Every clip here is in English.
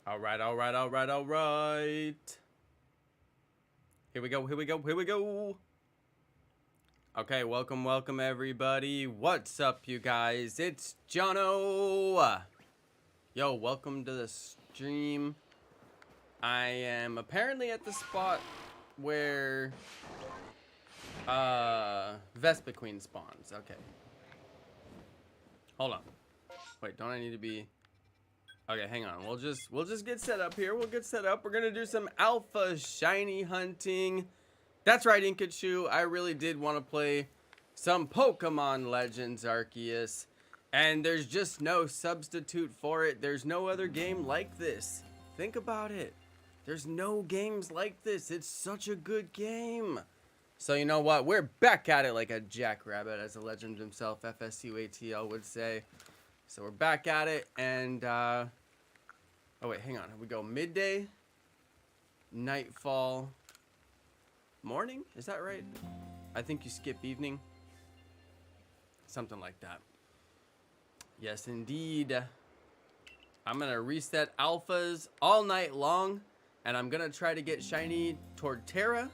Alright. Here we go. Okay, welcome everybody. What's up, you guys? It's Jonno. Yo, welcome to the stream. I am apparently at the spot where Vespiquen spawns. Okay. Hold on. Wait, don't I need to be... Okay, hang on. We'll just get set up here. We'll get set up. We're gonna do some alpha shiny hunting. That's right, Inkachu. I really did want to play some Pokemon Legends Arceus, and there's just no substitute for it. There's no other game like this. Think about it. There's no games like this. It's such a good game. So you know what? We're back at it like a jackrabbit, as the legend himself, FSUATL, would say. So we're back at it, and oh wait, hang on. We go midday, nightfall, morning. Is that right? I think you skip evening. Something like that. Yes, indeed. I'm gonna reset alphas all night long, and I'm gonna try to get shiny Torterra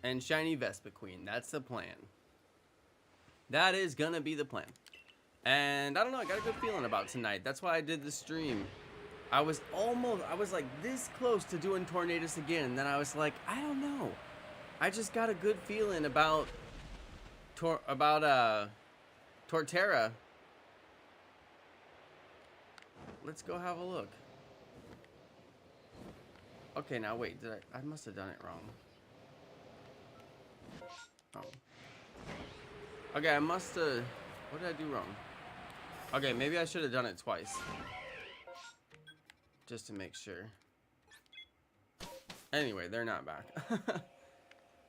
and shiny Vespiquen. That's the plan. That is gonna be the plan. And I don't know, I got a good feeling about tonight. That's why I did the stream. I was like this close to doing Tornadus again, and then I was like, I don't know. I just got a good feeling about Torterra. Let's go have a look. Okay, now wait, I must have done it wrong. Oh. Okay, I must have, what did I do wrong? Okay, maybe I should have done it twice. Just to make sure. Anyway, they're not back.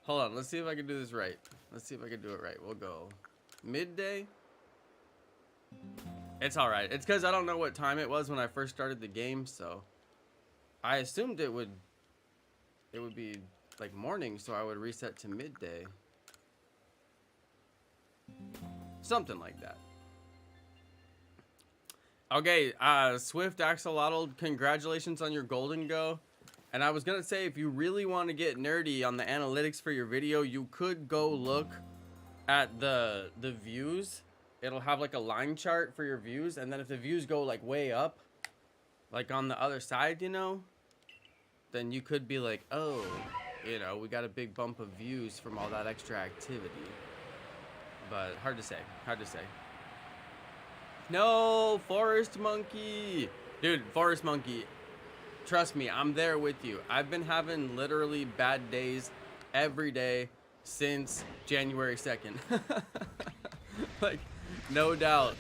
Hold on, let's see if I can do this right. Let's see if I can do it right. We'll go midday. It's alright. It's because I don't know what time it was when I first started the game, so I assumed it would be like morning, so I would reset to midday. Something like that. Okay, Swift Axolotl, congratulations on your golden go. And I was gonna say, if you really want to get nerdy on the analytics for your video, you could go look at the views. It'll have like a line chart for your views, and then if the views go like way up, like on the other side, you know, then you could be like, oh, you know, we got a big bump of views from all that extra activity. But hard to say, hard to say. No, Forest Monkey. Dude, Forest Monkey, trust me, I'm there with you. I've been having literally bad days every day since January 2nd. Like, no doubt.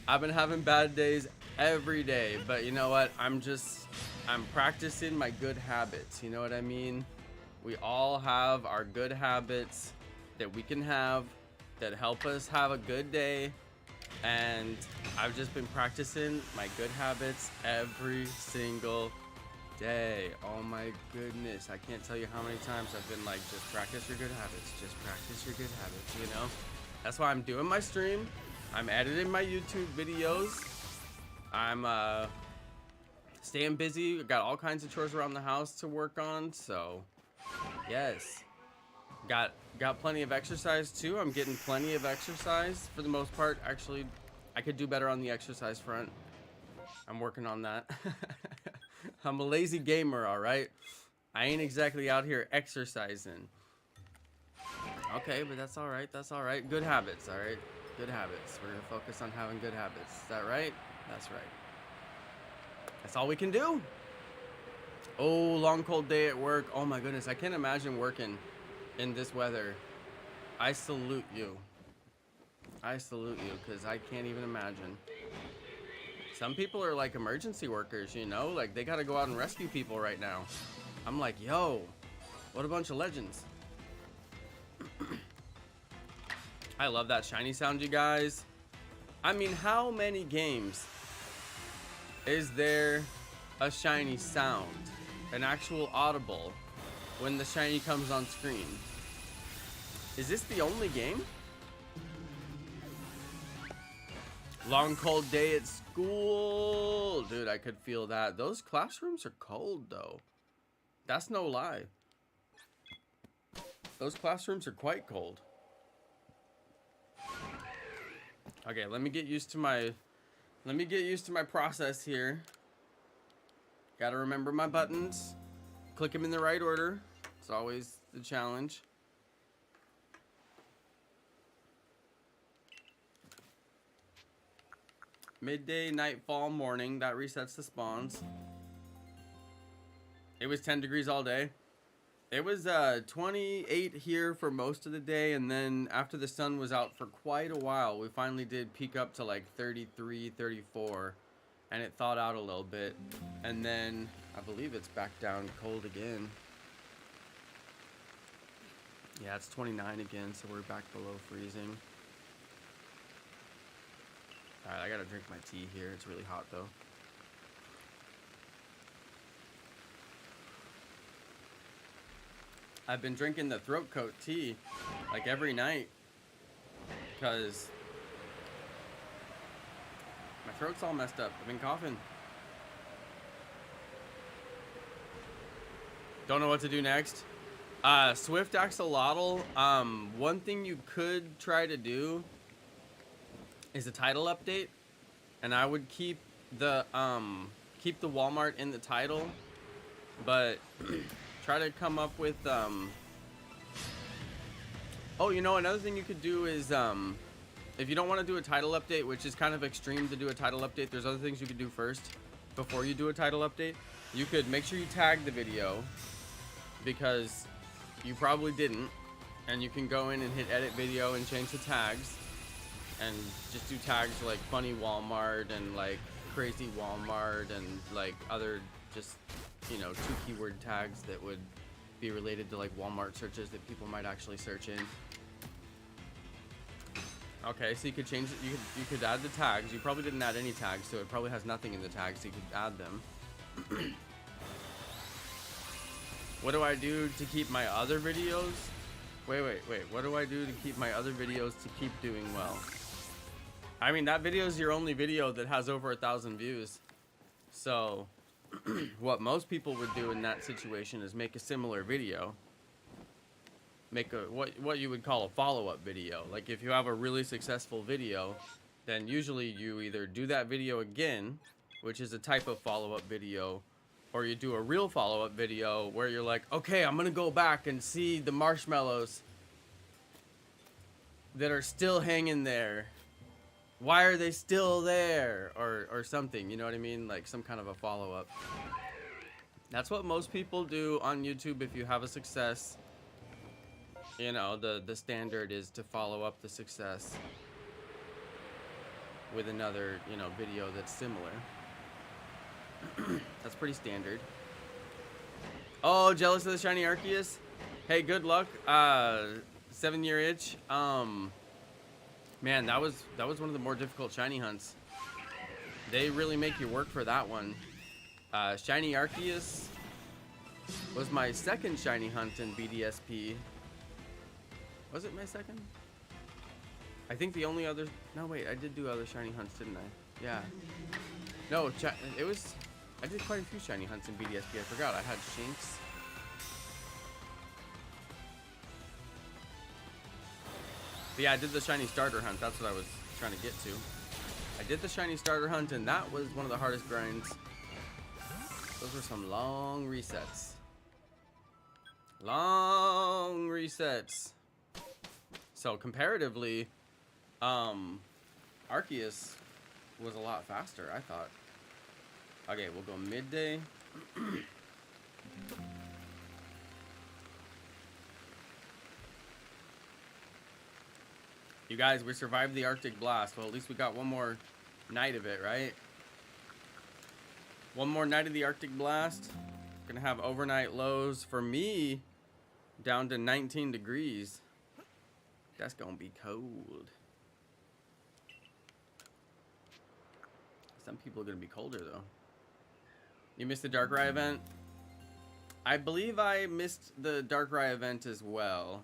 I've been having bad days every day. But you know what? I'm practicing my good habits. You know what I mean? We all have our good habits that we can have that help us have a good day. And I've just been practicing my good habits every single day. Oh my goodness, I can't tell you how many times I've been like, just practice your good habits, just practice your good habits, you know? That's why I'm doing my stream. I'm editing my YouTube videos. I'm staying busy. I've got all kinds of chores around the house to work on, so yes. Got plenty of exercise too. I'm getting plenty of exercise for the most part. Actually, I could do better on the exercise front. I'm working on that. I'm a lazy gamer, all right? I ain't exactly out here exercising. Okay, but that's all right. That's all right. Good habits, all right? Good habits. We're gonna focus on having good habits. Is that right? That's right. That's all we can do. Oh, long cold day at work. Oh my goodness, I can't imagine working in this weather. I salute you. I salute you, because I can't even imagine. Some people are like emergency workers, you know, like they gotta go out and rescue people right now. I'm like, yo, what a bunch of legends. I love that shiny sound, you guys. I mean, how many games is there a shiny sound, an actual audible, when the shiny comes on screen? Is this the only game? Long cold day at school. Dude, I could feel that. Those classrooms are cold though. That's no lie. Those classrooms are quite cold. Okay, let me get used to my process here. Gotta remember my buttons. Click them in the right order. It's always the challenge. Midday, nightfall, morning. That resets the spawns. It was 10 degrees all day. It was 28 here for most of the day, and then after the sun was out for quite a while, we finally did peak up to like 33, 34, and it thawed out a little bit. And then I believe it's back down cold again. Yeah, it's 29 again, so we're back below freezing. All right, I gotta drink my tea here. It's really hot though. I've been drinking the throat coat tea like every night because my throat's all messed up. I've been coughing. Don't know what to do next. Swift axolotl. One thing you could try to do is a title update, and I would keep the Walmart in the title, but try to come up with oh, you know, another thing you could do is if you don't want to do a title update, which is kind of extreme to do a title update, there's other things you could do first before you do a title update. You could make sure you tag the video, because you probably didn't, and you can go in and hit edit video and change the tags and just do tags like funny Walmart and like crazy Walmart and like other just, you know, 2 keyword tags that would be related to like Walmart searches that people might actually search in. Okay, so you could change it. You could add the tags. You probably didn't add any tags, so it probably has nothing in the tags, so you could add them. What do I do to keep my other videos? Wait. What do I do to keep my other videos to keep doing well? I mean, that video is your only video that has over 1,000 views. So what most people would do in that situation is make a similar video. Make a what you would call a follow-up video. Like if you have a really successful video, then usually you either do that video again, which is a type of follow-up video, or you do a real follow-up video where you're like, okay, I'm gonna go back and see the marshmallows that are still hanging there. Why are they still there? Or something, you know what I mean? Like some kind of a follow-up. That's what most people do on YouTube if you have a success. You know, the standard is to follow up the success with another, you know, video that's similar. That's pretty standard. Oh, jealous of the shiny Arceus? Hey, good luck. 7-year itch. Man, that was one of the more difficult shiny hunts. They really make you work for that one. Shiny Arceus was my second shiny hunt in BDSP. Was it my second? I think the only other... No, wait, I did do other shiny hunts, didn't I? Yeah. No, it was... I did quite a few shiny hunts in BDSP. I forgot. I had Shinx. But yeah, I did the shiny starter hunt. That's what I was trying to get to. I did the shiny starter hunt, and that was one of the hardest grinds. Those were some long resets. Long resets. So comparatively, Arceus was a lot faster, I thought. Okay, we'll go midday. You guys, we survived the Arctic blast. Well, at least we got one more night of it, right? One more night of the Arctic blast. Gonna have overnight lows for me down to 19 degrees. That's gonna be cold. Some people are gonna be colder though. You missed the Darkrai event? I believe I missed the Darkrai event as well.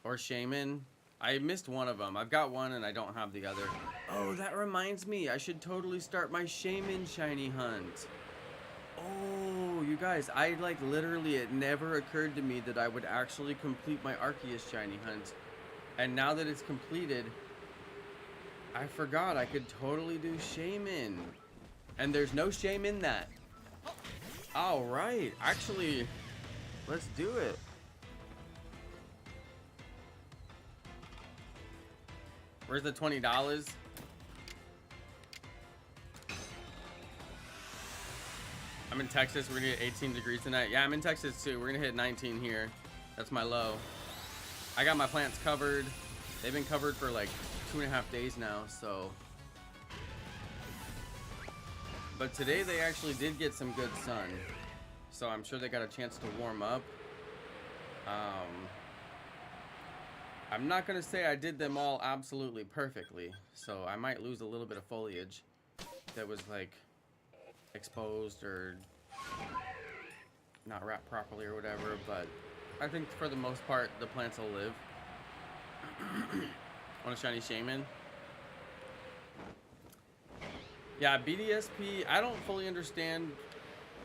Or Shaman. I missed one of them. I've got one and I don't have the other. Oh, that reminds me. I should totally start my Shaman shiny hunt. Oh, you guys, I like literally, it never occurred to me that I would actually complete my Arceus shiny hunt. And now that it's completed, I forgot I could totally do Shaman. And there's no shame in that. All right, actually, let's do it. Where's the $20? I'm in Texas. We're gonna get 18 degrees tonight. Yeah, I'm in Texas too. We're gonna hit 19 here. That's my low. I got my plants covered. They've been covered for like 2.5 days now, so. But today they actually did get some good sun. So I'm sure they got a chance to warm up. I'm not gonna say I did them all absolutely perfectly, so I might lose a little bit of foliage that was like exposed or not wrapped properly or whatever, but I think for the most part the plants will live. On a shiny Shaman. Yeah, BDSP, I don't fully understand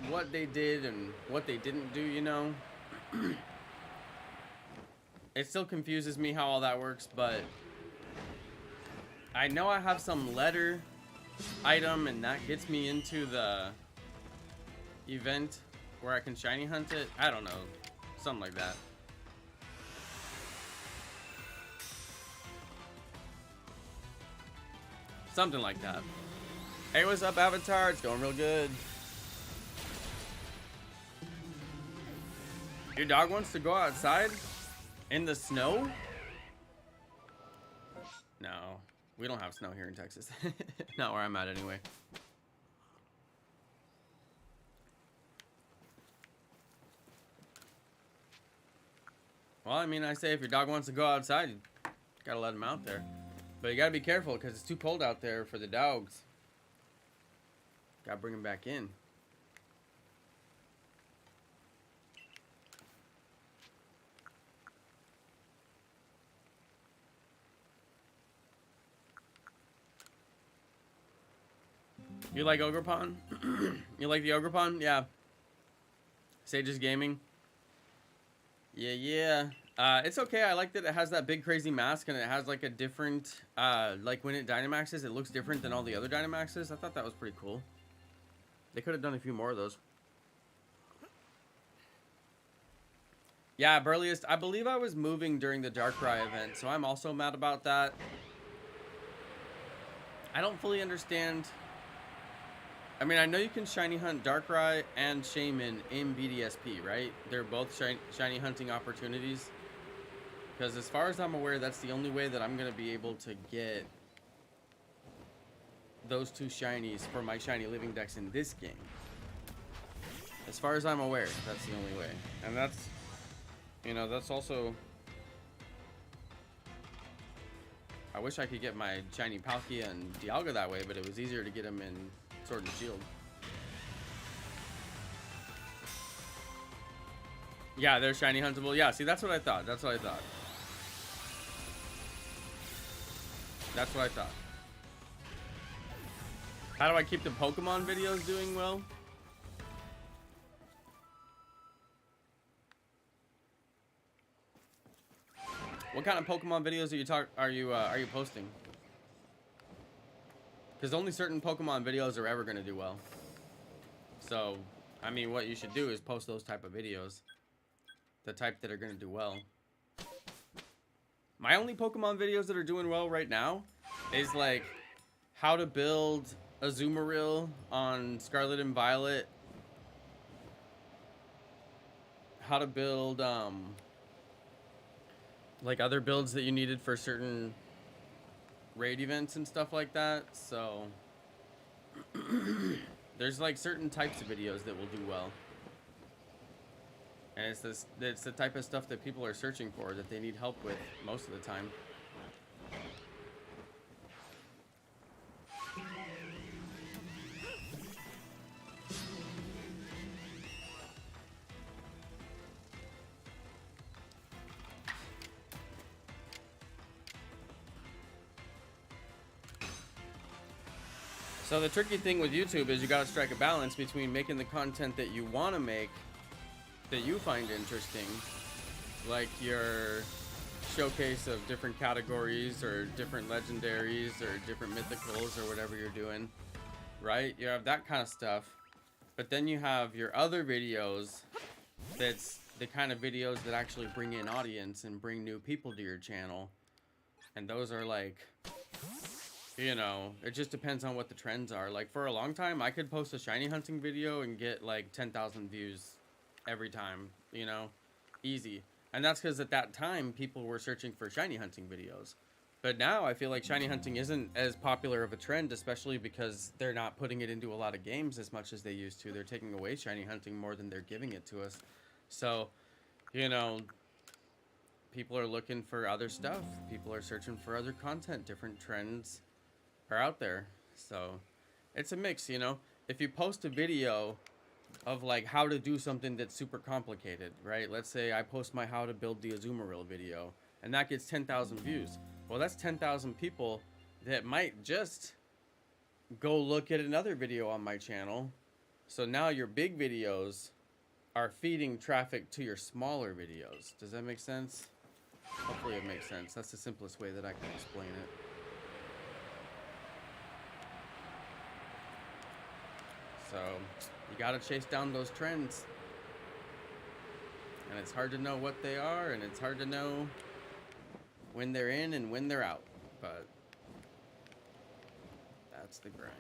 what they did and what they didn't do, you know. It still confuses me how all that works, but I know I have some letter item and that gets me into the event where I can shiny hunt it. I don't know, something like that. Something like that. Hey, what's up, Avatar? It's going real good. Your dog wants to go outside? In the snow? No, we don't have snow here in Texas. Not where I'm at anyway. Well, I mean, I say if your dog wants to go outside, you gotta let him out there. But you gotta be careful because it's too cold out there for the dogs. Gotta bring him back in. You like Ogerpon? You like the Ogerpon? Yeah. Sage's Gaming. Yeah. It's okay. I like that it has that big crazy mask and it has like a different, like when it Dynamaxes, it looks different than all the other Dynamaxes. I thought that was pretty cool. They could have done a few more of those. Yeah, Burliest. I believe I was moving during the Darkrai event, so I'm also mad about that. I don't fully understand. I mean, I know you can shiny hunt Darkrai and Shaman in BDSP, right? They're both shiny hunting opportunities. Because as far as I'm aware, that's the only way that I'm going to be able to get those two shinies for my shiny living decks in this game. As far as I'm aware, that's the only way. And that's, you know, that's also... I wish I could get my shiny Palkia and Dialga that way, but it was easier to get them in Sword and Shield. Yeah, they're shiny huntable. Yeah, see, that's what I thought. That's what I thought. That's what I thought. How do I keep the Pokemon videos doing well? What kind of Pokemon videos are you posting? Because only certain Pokemon videos are ever going to do well. So, I mean, what you should do is post those type of videos. The type that are going to do well. My only Pokemon videos that are doing well right now is like how to build a Azumarill on Scarlet and Violet. How to build like other builds that you needed for certain raid events and stuff like that. So there's like certain types of videos that will do well. And it's the type of stuff that people are searching for, that they need help with most of the time. So the tricky thing with YouTube is you gotta strike a balance between making the content that you want to make, that you find interesting, like your showcase of different categories or different legendaries or different mythicals or whatever you're doing, right? You have that kind of stuff, but then you have your other videos that's the kind of videos that actually bring in audience and bring new people to your channel, and those are like, you know, it just depends on what the trends are. Like for a long time I could post a shiny hunting video and get like 10,000 views every time, you know, easy. And that's because at that time people were searching for shiny hunting videos. But now I feel like shiny hunting isn't as popular of a trend, especially because they're not putting it into a lot of games as much as they used to. They're taking away shiny hunting more than they're giving it to us. So, you know, people are looking for other stuff. People are searching for other content. Different trends are out there. So it's a mix, you know. If you post a video of like how to do something that's super complicated, right? Let's say I post my how to build the Azumarill video and that gets 10,000 views. Well, that's 10,000 people that might just go look at another video on my channel. So now your big videos are feeding traffic to your smaller videos. Does that make sense? Hopefully it makes sense. That's the simplest way that I can explain it. So you gotta chase down those trends. And it's hard to know what they are, and it's hard to know when they're in and when they're out. But that's the grind.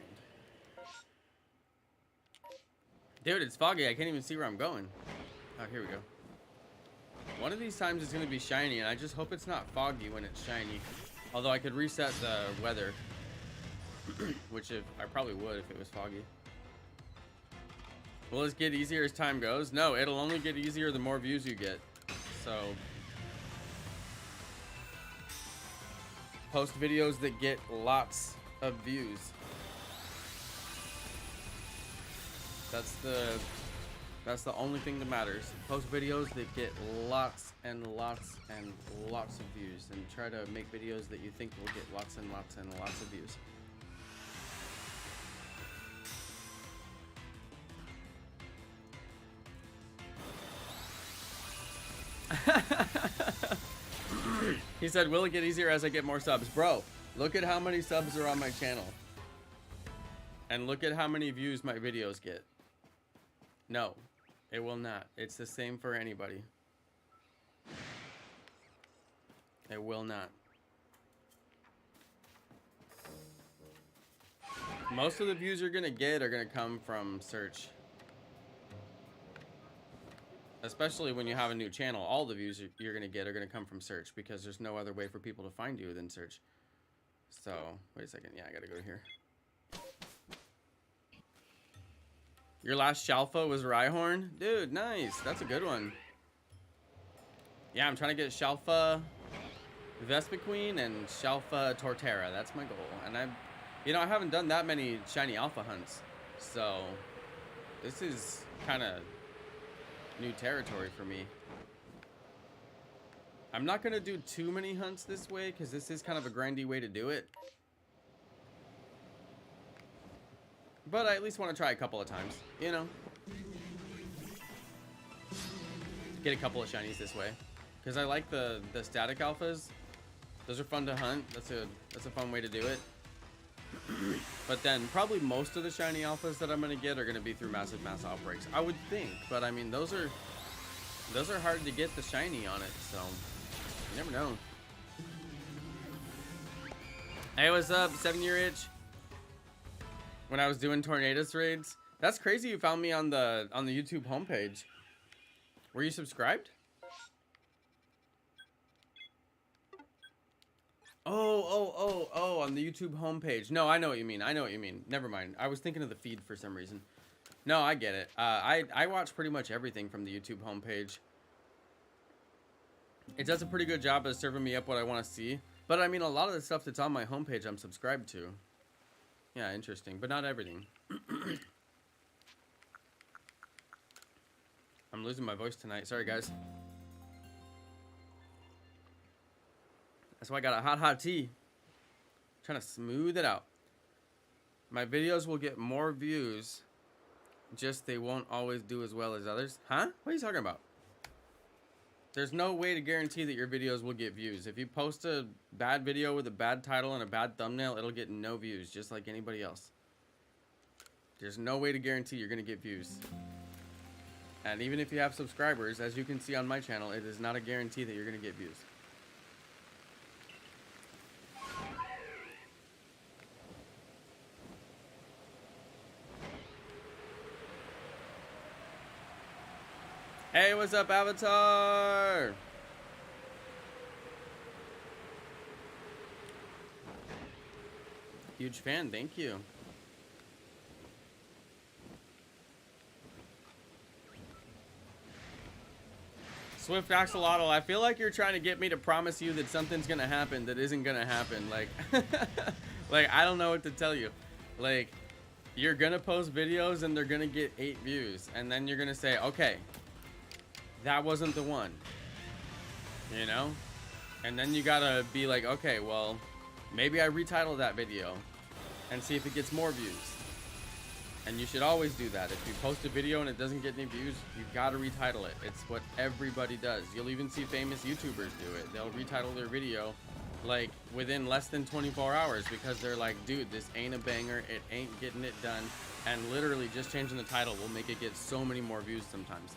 Dude, it's foggy. I can't even see where I'm going. Oh, here we go. One of these times it's gonna be shiny, and I just hope it's not foggy when it's shiny. Although I could reset the weather. Which I probably would if it was foggy. Will it get easier as time goes? No, it'll only get easier the more views you get. So post videos that get lots of views. That's the only thing that matters. Post videos that get lots and lots and lots of views, and try to make videos that you think will get lots and lots and lots of views. He said, will it get easier as I get more subs? Bro, look at how many subs are on my channel. And look at how many views my videos get. No, it will not. It's the same for anybody. It will not. Most of the views you're gonna get are gonna come from search. Especially when you have a new channel, all the views you're gonna get are gonna come from search, because there's no other way for people to find you than search. So, wait a second. Yeah, I gotta go here. Your last Shalfa was Rhyhorn? Dude, nice. That's a good one. Yeah, I'm trying to get Shalfa Vespiquen and Shalfa Torterra. That's my goal. And I haven't done that many shiny alpha hunts. So, this is kind of new territory for me. I'm not gonna do too many hunts this way, because this is kind of a grindy way to do it. But I at least want to try a couple of times, you know. Get a couple of shinies this way, because I like the static alphas. Those are fun to hunt. That's a fun way to do it. But then probably most of the shiny alphas that I'm gonna get are gonna be through mass outbreaks, I would think. But I mean, those are hard to get the shiny on it, so you never know. Hey, what's up, 7-year itch? When I was doing Tornadoes raids, that's crazy. You found me on the YouTube homepage. Were you subscribed? Oh, on the YouTube homepage. No, I know what you mean. Never mind. I was thinking of the feed for some reason. No, I get it. I watch pretty much everything from the YouTube homepage. It does a pretty good job of serving me up what I want to see. But I mean, a lot of the stuff that's on my homepage I'm subscribed to. Yeah, interesting. But not everything. I'm losing my voice tonight. Sorry, guys. That's why I got a hot tea. Trying to smooth it out. My videos will get more views, just they won't always do as well as others. Huh? What are you talking about? There's no way to guarantee that your videos will get views. If you post a bad video with a bad title and a bad thumbnail, it'll get no views, just like anybody else. There's no way to guarantee you're gonna get views. And even if you have subscribers, as you can see on my channel, it is not a guarantee that you're gonna get views. Hey, what's up, Avatar? Huge fan, thank you. Swift Axolotl, I feel like you're trying to get me to promise you that something's gonna happen that isn't gonna happen. Like, like, I don't know what to tell you. Like, you're gonna post videos and they're gonna get 8 views. And then you're gonna say, okay, that wasn't the one, you know? And then you gotta be like, okay, well, maybe I retitle that video and see if it gets more views. And you should always do that. If you post a video and it doesn't get any views, you've got to retitle it. It's what everybody does. You'll even see famous YouTubers do it. They'll retitle their video like within less than 24 hours because they're like, dude, this ain't a banger. It ain't getting it done. And literally just changing the title will make it get so many more views sometimes.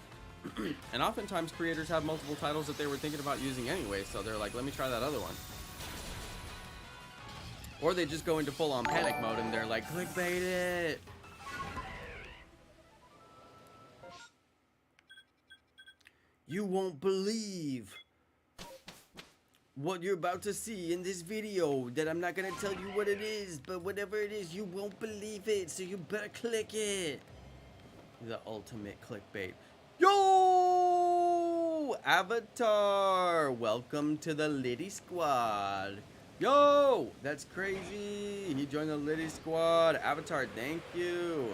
And oftentimes creators have multiple titles that they were thinking about using anyway, so they're like, let me try that other one. Or they just go into full-on panic mode and they're like, clickbait it. You won't believe what you're about to see in this video that I'm not gonna tell you what it is, but whatever it is, you won't believe it, so you better click it. The ultimate clickbait. Yo! Avatar! Welcome to the Liddy Squad. Yo! That's crazy. He joined the Liddy Squad. Avatar, thank you.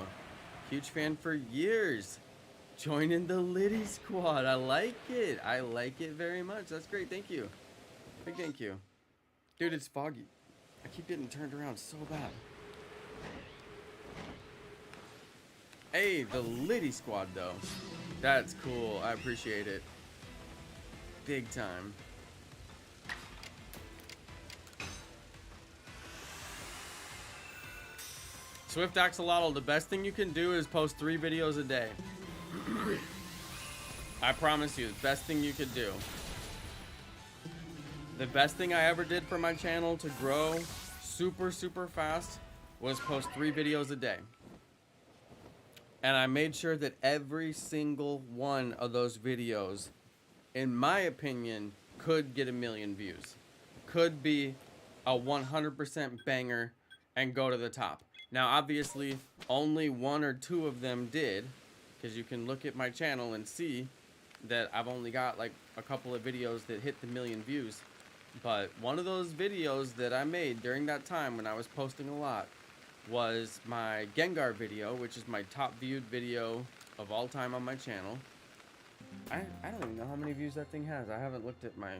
Huge fan for years. Joining the Liddy Squad. I like it. I like it very much. That's great. Thank you. Big thank you. Dude, it's foggy. I keep getting turned around so bad. Hey, the Liddy Squad, though. That's cool. I appreciate it. Big time. Swift Axolotl, the best thing you can do is post 3 videos a day. I promise you, the best thing you could do. The best thing I ever did for my channel to grow super fast was post 3 videos a day. And I made sure that every single one of those videos, in my opinion, could get 1 million views. Could be a 100% banger and go to the top. Now, obviously, only 1 or 2 of them did, because you can look at my channel and see that I've only got like a couple of videos that hit the 1 million views. But one of those videos that I made during that time when I was posting a lot was my Gengar video, which is my top viewed video of all time on my channel. I don't even know how many views that thing has. I haven't looked at my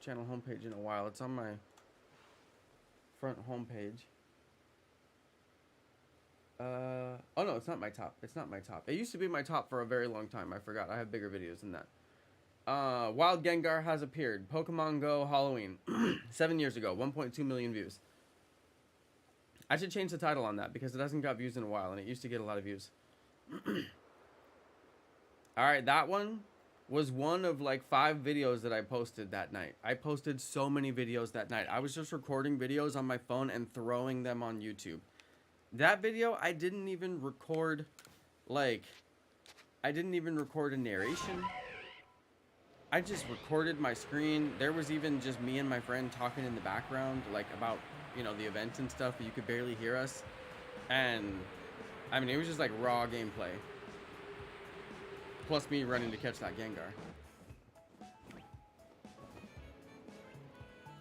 channel homepage in a while. It's on my front homepage. Oh no, it's not my top. It's not my top. It used to be my top for a very long time. I forgot. I have bigger videos than that. Wild Gengar has appeared. Pokemon Go Halloween. 7 years ago. 1.2 million views. I should change the title on that because it hasn't got views in a while and it used to get a lot of views. Alright, that one was one of like 5 videos that I posted that night. I posted so many videos that night. I was just recording videos on my phone and throwing them on YouTube. That video, I didn't even record, like, I didn't even record a narration. I just recorded my screen. There was even just me and my friend talking in the background, like, about, you know, the events and stuff, but you could barely hear us. And, I mean, it was just, like, raw gameplay. Plus me running to catch that Gengar.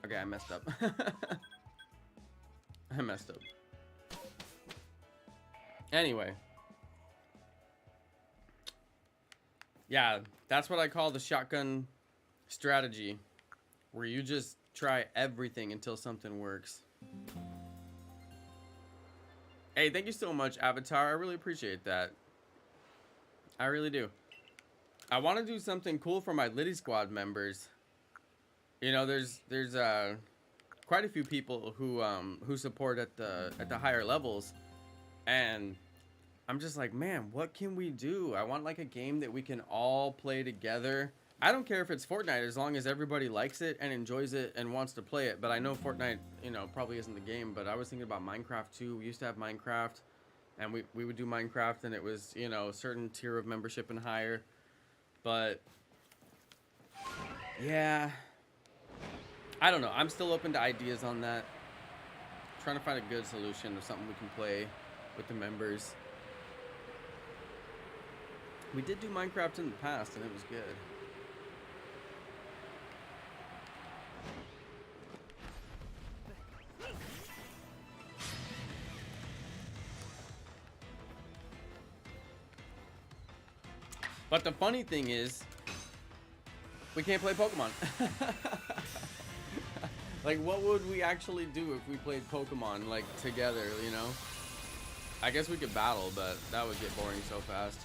Okay, I messed up. I messed up. Anyway. Yeah, that's what I call the shotgun strategy. Where you just try everything until something works. Hey, thank you so much, Avatar. I really appreciate that. I really do. I want to do something cool for my Liddy Squad members. You know, there's quite a few people who support at the higher levels, and I'm just like, man, what can we do? I want like a game that we can all play together. I don't care if it's Fortnite as long as everybody likes it and enjoys it and wants to play it. But I know Fortnite, you know, probably isn't the game, but I was thinking about Minecraft too. We used to have Minecraft, and we would do Minecraft, and it was, you know, a certain tier of membership and higher. But yeah, I don't know. I'm still open to ideas on that. Trying to find a good solution of something we can play with the members. We did do Minecraft in the past, and it was good. But the funny thing is, we can't play Pokemon. Like, what would we actually do if we played Pokemon, like, together, you know? I guess we could battle, but that would get boring so fast.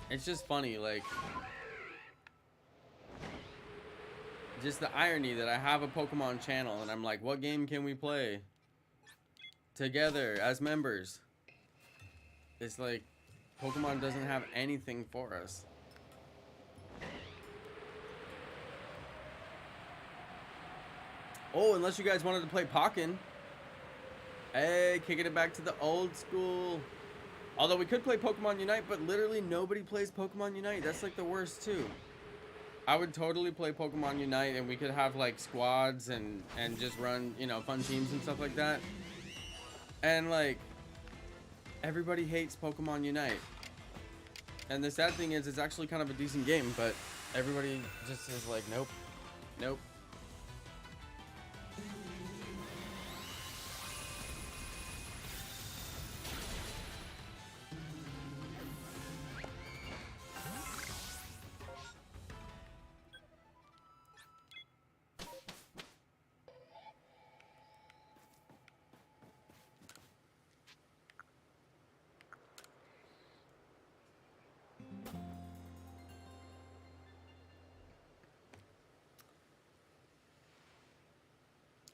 It's just funny, like, just the irony that I have a Pokemon channel, and I'm like, what game can we play together as members? It's like, Pokemon doesn't have anything for us. Oh, unless you guys wanted to play Pokken. Hey, kicking it back to the old school. Although we could play Pokemon Unite, but literally nobody plays Pokemon Unite. That's like the worst too. I would totally play Pokemon Unite, and we could have like squads and just run, you know, fun teams and stuff like that. And like, everybody hates Pokemon Unite. And the sad thing is, it's actually kind of a decent game, but everybody just is like, nope, nope.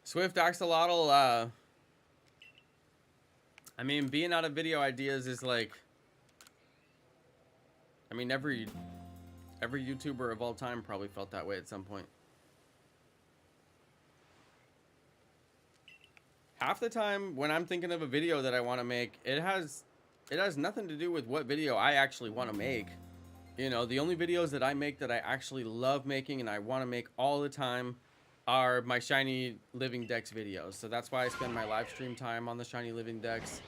Swift Axolotl, I mean, being out of video ideas is like, I mean, every YouTuber of all time probably felt that way at some point. Half the time when I'm thinking of a video that I want to make, it has nothing to do with what video I actually want to make. You know, the only videos that I make that I actually love making and I want to make all the time are my Shiny Living Dex videos. So that's why I spend my live stream time on the Shiny Living Dex.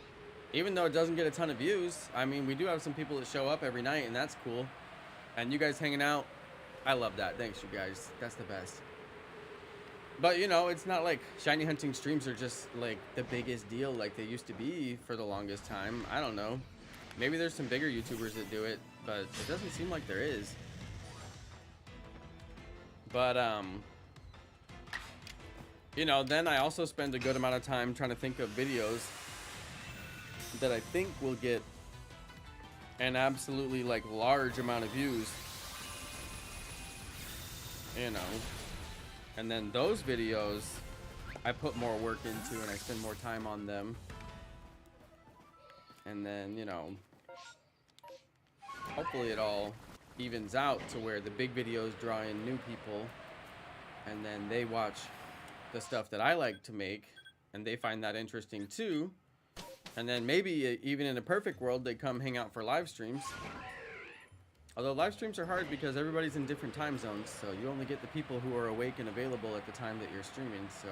Even though it doesn't get a ton of views, I mean, we do have some people that show up every night, and that's cool. And you guys hanging out, I love that. Thanks, you guys. That's the best. But, you know, it's not like shiny hunting streams are just, like, the biggest deal like they used to be for the longest time. I don't know. Maybe there's some bigger YouTubers that do it, but it doesn't seem like there is. But, you know, then I also spend a good amount of time trying to think of videos that I think will get an absolutely, like, large amount of views. You know. And then those videos, I put more work into and I spend more time on them. And then, you know, hopefully it all evens out to where the big videos draw in new people. And then they watch the stuff that I like to make, and they find that interesting too. And then maybe even in a perfect world, they come hang out for live streams. Although live streams are hard because everybody's in different time zones, so you only get the people who are awake and available at the time that you're streaming, so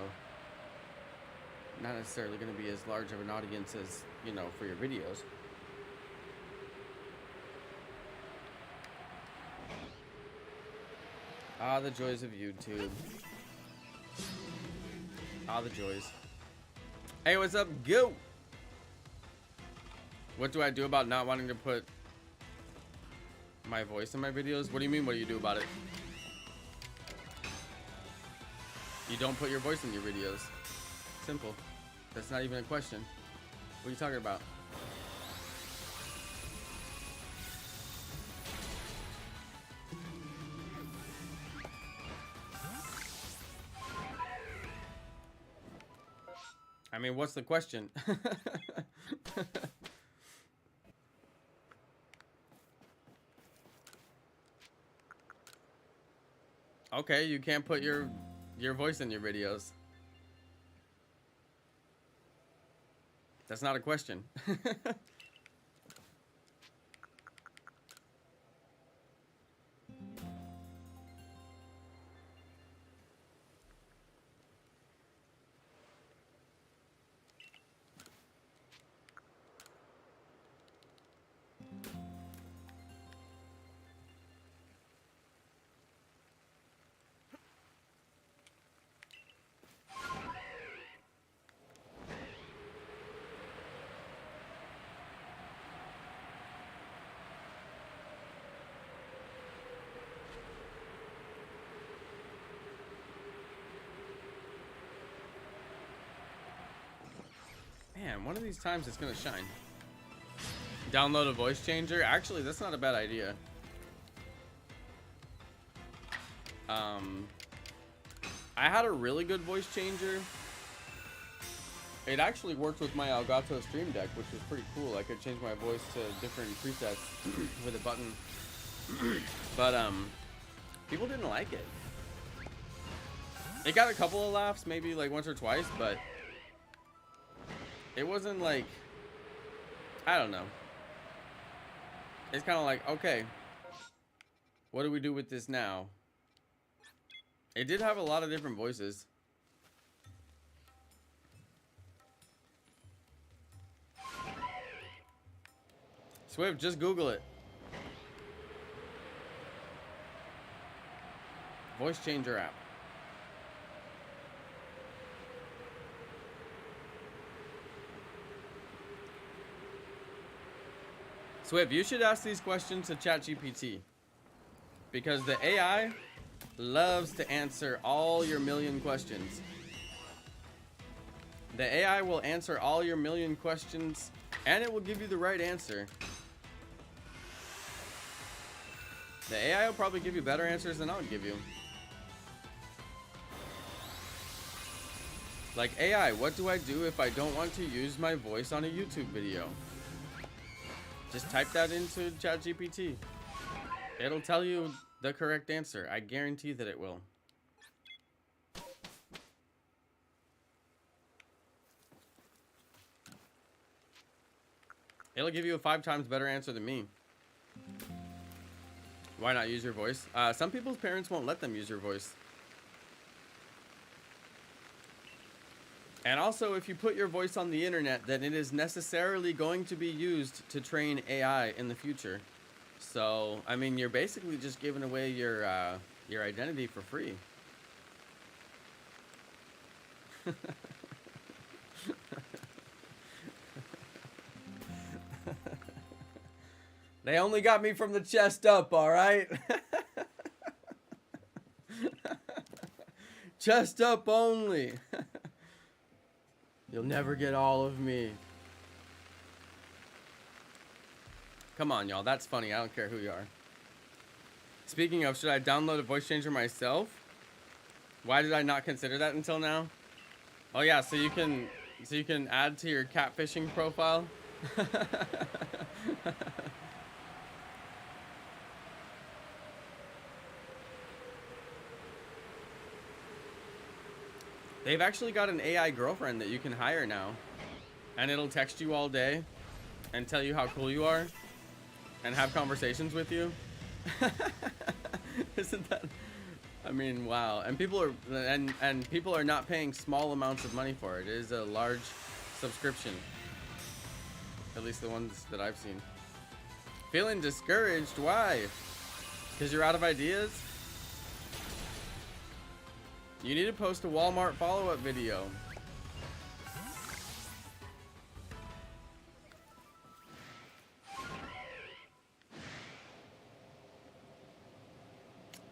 not necessarily going to be as large of an audience as, you know, for your videos. Ah, the joys of YouTube. Ah, the joys. Hey, what's up? Go! What do I do about not wanting to put my voice in my videos? What do you mean, what do you do about it? You don't put your voice in your videos. Simple. That's not even a question. What are you talking about? I mean, what's the question? Okay, you can't put your voice in your videos. That's not a question. Man, one of these times it's gonna shine. Download a voice changer. Actually, that's not a bad idea. I had a really good voice changer. It actually worked with my Elgato Stream Deck, which was pretty cool. I could change my voice to different presets with a button. But people didn't like it. It got a couple of laughs, maybe like once or twice, but it wasn't like, I don't know. It's kind of like, okay, what do we do with this now? It did have a lot of different voices. Swift, just Google it. Voice changer app. Swift, you should ask these questions to ChatGPT, because the AI loves to answer all your million questions. The AI will answer all your million questions, and it will give you the right answer. The AI will probably give you better answers than I would give you. Like, AI, what do I do if I don't want to use my voice on a YouTube video? Just type that into ChatGPT. It'll tell you the correct answer. I guarantee that it will. It'll give you a 5 times better answer than me. Why not use your voice? Some people's parents won't let them use your voice. And also, if you put your voice on the internet, then it is necessarily going to be used to train AI in the future. So, I mean, you're basically just giving away your identity for free. They only got me from the chest up, all right? Chest up only. You'll never get all of me. Come on, y'all. That's funny. I don't care who you are. Speaking of, should I download a voice changer myself? Why did I not consider that until now? Oh yeah, so you can add to your catfishing profile. They've actually got an AI girlfriend that you can hire now, and it'll text you all day and tell you how cool you are and have conversations with you. Isn't that, I mean, wow. And people are not paying small amounts of money for it. It is a large subscription, at least the ones that I've seen. Feeling discouraged? Why? Because you're out of ideas? You need to post a Walmart follow-up video.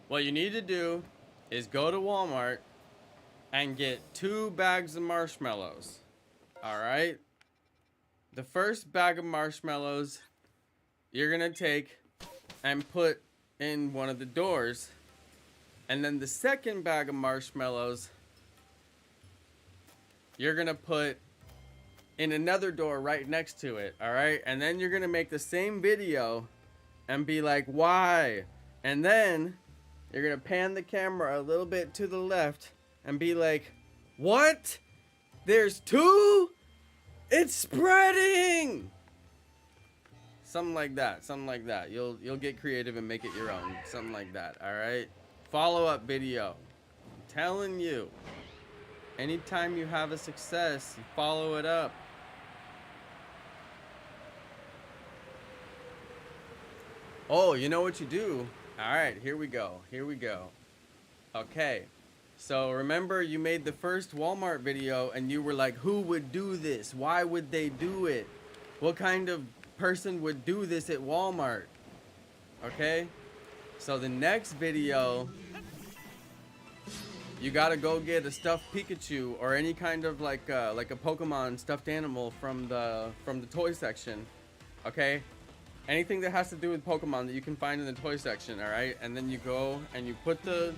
What you need to do is go to Walmart and get 2 bags of marshmallows. All right. The first bag of marshmallows you're gonna take and put in one of the doors, and then the second bag of marshmallows you're gonna put in another door right next to it. All right, and then you're gonna make the same video and be like, why? And then you're gonna pan the camera a little bit to the left and be like, what? There's 2? It's spreading. Something like that. Something like that. You'll get creative and make it your own. Something like that. All right. Follow-up video. I'm telling you. Anytime you have a success, you follow it up. Oh, you know what you do? All right, here we go. Here we go. Okay. So remember you made the first Walmart video and you were like, who would do this? Why would they do it? What kind of person would do this at Walmart? Okay? So the next video, you gotta go get a stuffed Pikachu or any kind of like a Pokemon stuffed animal from the toy section. Okay? Anything that has to do with Pokemon that you can find in the toy section, all right? And then you go and you put the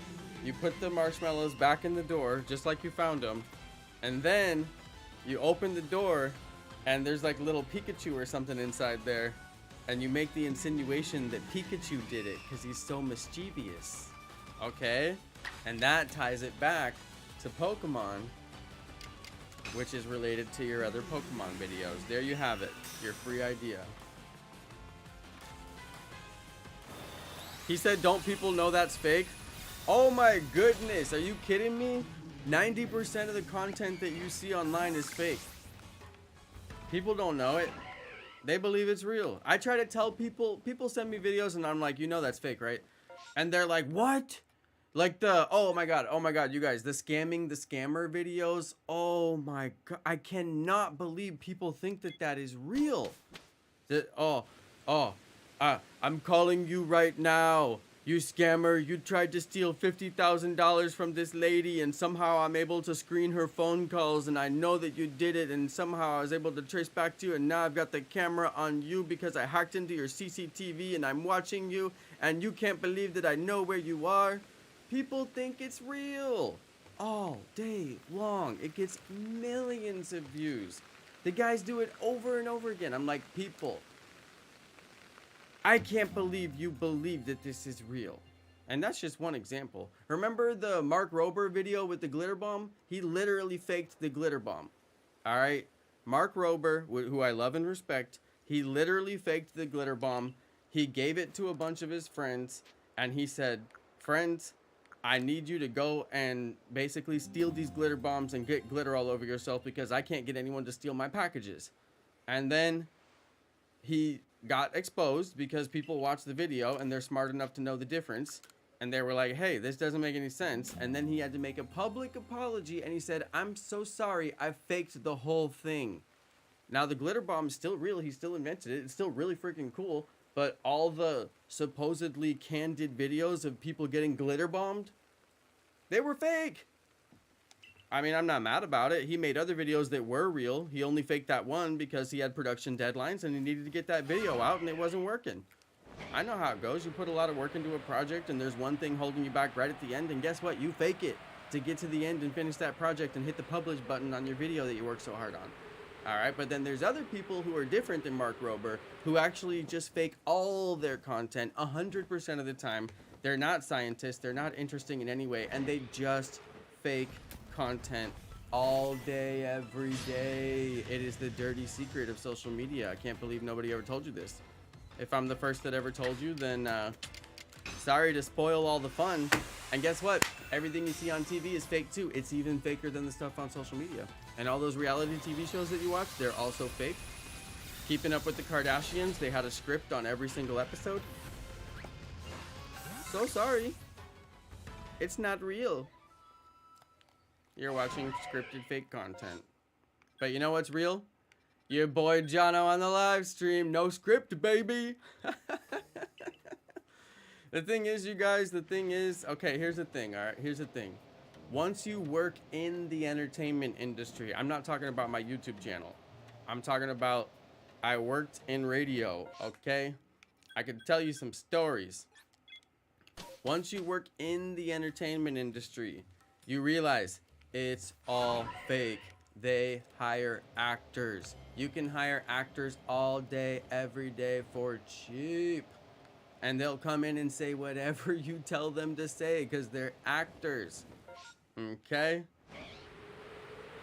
marshmallows back in the door just like you found them. And then you open the door and there's like a little Pikachu or something inside there. And you make the insinuation that Pikachu did it because he's so mischievous. Okay? And that ties it back to Pokemon, which is related to your other Pokemon videos. There you have it. Your free idea. He said, don't people know that's fake? Oh my goodness, are you kidding me? 90% of the content that you see online is fake. People don't know it. They believe it's real. I try to tell people send me videos and I'm like, you know that's fake, right? And they're like, what? Like oh my god, you guys, the scammer videos. Oh my god, I cannot believe people think that is real. I'm calling you right now. You scammer, you tried to steal $50,000 from this lady and somehow I'm able to screen her phone calls and I know that you did it and somehow I was able to trace back to you and now I've got the camera on you because I hacked into your CCTV and I'm watching you and you can't believe that I know where you are. People think it's real all day long. It gets millions of views. The guys do it over and over again. I'm like, people, I can't believe you believe that this is real. And that's just one example. Remember the Mark Rober video with the glitter bomb? He literally faked the glitter bomb. All right? Mark Rober, who I love and respect, he literally faked the glitter bomb. He gave it to a bunch of his friends and he said, friends, I need you to go and basically steal these glitter bombs and get glitter all over yourself because I can't get anyone to steal my packages. And then he got exposed because people watched the video and they're smart enough to know the difference. And they were like, hey, this doesn't make any sense. And then he had to make a public apology and he said, I'm so sorry, I faked the whole thing. Now the glitter bomb is still real. He still invented it. It's still really freaking cool. But all the supposedly candid videos of people getting glitter bombed, they were fake. I mean, I'm not mad about it. He made other videos that were real. He only faked that one because he had production deadlines and he needed to get that video out and it wasn't working. I know how it goes. You put a lot of work into a project and there's one thing holding you back right at the end, and guess what? You fake it to get to the end and finish that project and hit the publish button on your video that you worked so hard on. All right, but then there's other people who are different than Mark Rober who actually just fake all their content 100% of the time. They're not scientists. They're not interesting in any way, and they just fake content all day, every day. It is the dirty secret of social media. I can't believe nobody ever told you this. If I'm the first that ever told you, then sorry to spoil all the fun. And guess what? Everything you see on TV is fake too. It's even faker than the stuff on social media. And all those reality TV shows that you watch, they're also fake. Keeping Up with the Kardashians, they had a script on every single episode. So sorry. It's not real. You're watching scripted fake content. But you know what's real? Your boy Jonno on the live stream. No script, baby. The thing is, you guys, okay, here's the thing, all right? Here's the thing. Once you work in the entertainment industry, I'm not talking about my YouTube channel. I'm talking about I worked in radio, okay? I could tell you some stories. Once you work in the entertainment industry, you realize it's all fake. They hire actors. You can hire actors all day, every day for cheap. And they'll come in and say whatever you tell them to say because they're actors. Okay?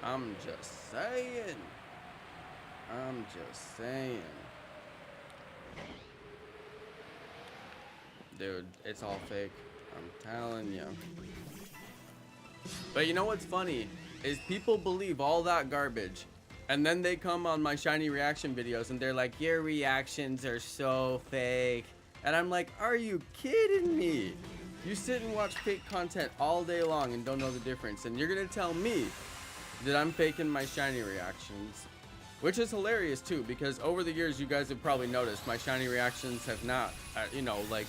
I'm just saying. I'm just saying. Dude, it's all fake. I'm telling you. But you know what's funny? Is people believe all that garbage. And then they come on my shiny reaction videos and they're like, your reactions are so fake. And I'm like, are you kidding me? You sit and watch fake content all day long and don't know the difference. And you're going to tell me that I'm faking my shiny reactions. Which is hilarious too, because over the years, you guys have probably noticed my shiny reactions have not, you know, like,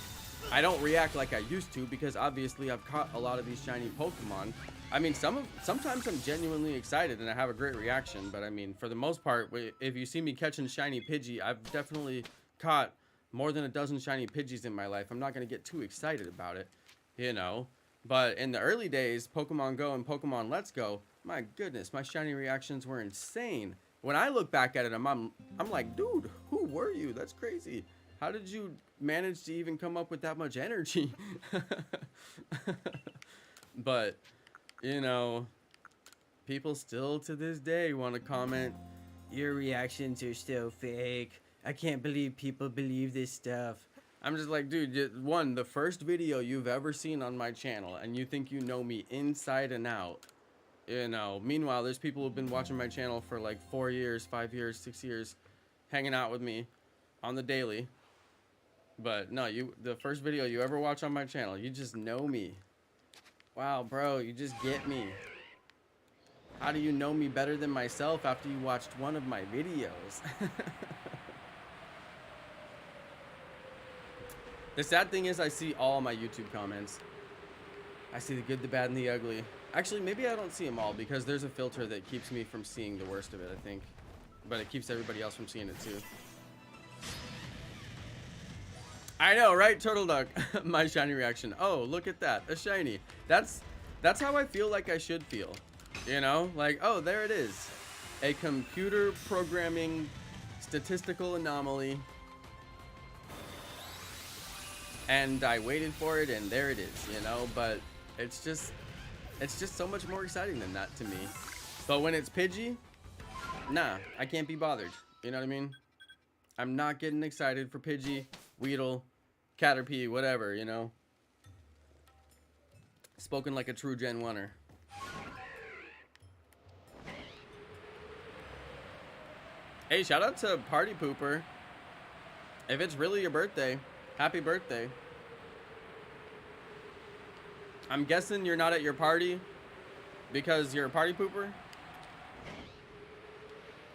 I don't react like I used to because obviously I've caught a lot of these shiny Pokemon. I mean, sometimes I'm genuinely excited and I have a great reaction, but I mean, for the most part, if you see me catching shiny Pidgey, I've definitely caught more than a dozen shiny Pidgeys in my life. I'm not going to get too excited about it, you know. But in the early days, Pokemon Go and Pokemon Let's Go, my goodness, my shiny reactions were insane. When I look back at it, I'm like, dude, who were you? That's crazy. How did you manage to even come up with that much energy? But, you know, people still to this day want to comment, your reactions are so fake. I can't believe people believe this stuff. I'm just like, dude, one, the first video you've ever seen on my channel, and you think you know me inside and out. You know, meanwhile, there's people who've been watching my channel for like 4 years, 5 years, 6 years, hanging out with me on the daily. But no, the first video you ever watch on my channel, you just know me. Wow, bro, you just get me. How do you know me better than myself after you watched one of my videos? The sad thing is I see all my YouTube comments. I see the good, the bad, and the ugly. Actually, maybe I don't see them all because there's a filter that keeps me from seeing the worst of it, I think. But it keeps everybody else from seeing it too. I know, right, Turtle Duck? My shiny reaction. Oh, look at that, a shiny. That's how I feel like I should feel. You know, like, oh, there it is. A computer programming statistical anomaly. And I waited for it, and there it is, you know, but it's just so much more exciting than that to me. But when it's Pidgey, nah, I can't be bothered. You know what I mean? I'm not getting excited for Pidgey, Weedle, Caterpie, whatever, you know? Spoken like a true Gen 1er. Hey, shout out to Party Pooper. If it's really your birthday, happy birthday. I'm guessing you're not at your party because you're a party pooper.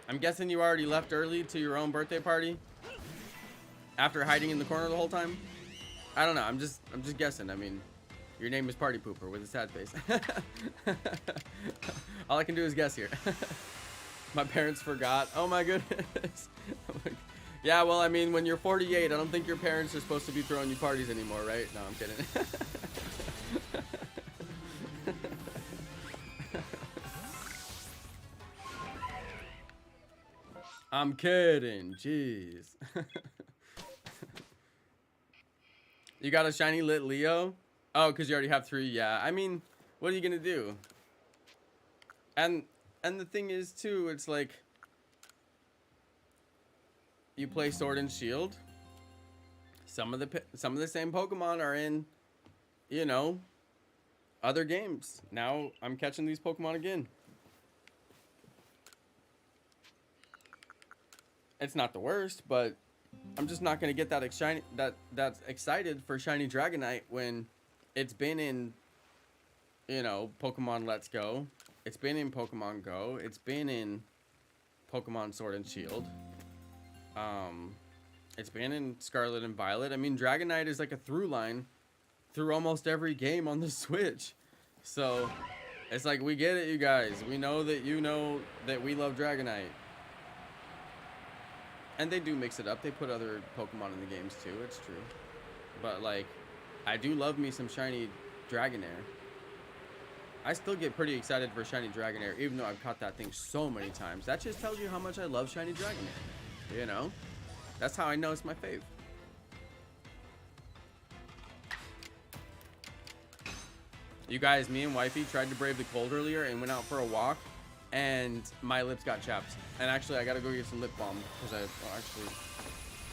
I'm guessing you already left early to your own birthday party after hiding in the corner the whole time. I don't know. I'm just guessing. I mean, your name is Party Pooper with a sad face. All I can do is guess here. My parents forgot. Oh my goodness. Yeah, well, I mean, when you're 48, I don't think your parents are supposed to be throwing you parties anymore, right? No, I'm kidding. I'm kidding. Jeez. You got a shiny lit Leo? Oh, because you already have 3. Yeah, I mean, what are you going to do? And the thing is, too, it's like, you play Sword and Shield. Some of the same Pokemon are in, you know, other games. Now I'm catching these Pokemon again. It's not the worst, but I'm just not gonna get that excited for shiny Dragonite when it's been in, you know, Pokemon Let's Go. It's been in Pokemon Go. It's been in Pokemon Sword and Shield. It's been in Scarlet and Violet. I mean, Dragonite is like a through line through almost every game on the Switch. So, It's like, we get it, you guys. We know that you know that we love Dragonite. And they do mix it up. They put other Pokemon in the games too. It's true. But like, I do love me some shiny Dragonair. I still get pretty excited for shiny Dragonair, even though I've caught that thing so many times. That just tells you how much I love shiny Dragonair. You know? That's how I know it's my fave. You guys, me and wifey tried to brave the cold earlier and went out for a walk, and my lips got chapped. And actually, I gotta go get some lip balm because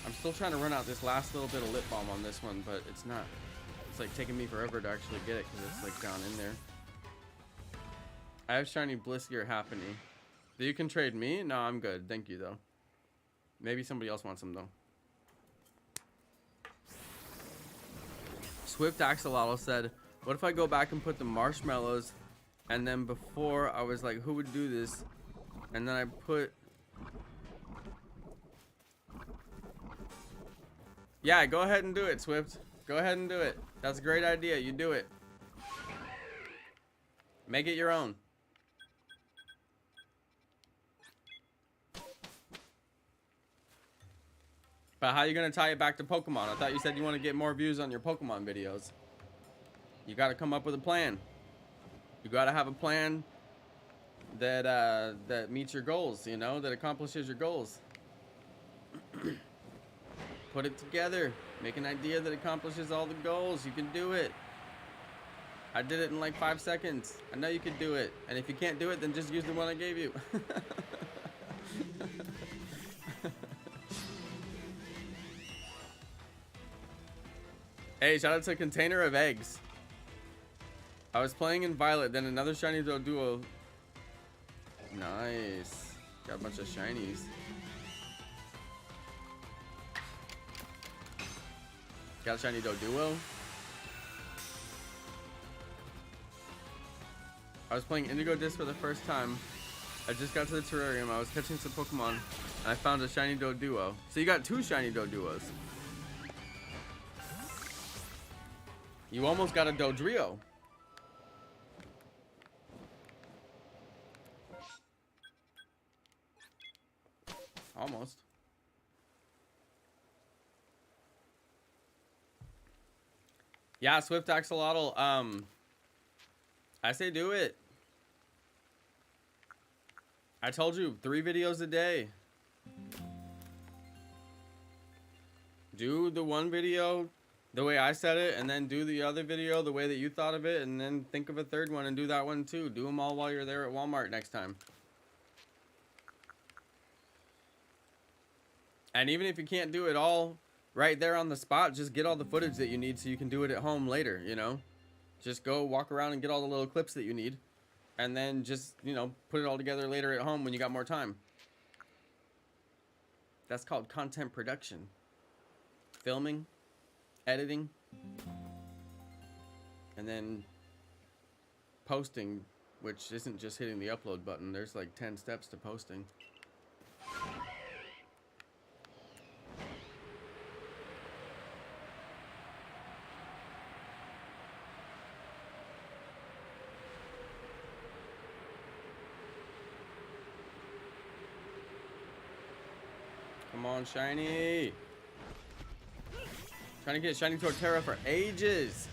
I'm still trying to run out this last little bit of lip balm on this one, but it's not. It's like taking me forever to actually get it because it's like down in there. I have shiny Bliskier happening. You can trade me? No, I'm good. Thank you though. Maybe somebody else wants them though. Swift Axolotl said, what if I go back and put the marshmallows, and then before I was like, who would do this? And then I put... Yeah, go ahead and do it, Swift. Go ahead and do it. That's a great idea. You do it. Make it your own. But how are you going to tie it back to Pokemon? I thought you said you want to get more views on your Pokemon videos. You got to come up with a plan. You got to have a plan that that meets your goals, you know, that accomplishes your goals. Put it together. Make an idea that accomplishes all the goals. You can do it. I did it in like 5 seconds. I know you can do it. And if you can't do it, then just use the one I gave you. Hey, shout out to Container of Eggs. I was playing in Violet, then another shiny duo. Nice. Got a bunch of shinies. Got a shiny Doduo. I was playing Indigo Disc for the first time. I just got to the terrarium. I was catching some Pokemon, and I found a shiny Doduo. So you got 2 shiny Doduos. You almost got a Dodrio. Almost. Yeah, Swift Axolotl. I say do it. I told you, 3 videos a day. Do the one video the way I said it, and then do the other video the way that you thought of it, and then think of a 3rd one and do that one too. Do them all while you're there at Walmart next time. And even if you can't do it all right there on the spot, just get all the footage that you need so you can do it at home later, you know? Just go walk around and get all the little clips that you need. And then just, you know, put it all together later at home when you got more time. That's called content production. Filming, editing, and then posting, which isn't just hitting the upload button. There's like 10 steps to posting. Come on, shiny. Trying to get shiny Torterra for ages.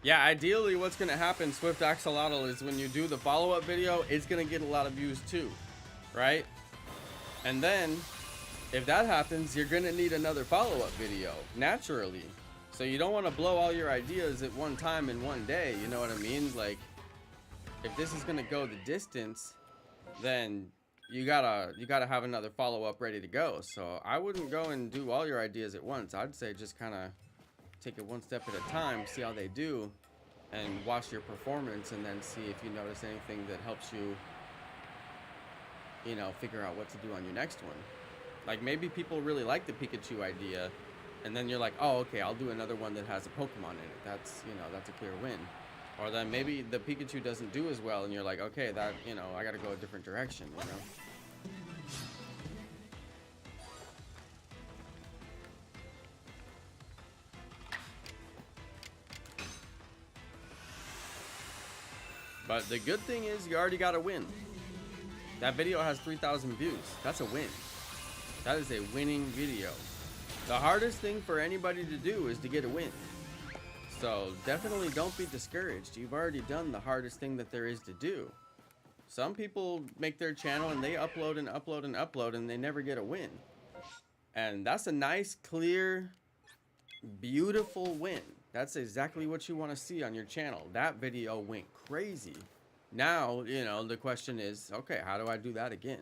Yeah, ideally what's going to happen, Swift Axolotl, is when you do the follow-up video, it's going to get a lot of views too, right? And then, if that happens, you're going to need another follow-up video, naturally. So you don't want to blow all your ideas at one time in one day, you know what I mean? Like, if this is going to go the distance, then you gotta have another follow-up ready to go. So I wouldn't go and do all your ideas at once. I'd say just kind of take it one step at a time, see how they do, and watch your performance, and then see if you notice anything that helps you, you know, figure out what to do on your next one. Like, maybe people really like the Pikachu idea, and then you're like, oh, okay, I'll do another one that has a Pokemon in it. That's, you know, that's a clear win. Or then maybe the Pikachu doesn't do as well, and you're like, okay, that, you know, I gotta go a different direction, you know? But the good thing is you already got a win. That video has 3,000 views. That's a win. That is a winning video. The hardest thing for anybody to do is to get a win. So definitely don't be discouraged. You've already done the hardest thing that there is to do. Some people make their channel and they upload and upload and upload and they never get a win. And that's a nice, clear, beautiful win. That's exactly what you want to see on your channel. That video went crazy. Now, you know, the question is, okay, how do I do that again?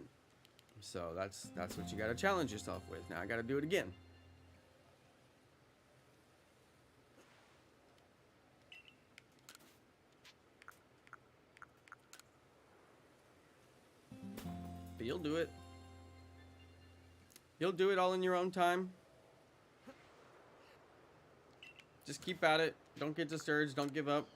So that's what you got to challenge yourself with. Now I got to do it again. But you'll do it. You'll do it all in your own time. Just keep at it. Don't get discouraged. Don't give up.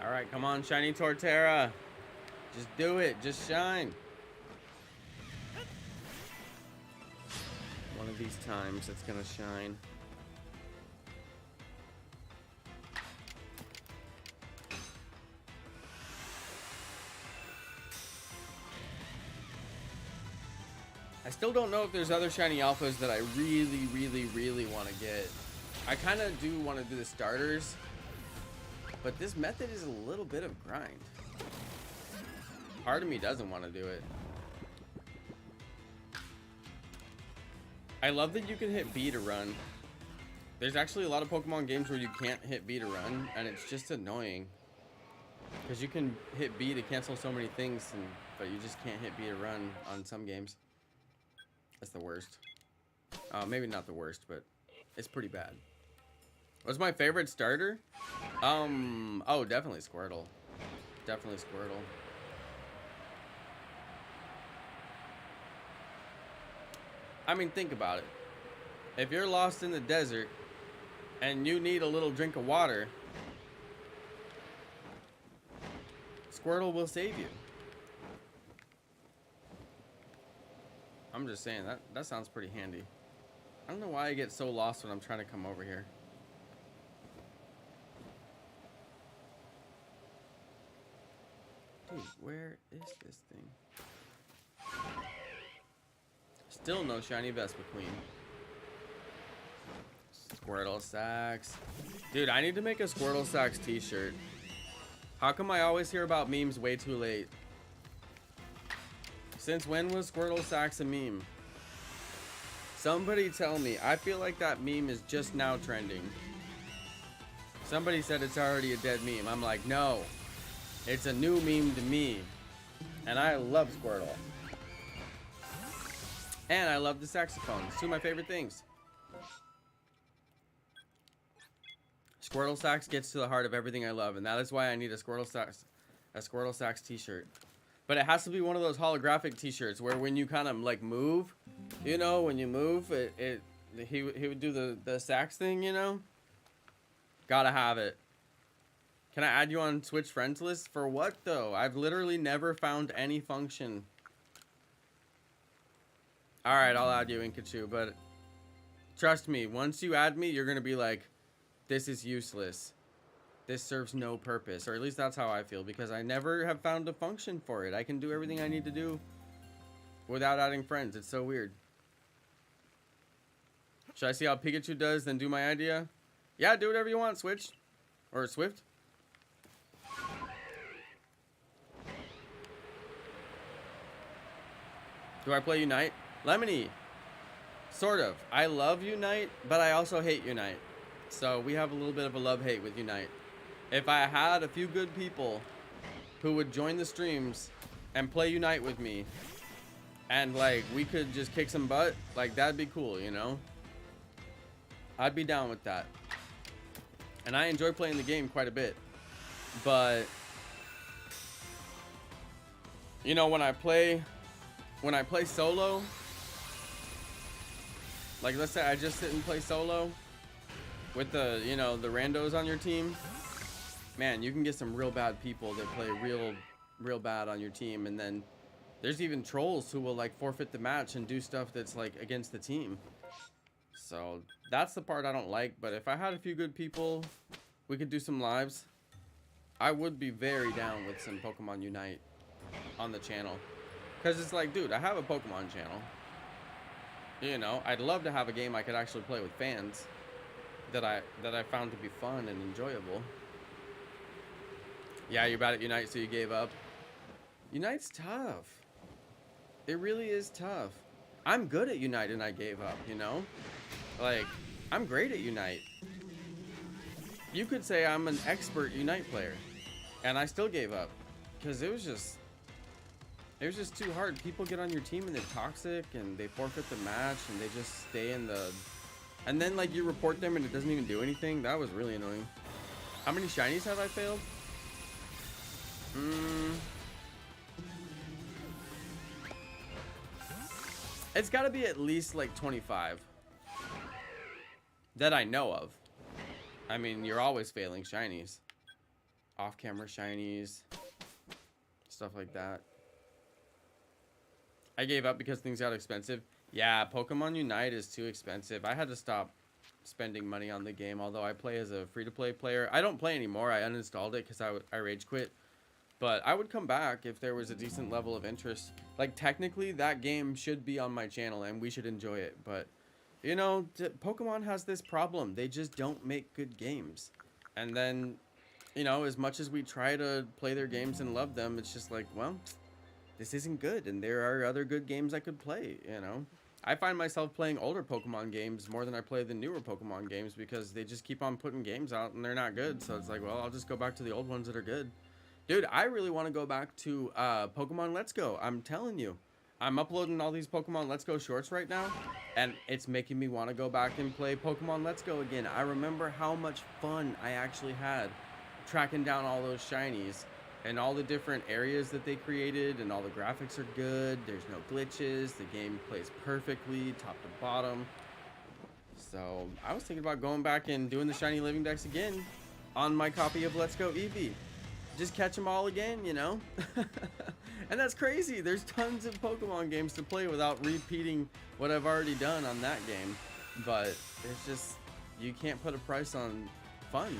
All right, come on, Shiny Torterra. Just do it. Just shine. One of these times it's gonna shine. I still don't know if there's other shiny alphas that I really want to get. I kind of do want to do the starters, but this method is a little bit of grind. Part of me doesn't want to do it. I love that you can hit B to run. There's actually a lot of Pokemon games where you can't hit B to run, and it's just annoying. Because you can hit B to cancel so many things, but you just can't hit B to run on some games. That's the worst. Maybe not the worst, but it's pretty bad. What's my favorite starter? Oh, definitely Squirtle. Definitely Squirtle. I mean, think about it. If you're lost in the desert and you need a little drink of water, Squirtle will save you. I'm just saying, that sounds pretty handy. I don't know why I get so lost when I'm trying to come over here. Dude, where is this thing? Still no shiny Vespa Queen. Squirtle Sacks. Dude, I need to make a Squirtle Sacks t-shirt. How come I always hear about memes way too late? Since when was Squirtle Sacks a meme? Somebody tell me. I feel like that meme is just now trending. Somebody said it's already a dead meme. I'm like, no. It's a new meme to me. And I love Squirtle. And I love the saxophone. It's two of my favorite things. Squirtle Sacks gets to the heart of everything I love, and that is why I need a Squirtle Sacks t-shirt. But it has to be one of those holographic t-shirts where when you kind of like move, you know, when you move, he would do the sax thing, you know? Gotta have it. Can I add you on Switch friends list? For what though? I've literally never found any function. Alright, I'll add you in Kachu, but trust me, once you add me, you're gonna be like, this is useless. This serves no purpose. Or at least that's how I feel, because I never have found a function for it. I can do everything I need to do without adding friends. It's so weird. Should I see how Pikachu does, then do my idea? Yeah, do whatever you want, Switch. Or Swift. Do I play Unite? Lemony. Sort of. I love Unite, but I also hate Unite. So we have a little bit of a love-hate with Unite. If I had a few good people who would join the streams and play Unite with me, and like we could just kick some butt, like that'd be cool, you know? I'd be down with that. And I enjoy playing the game quite a bit. But you know, when I play solo, Like, let's say I just sit and play solo with the, you know, the randos on your team. Man, you can get some real bad people that play real bad on your team. And then there's even trolls who will, like, forfeit the match and do stuff that's, like, against the team. So that's the part I don't like. But if I had a few good people, we could do some lives. I would be very down with some Pokemon Unite on the channel. Because it's like, dude, I have a Pokemon channel. You know, I'd love to have a game I could actually play with fans that I found to be fun and enjoyable. Yeah, you're bad at Unite, so you gave up. Unite's tough. It really is tough. I'm good at Unite and I gave up, you know? Like, I'm great at Unite. You could say I'm an expert Unite player. And I still gave up. Because it was just too hard. People get on your team and they're toxic and they forfeit the match and they just stay in the... And then, like, you report them and it doesn't even do anything. That was really annoying. How many shinies have I failed? It's got to be at least, like, 25. That I know of. I mean, you're always failing shinies. Off-camera shinies. Stuff like that. I gave up because things got expensive. Yeah, Pokemon Unite is too expensive. I had to stop spending money on the game, although I play as a free-to-play player. I don't play anymore. I uninstalled it because I rage quit. But I would come back if there was a decent level of interest. Like, technically, that game should be on my channel, and we should enjoy it. But, you know, Pokemon has this problem. They just don't make good games. And then, you know, as much as we try to play their games and love them, it's just like, well... this isn't good, and there are other good games I could play, you know? I find myself playing older Pokemon games more than I play the newer Pokemon games because they just keep on putting games out and they're not good. So it's like, well, I'll just go back to the old ones that are good. Dude, I really want to go back to Pokemon Let's Go. I'm telling you. I'm uploading all these Pokemon Let's Go shorts right now, and it's making me want to go back and play Pokemon Let's Go again. I remember how much fun I actually had tracking down all those shinies. And all the different areas that they created, and all the graphics are good. There's no glitches. The game plays perfectly, top to bottom. So I was thinking about going back and doing the shiny living dex again on my copy of Let's Go Eevee. Just catch them all again, you know? And that's crazy. There's tons of Pokemon games to play without repeating what I've already done on that game. But it's just, you can't put a price on fun.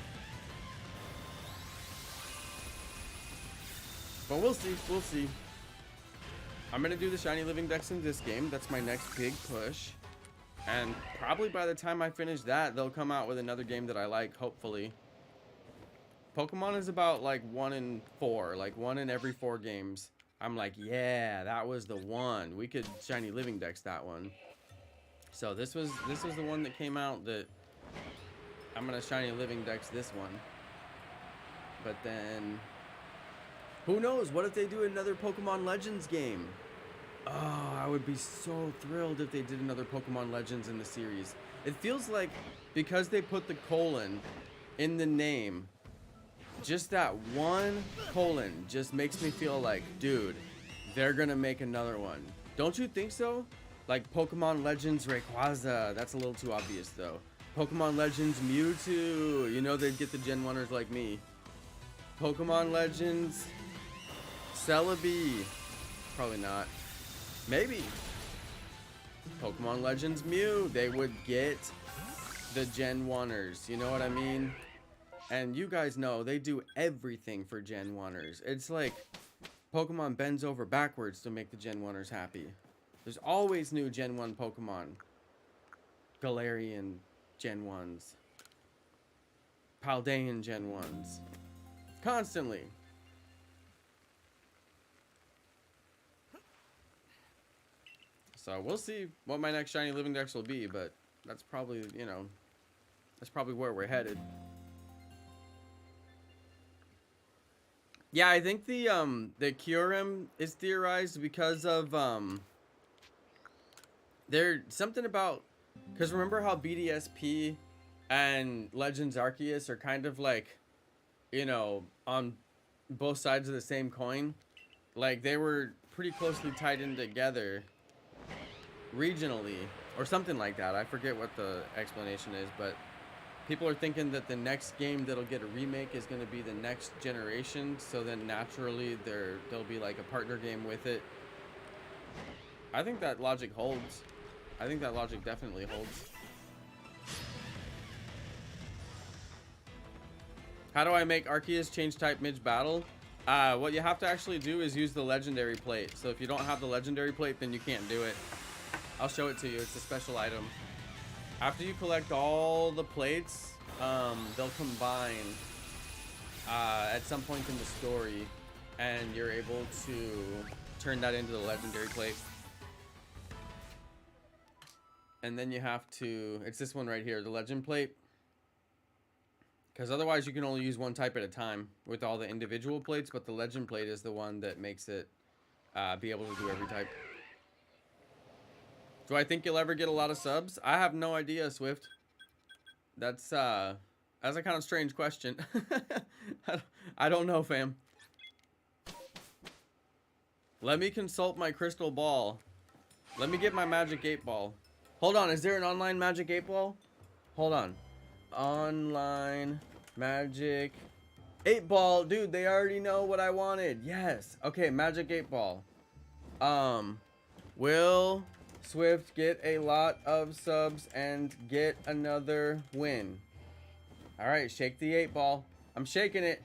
But we'll see, we'll see. I'm gonna do the shiny living dex in this game. That's my next big push. And probably by the time I finish that, they'll come out with another game that I like, hopefully. Pokemon is about like 1 in 4, like 1 in every 4 games. I'm like, yeah, that was the one. We could shiny living dex that one. So this was the one that came out that I'm gonna shiny living dex this one. But then... who knows? What if they do another Pokemon Legends game? Oh, I would be so thrilled if they did another Pokemon Legends in the series. It feels like because they put the colon in the name, just that one colon just makes me feel like, dude, they're gonna make another one. Don't you think so? Like Pokemon Legends Rayquaza. That's a little too obvious though. Pokemon Legends Mewtwo. You know they'd get the Gen 1ers like me. Pokemon Legends... Celebi. Probably not. Maybe. Pokemon Legends Mew. They would get the Gen 1ers. You know what I mean? And you guys know they do everything for Gen 1ers. It's like Pokemon bends over backwards to make the Gen 1ers happy. There's always new Gen 1 Pokemon. Galarian Gen 1s. Paldean Gen 1s. Constantly. So we'll see what my next shiny living dex will be, but that's probably, you know, that's probably where we're headed. Yeah, I think the Kyurem is theorized because of there's something about, because remember how BDSP and Legends Arceus are kind of like, you know, on both sides of the same coin. Like they were pretty closely tied in together regionally, or something like that. I forget what the explanation is, but people are thinking that the next game that'll get a remake is going to be the next generation, so then naturally there'll be like a partner game with it. I think that logic holds. I think that logic definitely holds. How do I make Arceus change type mid-battle? What you have to actually do is use the legendary plate. So if you don't have the legendary plate, then you can't do it. I'll show it to you. It's a special item. After you collect all the plates, they'll combine at some point in the story, and you're able to turn that into the legendary plate. And then you have to, it's this one right here, the legend plate. Because otherwise you can only use one type at a time with all the individual plates, but the legend plate is the one that makes it be able to do every type. Do I think you'll ever get a lot of subs? I have no idea, Swift. That's a kind of strange question. I don't know, fam. Let me consult my crystal ball. Let me get my magic 8-ball. Hold on, is there an online magic 8-ball? Hold on. Online magic 8-ball. Dude, they already know what I wanted. Yes. Okay, magic 8-ball. Will Swift get a lot of subs and get another win? All right, shake the 8-ball. I'm shaking it.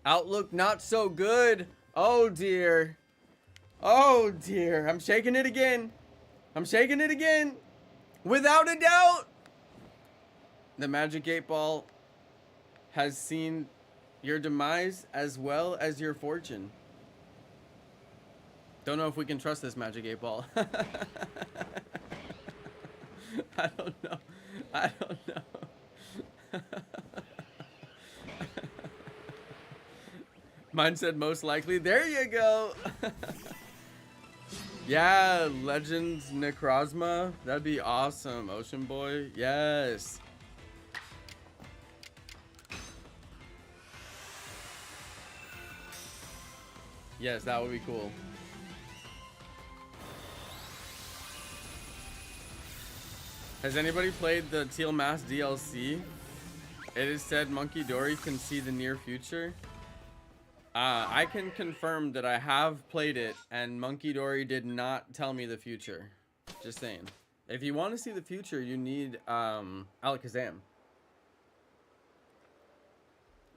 Outlook not so good. Oh dear. Oh dear. I'm shaking it again. I'm shaking it again. Without a doubt. The magic 8-ball has seen your demise as well as your fortune. Don't know if we can trust this magic 8-ball. I don't know. I don't know. Mine said most likely. There you go. Yeah, Legends Necrozma. That'd be awesome, Ocean Boy. Yes. Yes, that would be cool. Has anybody played the Teal Mask DLC? It is said Monkey Dory can see the near future. I can confirm that I have played it, and Monkey Dory did not tell me the future. Just saying. If you want to see the future, you need Alakazam.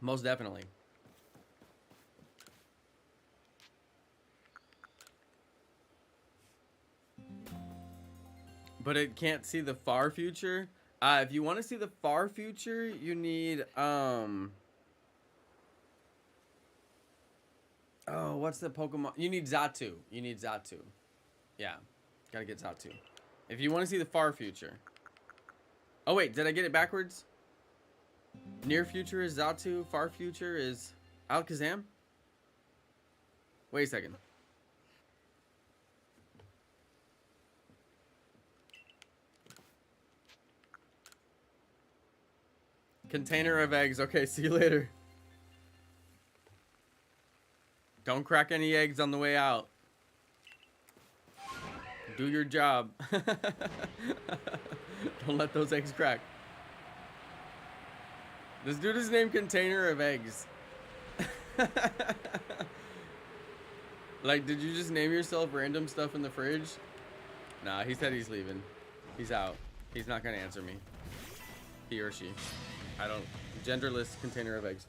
Most definitely. But it can't see the far future. If you want to see the far future, you need oh, what's the Pokemon? You need Xatu. You need Xatu. Yeah, gotta get Xatu. If you want to see the far future. Oh wait, did I get it backwards? Near future is Xatu. Far future is Alakazam. Wait a second. Container of eggs. Okay, see you later. Don't crack any eggs on the way out. Do your job. Don't let those eggs crack. This dude is named Container of Eggs. Like, did you just name yourself random stuff in the fridge? Nah, he said he's leaving. He's out. He's not gonna answer me. He or she. I don't. Genderless Container of Eggs.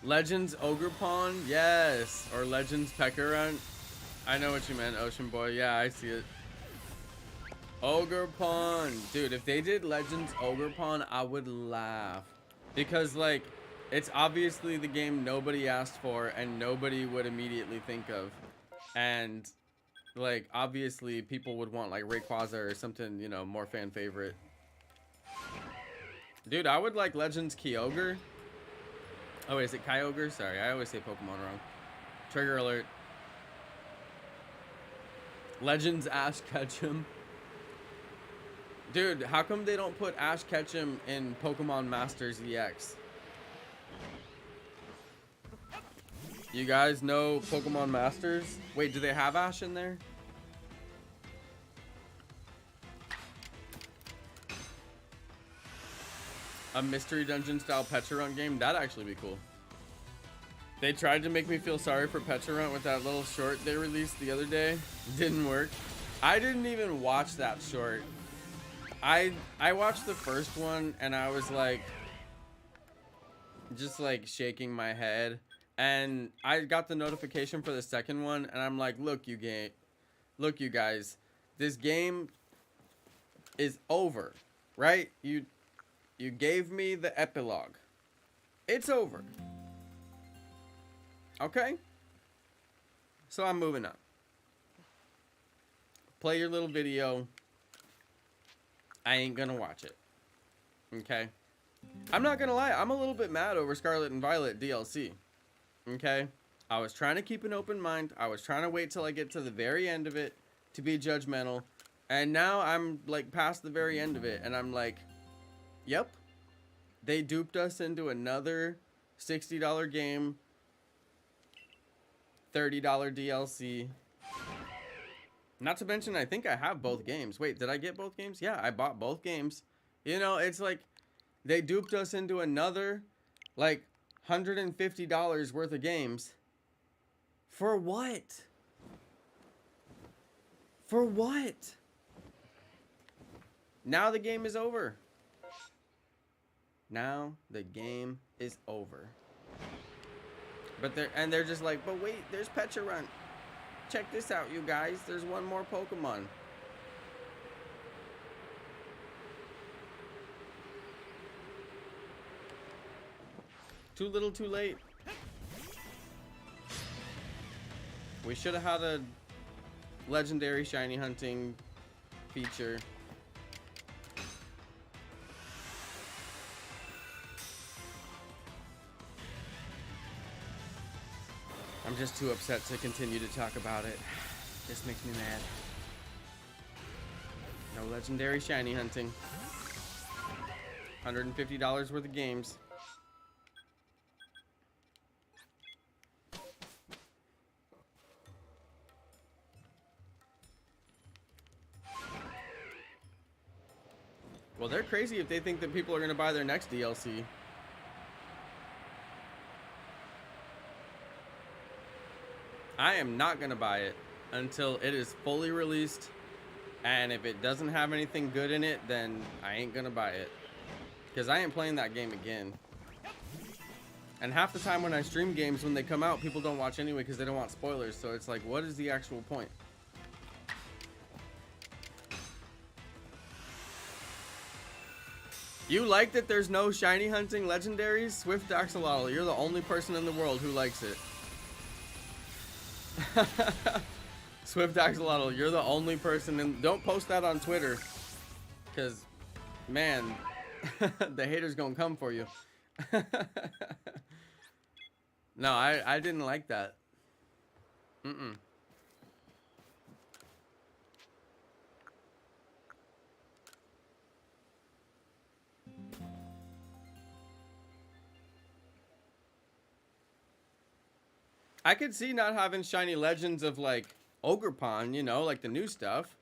Legends Ogerpon? Yes. Or Legends Pekka. I know what you meant, Ocean Boy. Yeah, I see it. Ogerpon. Dude, if they did Legends Ogerpon, I would laugh. Because, like, it's obviously the game nobody asked for and nobody would immediately think of. And, like, obviously people would want, like, Rayquaza or something, you know, more fan favorite. Dude, I would like Legends Kyogre. Oh, wait, is it Kyogre? Sorry, I always say Pokemon wrong. Trigger alert. Legends Ash Ketchum. Dude, how come they don't put Ash Ketchum in Pokemon Masters EX? You guys know Pokemon Masters? Wait, do they have Ash in there? A mystery dungeon style Pecharunt game? That'd actually be cool. They tried to make me feel sorry for Pecharunt with that little short they released the other day. Didn't work. I didn't even watch that short. I watched the first one and I was like, just like shaking my head. And I got the notification for the second one and I'm like, look you guys, this game is over, right? You gave me the epilogue. It's over. Okay? So I'm moving on. Play your little video. I ain't gonna watch it. Okay? I'm not gonna lie, I'm a little bit mad over Scarlet and Violet DLC. Okay? I was trying to keep an open mind. I was trying to wait till I get to the very end of it to be judgmental. And now I'm like past the very end of it and I'm like, yep. They duped us into another $60 game, $30 DLC. Not to mention, I think I have both games. Wait, did I get both games? Yeah, I bought both games. You know, it's like they duped us into another like $150 worth of games. For what? For what? Now the game is over. Now the game is over. But they're just like, but wait, there's Pecharunt. Check this out, you guys. There's one more Pokemon. Too little, too late. We should have had a legendary shiny hunting feature. I'm just too upset to continue to talk about it. This makes me mad. No legendary shiny hunting. $150 worth of games. Well, they're crazy if they think that people are going to buy their next DLC. I am not going to buy it until it is fully released. And if it doesn't have anything good in it, then I ain't going to buy it. Because I ain't playing that game again. And half the time when I stream games, when they come out, people don't watch anyway because they don't want spoilers. So it's like, what is the actual point? You like that there's no shiny hunting legendaries? Swift Axolotl, you're the only person in the world who likes it. Swift Axolotl, you're the only person, and don't post that on Twitter, because man, the haters gonna come for you. No, I didn't like that. I could see not having shiny legends of like Ogerpon, you know, like the new stuff.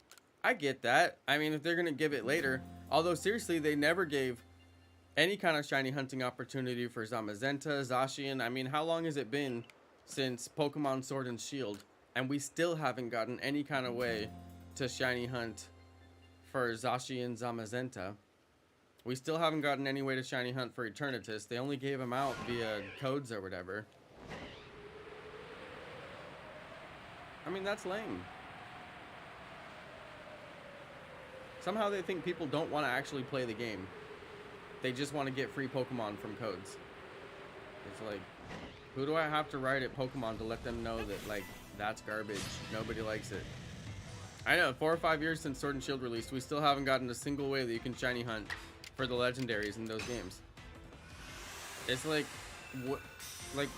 I get that. I mean, if they're gonna give it later. Although seriously, they never gave any kind of shiny hunting opportunity for Zamazenta, Zacian. I mean, how long has it been since Pokemon Sword and Shield? And we still haven't gotten any kind of way to shiny hunt for Zacian, Zamazenta. We still haven't gotten any way to shiny hunt for Eternatus. They only gave them out via codes or whatever. I mean, that's lame. Somehow they think people don't want to actually play the game. They just want to get free Pokemon from codes. It's like, who do I have to write at Pokemon to let them know that, like, that's garbage? Nobody likes it. I know, 4 or 5 years since Sword and Shield released, we still haven't gotten a single way that you can shiny hunt for the legendaries in those games. It's like, what, like,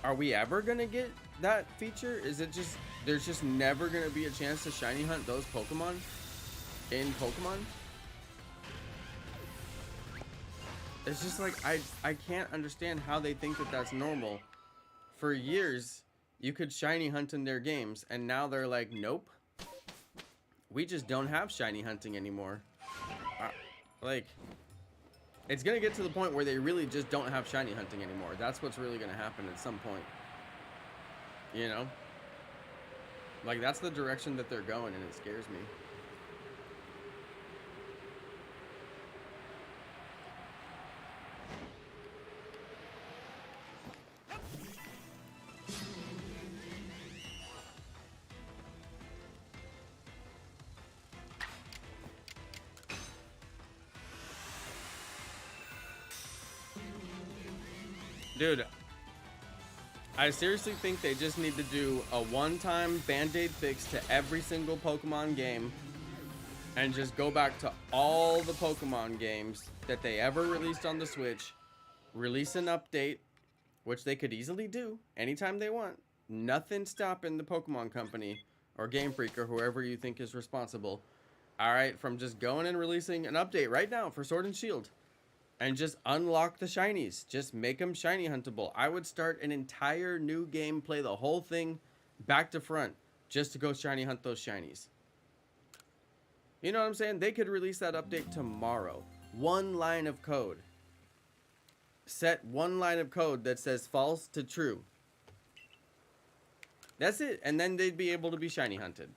are we ever gonna get that feature? Is it just, there's just never gonna be a chance to shiny hunt those Pokemon in Pokemon? It's just like, I can't understand how they think that that's normal. For years, you could shiny hunt in their games, and now they're like, nope. We just don't have shiny hunting anymore. Like, it's gonna get to the point where they really just don't have shiny hunting anymore. That's what's really gonna happen at some point. You know? Like, that's the direction that they're going, and it scares me. Dude, I seriously think they just need to do a one-time Band-Aid fix to every single Pokemon game and just go back to all the Pokemon games that they ever released on the Switch, release an update, which they could easily do anytime they want. Nothing stopping the Pokemon Company or Game Freak or whoever you think is responsible, all right, from just going and releasing an update right now for Sword and Shield. And just unlock the shinies. Just make them shiny huntable. I would start an entire new game, play the whole thing back to front, just to go shiny hunt those shinies. You know what I'm saying? They could release that update tomorrow. One line of code. Set one line of code that says false to true. That's it. And then they'd be able to be shiny hunted.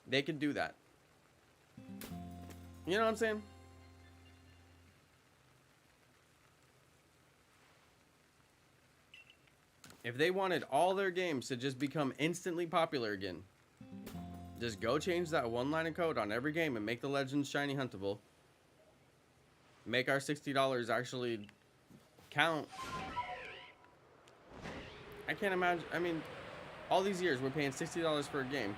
They could do that. You know what I'm saying? If they wanted all their games to just become instantly popular again, just go change that one line of code on every game and make the Legends shiny huntable. Make our $60 actually count. I can't imagine. I mean, all these years we're paying $60 for a game,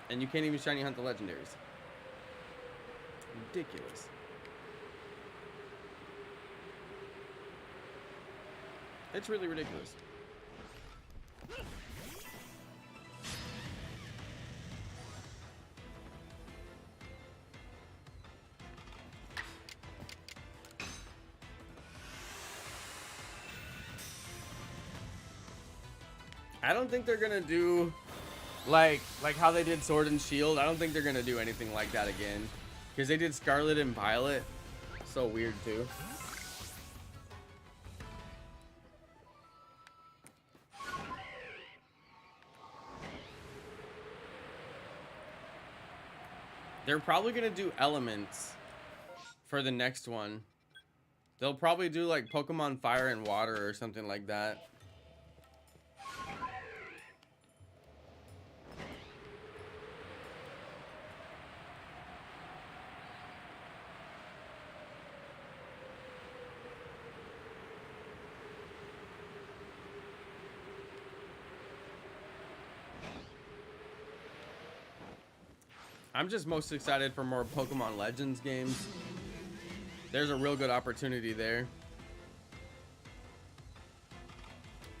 and you can't even shiny hunt the legendaries. Ridiculous. It's really ridiculous. I don't think they're gonna do like how they did Sword and Shield. I don't think they're gonna do anything like that again, because they did Scarlet and Violet. So weird too. They're probably gonna do elements for the next one. They'll probably do like Pokemon Fire and Water or something like that. I'm just most excited for more Pokemon Legends games. There's a real good opportunity there.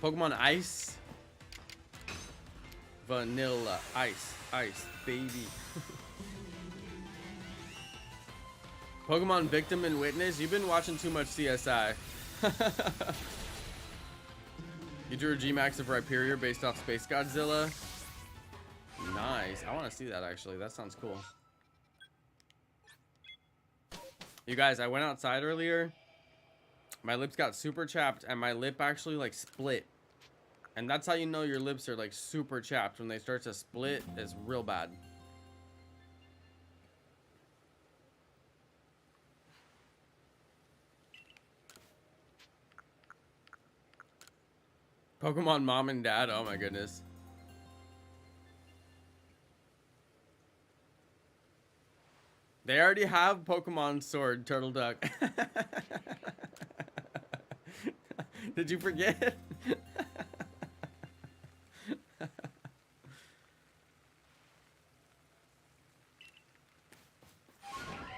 Pokemon Ice. Vanilla Ice. Ice, baby. Pokemon Victim and Witness. You've been watching too much CSI. You drew a G-Max of Rhyperior based off Space Godzilla. Nice. I want to see that, actually. That sounds cool. You guys, I went outside earlier. My lips got super chapped, and my lip actually, like, split. And that's how you know your lips are, like, super chapped. When they start to split, it's real bad. Pokemon Mom and Dad. Oh, my goodness. They already have Pokemon Sword, Turtle Duck. Did you forget?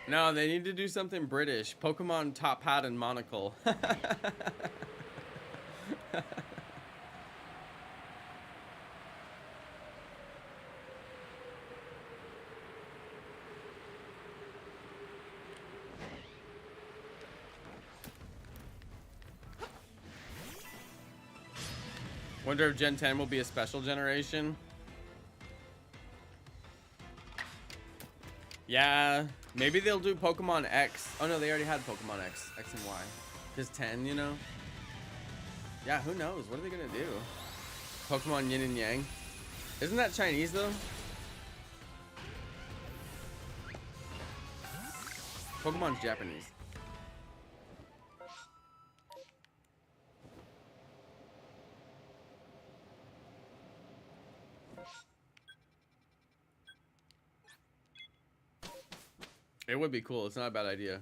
No, they need to do something British. Pokemon Top Hat and Monocle. Wonder if Gen 10 will be a special generation. Yeah, maybe they'll do Pokemon X. Oh no, they already had Pokemon X and Y. Just 10, you know? Yeah, who knows? What are they gonna do? Pokemon Yin and Yang. Isn't that Chinese though? Pokemon's Japanese. It would be cool. It's not a bad idea.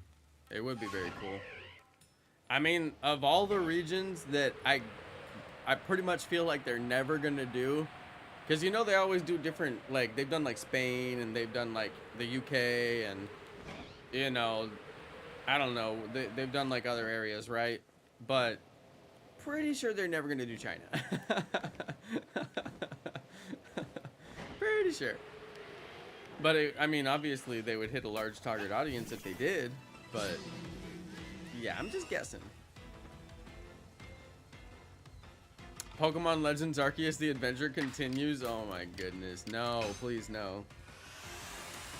It would be very cool. I mean, of all the regions that I pretty much feel like they're never gonna do, because you know they always do different, like they've done like Spain and they've done like the UK and you know, I don't know, they've done like other areas, right? But pretty sure they're never gonna do China. Pretty sure. But I mean, obviously they would hit a large target audience if they did, but yeah, I'm just guessing. Pokemon Legends Arceus, the adventure continues. Oh my goodness. No, please no.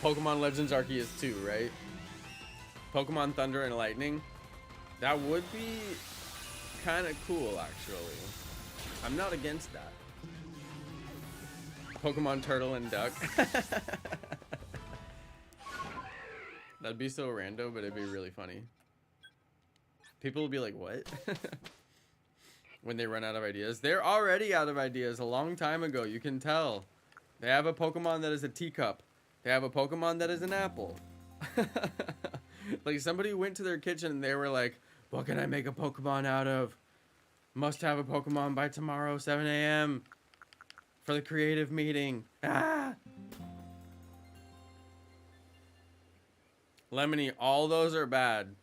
Pokemon Legends Arceus 2, right? Pokemon Thunder and Lightning. That would be kind of cool, actually. I'm not against that. Pokemon Turtle and Duck. That'd be so rando, but it'd be really funny. People will be like, what? When they run out of ideas. They're already out of ideas a long time ago. You can tell. They have a Pokemon that is a teacup. They have a Pokemon that is an apple. Like somebody went to their kitchen and they were like, what can I make a Pokemon out of? Must have a Pokemon by tomorrow, 7 a.m. for the creative meeting. Ah! Lemony, all those are bad.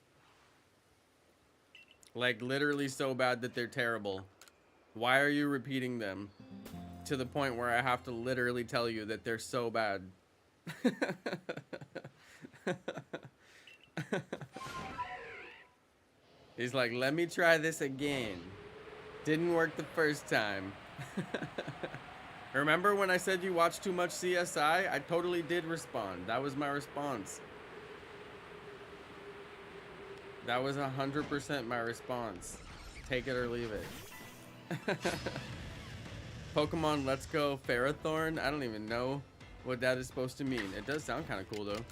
Like literally so bad that they're terrible. Why are you repeating them? To the point where I have to literally tell you that they're so bad. He's like, let me try this again. Didn't work the first time. Remember when I said you watched too much CSI? I totally did respond. That was my response. That was 100% my response. Take it or leave it. Pokemon Let's Go Ferrothorn. I don't even know what that is supposed to mean. It does sound kind of cool though.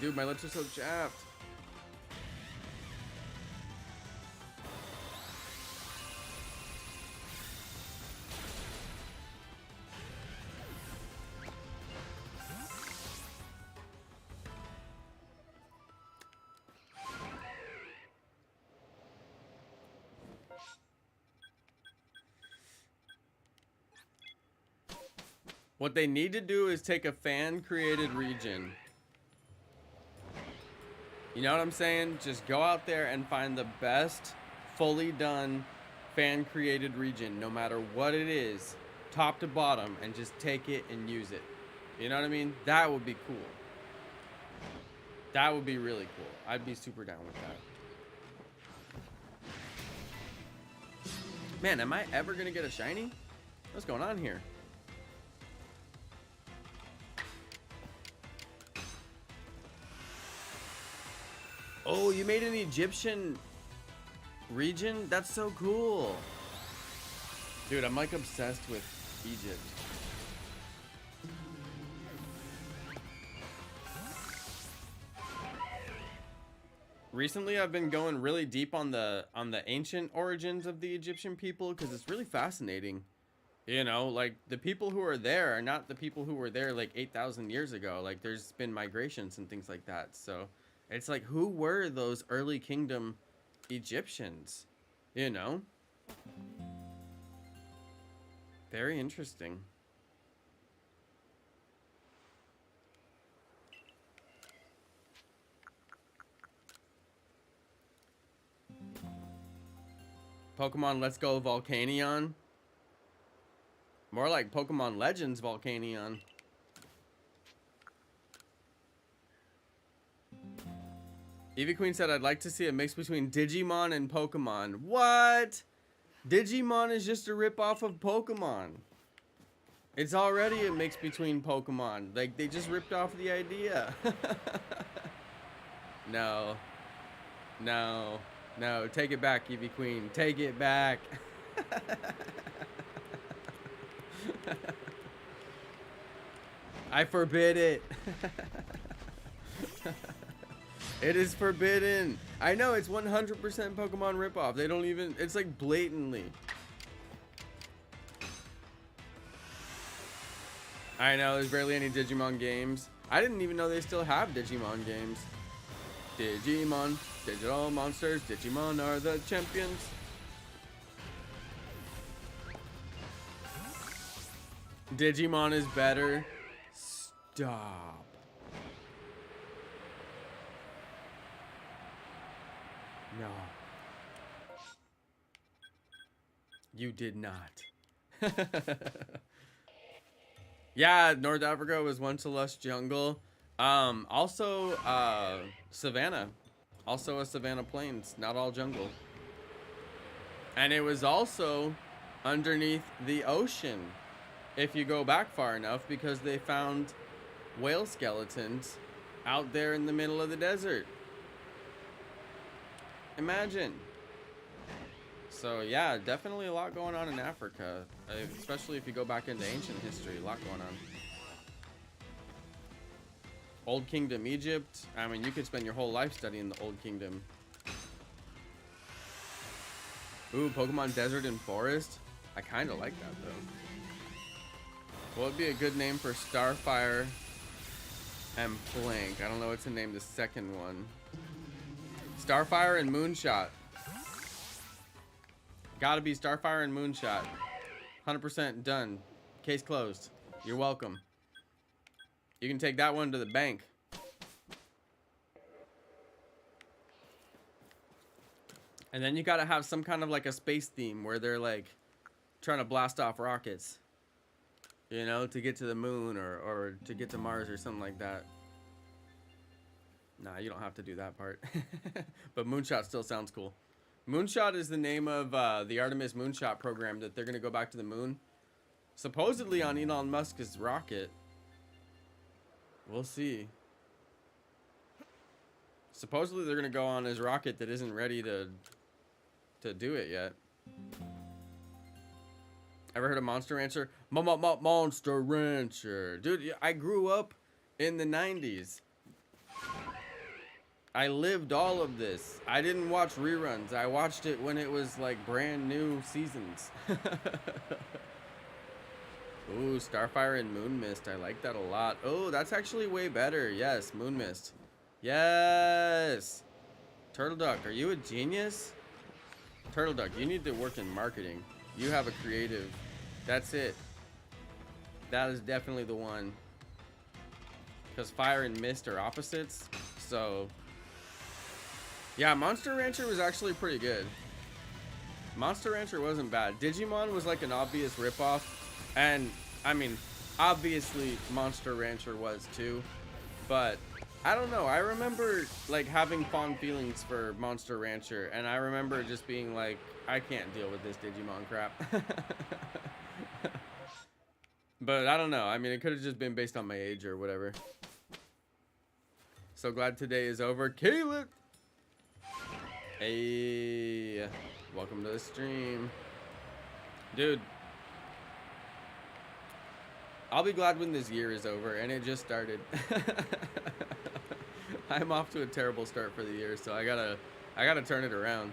Dude, my lips are so chapped. What they need to do is take a fan-created region. You know what I'm saying? Just go out there and find the best, fully done, fan-created region, no matter what it is, top to bottom, and just take it and use it. You know what I mean? That would be cool. That would be really cool. I'd be super down with that. Man, am I ever gonna get a shiny? What's going on here? Oh, you made an Egyptian region? That's so cool. Dude, I'm like obsessed with Egypt. Recently, I've been going really deep on the ancient origins of the Egyptian people because it's really fascinating. You know, like the people who are there are not the people who were there like 8,000 years ago. Like there's been migrations and things like that. So it's like, who were those early kingdom Egyptians? You know? Very interesting. Pokemon Let's Go Volcanion. More like Pokemon Legends Volcanion. Evie Queen said, I'd like to see a mix between Digimon and Pokemon. What? Digimon is just a ripoff of Pokemon. It's already a mix between Pokemon. Like, they just ripped off the idea. No. No. No. Take it back, Eevee Queen. Take it back. I forbid it. It is forbidden. I know, it's 100% Pokemon ripoff. They don't even, it's like blatantly. I know, there's barely any Digimon games. I didn't even know they still have Digimon games. Digimon, digital monsters, Digimon are the champions. Digimon is better. Stop. No. You did not. Yeah, North Africa was once a lush jungle. Also, Savannah. Also a Savannah Plains, not all jungle. And it was also underneath the ocean, if you go back far enough, because they found whale skeletons out there in the middle of the desert. Imagine. So yeah, definitely a lot going on in Africa, especially if you go back into ancient history. A lot going on. Old Kingdom Egypt. I mean, you could spend your whole life studying the Old Kingdom. Ooh, Pokemon Desert and Forest. I kind of like that though. What would be a good name for Starfire and blank? I don't know what to name the second one. Starfire and Moonshot. Gotta be Starfire and Moonshot. 100% done. Case closed. You're welcome. You can take that one to the bank. And then you gotta have some kind of like a space theme where they're like trying to blast off rockets, you know, to get to the moon or to get to Mars or something like that. Nah, you don't have to do that part. But Moonshot still sounds cool. Moonshot is the name of the Artemis Moonshot program that they're going to go back to the moon. Supposedly on Elon Musk's rocket. We'll see. Supposedly they're going to go on his rocket that isn't ready to do it yet. Ever heard of Monster Rancher? Monster Rancher. Dude, I grew up in the 90s. I lived all of this. I didn't watch reruns. I watched it when it was like brand new seasons. Ooh, Starfire and Moon Mist. I like that a lot. Oh, that's actually way better. Yes, Moon Mist. Yes. Turtle Duck, are you a genius? Turtle Duck, you need to work in marketing. You have a creative. That's it. That is definitely the one. Because fire and mist are opposites. So... yeah, Monster Rancher was actually pretty good. Monster Rancher wasn't bad. Digimon was like an obvious ripoff. And, I mean, obviously Monster Rancher was too. But, I don't know. I remember, like, having fond feelings for Monster Rancher. And I remember just being like, I can't deal with this Digimon crap. But, I don't know. I mean, it could have just been based on my age or whatever. So glad today is over. Caleb! Hey, welcome to the stream. Dude, I'll be glad when this year is over, and it just started. I'm off to a terrible start for the year, so I gotta turn it around.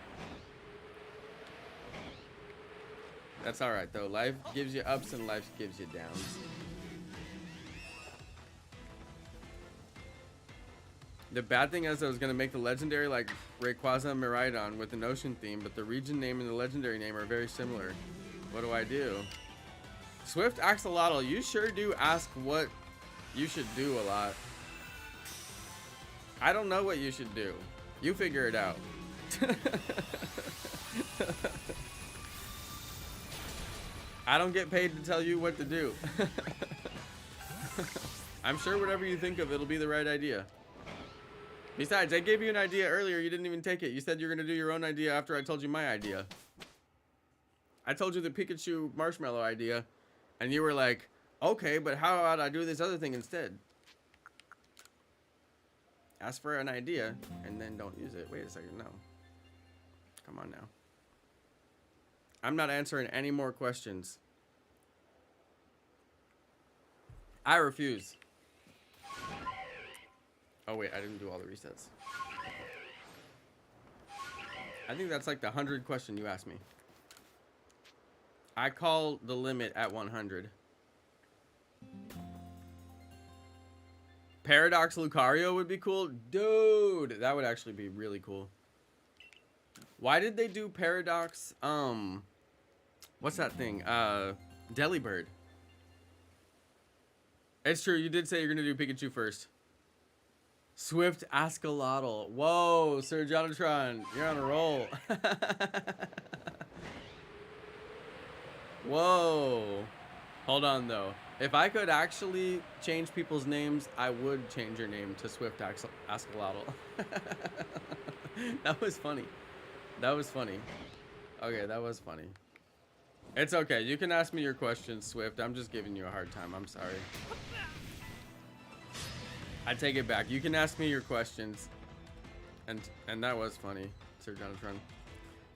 That's all right though. Life gives you ups and life gives you downs. The bad thing is I was going to make the legendary like Rayquaza Miraidon with an ocean theme, but the region name and the legendary name are very similar. What do I do? Swift Axolotl, you sure do ask what you should do a lot. I don't know what you should do. You figure it out. I don't get paid to tell you what to do. I'm sure whatever you think of, it'll be the right idea. Besides, I gave you an idea earlier. You didn't even take it. You said you were going to do your own idea after I told you my idea. I told you the Pikachu marshmallow idea, and you were like, okay, but how about I do this other thing instead? Ask for an idea, and then don't use it. Wait a second, no. Come on now. I'm not answering any more questions. I refuse. Oh wait, I didn't do all the resets. I think that's like the 100th question you asked me. I call the limit at 100. Paradox Lucario would be cool. Dude, that would actually be really cool. Why did they do Paradox? What's that thing? Delibird. It's true, you did say you're gonna do Pikachu first. Swift Ascalotl. Whoa, Sir Jonathan, you're on a roll. Whoa. Hold on though. If I could actually change people's names, I would change your name to Swift Ascalotl. That was funny. That was funny. Okay, that was funny. It's okay. You can ask me your questions, Swift. I'm just giving you a hard time. I'm sorry. I take it back. You can ask me your questions. And that was funny, Sir Jonathan.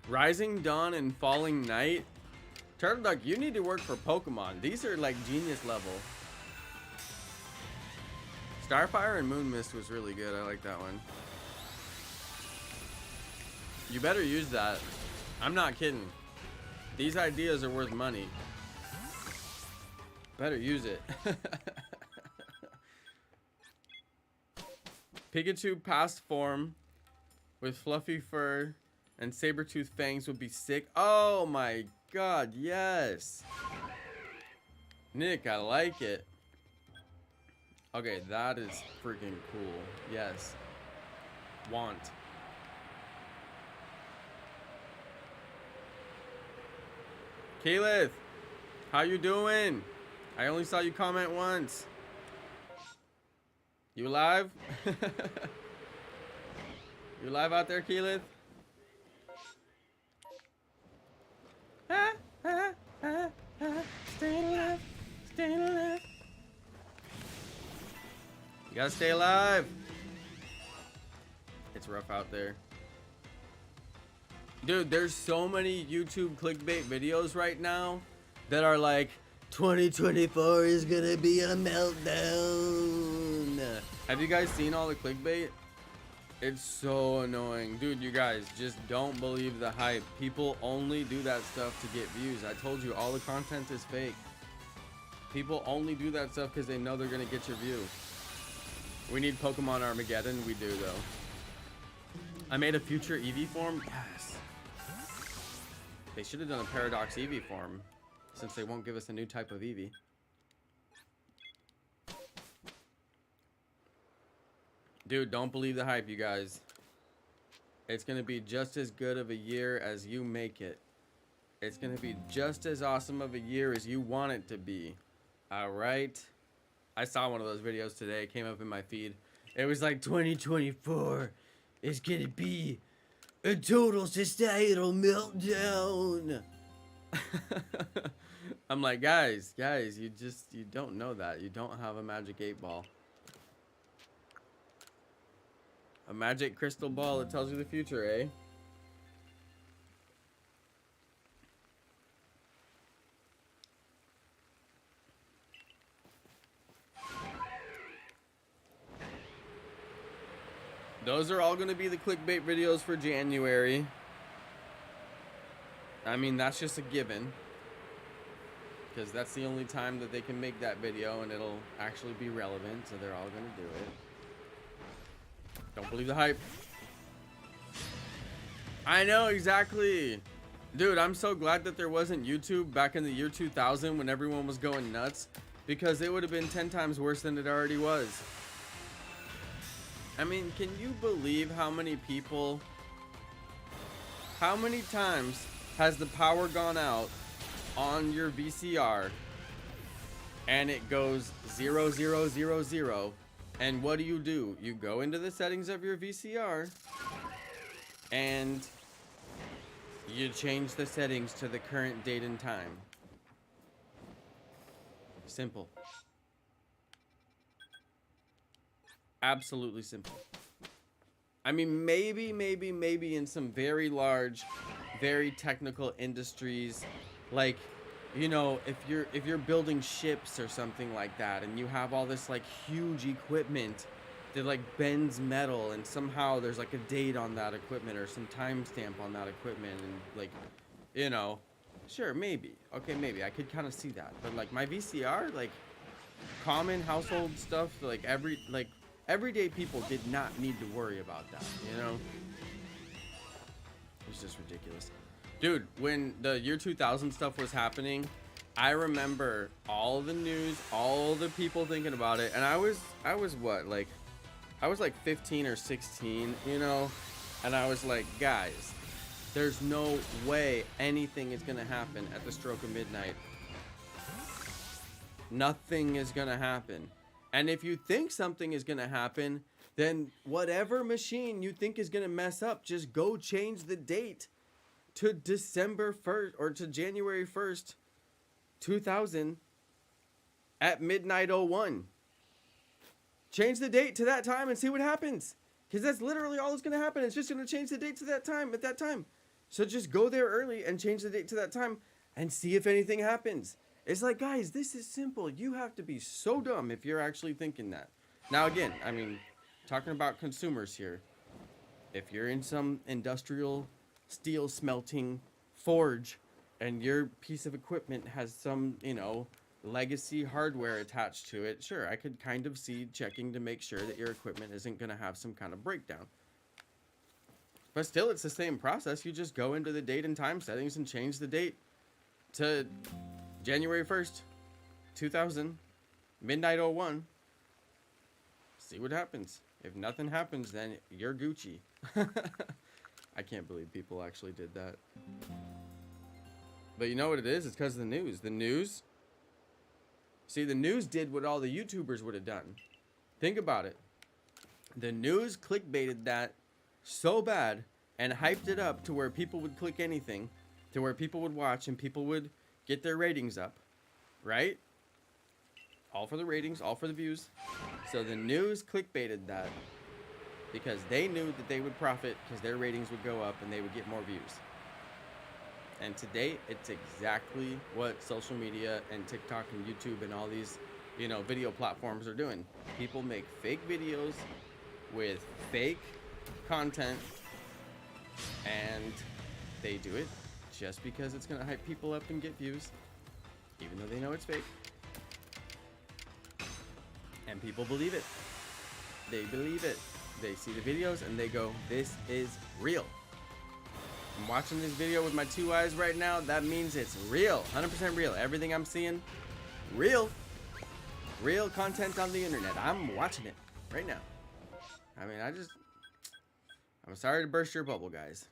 Rising Dawn and Falling Night. Turtle Duck, you need to work for Pokemon. These are like genius level. Starfire and Moon Mist was really good. I like that one. You better use that. I'm not kidding. These ideas are worth money. Better use it. Pikachu past form with fluffy fur and saber-toothed fangs would be sick. Oh my god, yes. Nick, I like it. Okay, that is freaking cool. Yes. Want. Keyleth, how you doing? I only saw you comment once. You live? You live out there, Keyleth? Stay alive. Stay alive. You gotta stay alive. It's rough out there. Dude, there's so many YouTube clickbait videos right now that are like, 2024 is gonna be a meltdown. Have you guys seen all the clickbait? It's so annoying. Dude, you guys, just don't believe the hype. People only do that stuff to get views. I told you, all the content is fake. People only do that stuff because they know they're gonna get your view. We need Pokemon Armageddon. We do, though. I made a future Eevee form? Yes. They should have done a Paradox Eevee form, since they won't give us a new type of Eevee. Dude, don't believe the hype, you guys. It's going to be just as good of a year as you make it. It's going to be just as awesome of a year as you want it to be. Alright? I saw one of those videos today. It came up in my feed. It was like, 2024 is going to be a total societal meltdown. I'm like, guys, you don't know that. You don't have a magic 8-ball. A magic crystal ball that tells you the future, eh? Those are all going to be the clickbait videos for January. I mean, that's just a given. Because that's the only time that they can make that video and it'll actually be relevant, so they're all going to do it. Don't believe the hype. I know, exactly. Dude, I'm so glad that there wasn't YouTube back in the year 2000 when everyone was going nuts, because it would have been 10 times worse than it already was. I mean, can you believe how many people, how many times has the power gone out on your VCR and it goes 0, 0, 0, 0, and what do? You go into the settings of your VCR and You change the settings to the current date and time. Simple. Absolutely simple. I mean, maybe in some very large, very technical industries, like, you know, if you're building ships or something like that, and you have all this like huge equipment that like bends metal, and somehow there's like a date on that equipment or some timestamp on that equipment, and like, you know, sure, maybe, okay, maybe I could kind of see that. But like my VCR, like common household stuff, like everyday people did not need to worry about that, you know? It's just ridiculous. Dude, when the year 2000 stuff was happening, I remember all the news, all the people thinking about it, and I was what, like, I was like 15 or 16, you know? And I was like, guys, there's no way anything is gonna happen at the stroke of midnight. Nothing is gonna happen. And if you think something is gonna happen, then whatever machine you think is gonna mess up, just go change the date to December 1st or to January 1st, 2000 at midnight 01. Change the date to that time and see what happens. Because that's literally all that's gonna happen. It's just gonna change the date to that time at that time. So just go there early and change the date to that time and see if anything happens. It's like, guys, this is simple. You have to be so dumb if you're actually thinking that. Now, again, I mean, talking about consumers here. If you're in some industrial steel smelting forge and your piece of equipment has some, you know, legacy hardware attached to it, sure, I could kind of see checking to make sure that your equipment isn't going to have some kind of breakdown. But still, it's the same process. You just go into the date and time settings and change the date to January 1st, 2000, midnight 01. See what happens. If nothing happens, then you're Gucci. I can't believe people actually did that. But you know what it is? It's because of the news. The news... See, the news did what all the YouTubers would have done. Think about it. The news clickbaited that so bad and hyped it up to where people would click anything, to where people would watch and people would get their ratings up, right? All for the ratings, all for the views. So the news clickbaited that because they knew that they would profit because their ratings would go up and they would get more views. And today, it's exactly what social media and TikTok and YouTube and all these, you know, video platforms are doing. People make fake videos with fake content, and they do it just because it's going to hype people up and get views, even though they know it's fake. And people believe it. They believe it. They see the videos and they go, this is real. I'm watching this video with my two eyes right now. That means it's real. 100% real. Everything I'm seeing, real. Real content on the internet. I'm watching it right now. I mean, I'm sorry to burst your bubble, guys.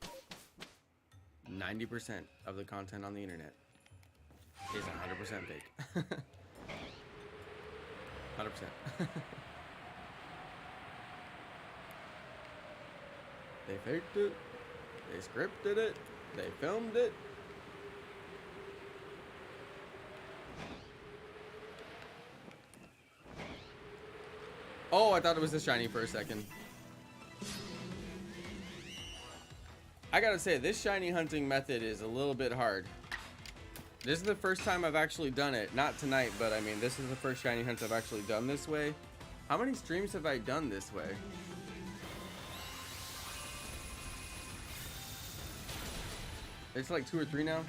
90% of the content on the internet is 100% fake. 100%. They faked it. They scripted it. They filmed it. Oh, I thought it was the shiny for a second. I gotta say, this shiny hunting method is a little bit hard. This is the first time I've actually done it. Not tonight, but I mean, this is the first shiny hunt I've actually done this way. How many streams have I done this way? It's like 2 or 3 now.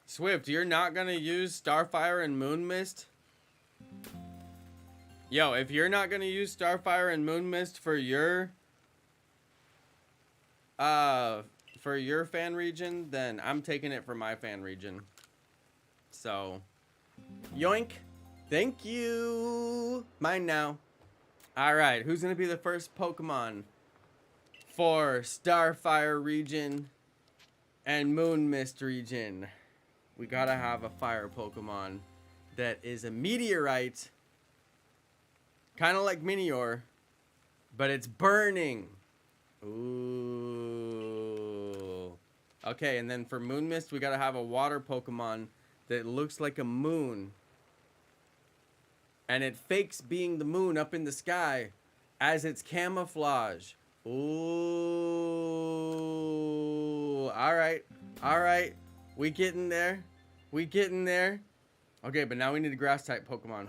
Swift, you're not gonna use Starfire and Moon Mist? Yo, if you're not gonna use Starfire and Moon Mist for your fan region, then I'm taking it for my fan region. So, yoink. Thank you. Mine now. All right, who's gonna be the first Pokemon for Starfire region and Moon Mist region? We gotta have a fire Pokemon that is a meteorite, kind of like Minior, but it's burning. Ooh. Okay, and then for Moon Mist, we gotta have a water Pokemon that looks like a moon. And it fakes being the moon up in the sky as its camouflage. Ooh. Alright. Alright. We getting there. We getting there. Okay, but now we need a grass type Pokemon.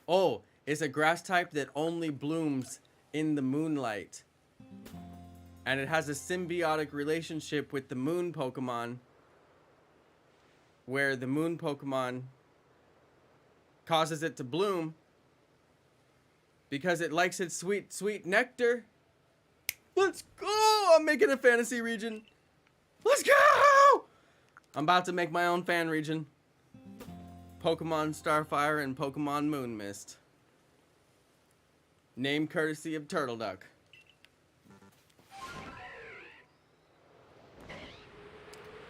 Oh, it's a grass type that only blooms in the moonlight. And it has a symbiotic relationship with the moon Pokemon, where the moon Pokemon causes it to bloom because it likes its sweet, sweet nectar. Let's go! I'm making a fantasy region. Let's go! I'm about to make my own fan region. Pokemon Starfire and Pokemon Moon Mist. Name courtesy of Turtle Duck.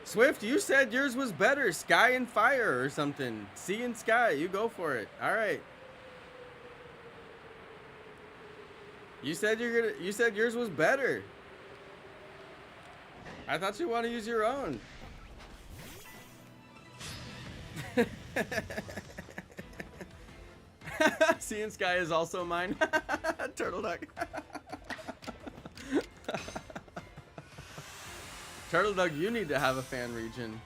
Swift, you said yours was better. Sky and fire or something. Sea and sky. You go for it. All right. You said you said yours was better. I thought you want to use your own. Sea and sky is also mine. Turtle Duck. Turtle Duck, you need to have a fan region.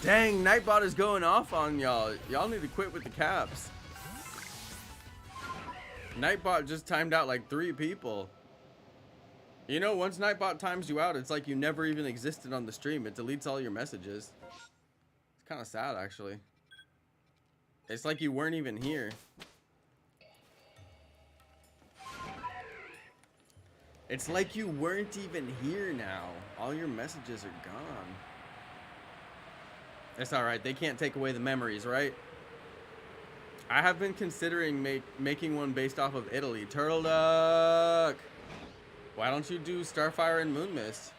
Dang, Nightbot is going off on y'all. Y'all need to quit with the caps. Nightbot just timed out like 3 people. You know, once Nightbot times you out, it's like you never even existed on the stream. It deletes all your messages. It's kind of sad, actually. It's like you weren't even here. It's like you weren't even here now. All your messages are gone. It's alright. They can't take away the memories, right? I have been considering making one based off of Italy. Turtle Duck! Why don't you do Starfire and Moon Mist?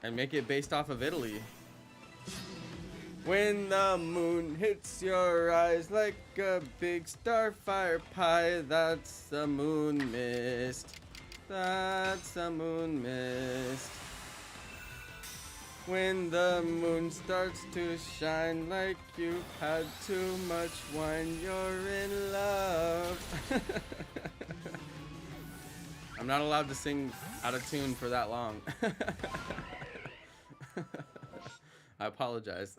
And make it based off of Italy. When the moon hits your eyes like a big starfire pie, that's a moon mist. That's a moon mist. When the moon starts to shine like you've had too much wine, you're in love. I'm not allowed to sing out of tune for that long. I apologize.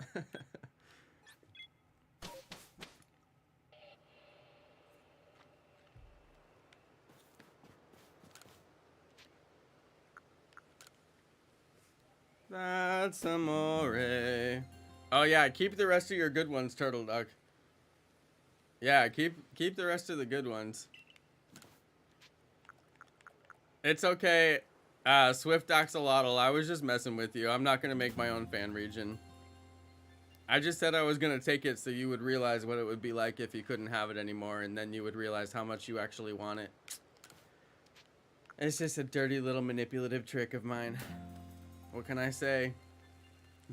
That's amore. Oh yeah, keep the rest of your good ones, Turtle Duck. Yeah, keep the rest of the good ones. It's okay, Swift Axolotl. I was just messing with you. I'm not gonna make my own fan region. I just said I was gonna take it so you would realize what it would be like if you couldn't have it anymore, and then you would realize how much you actually want it. It's just a dirty little manipulative trick of mine. What can I say?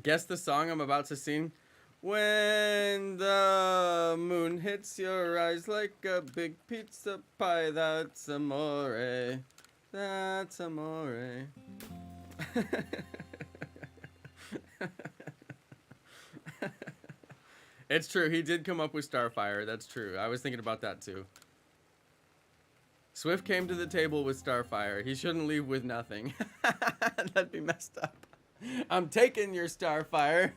Guess the song I'm about to sing. When the moon hits your eyes like a big pizza pie, that's amore. That's amore. It's true. He did come up with Starfire. That's true. I was thinking about that too. Swift came to the table with Starfire. He shouldn't leave with nothing. That'd be messed up. I'm taking your Starfire.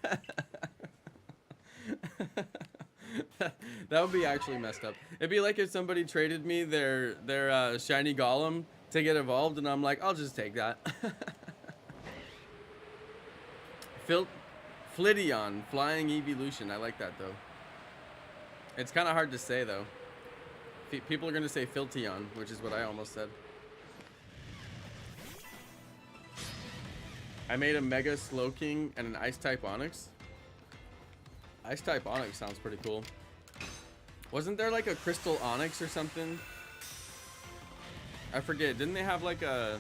That would be actually messed up. It'd be like if somebody traded me their shiny golem to get evolved, and I'm like, I'll just take that. Flidion, flying evolution. I like that though. It's kind of hard to say though. People are gonna say Filtion, which is what I almost said. I made a Mega Slowking and an Ice-type Onyx. Ice-type Onyx sounds pretty cool. Wasn't there like a Crystal Onyx or something? I forget. Didn't they have like a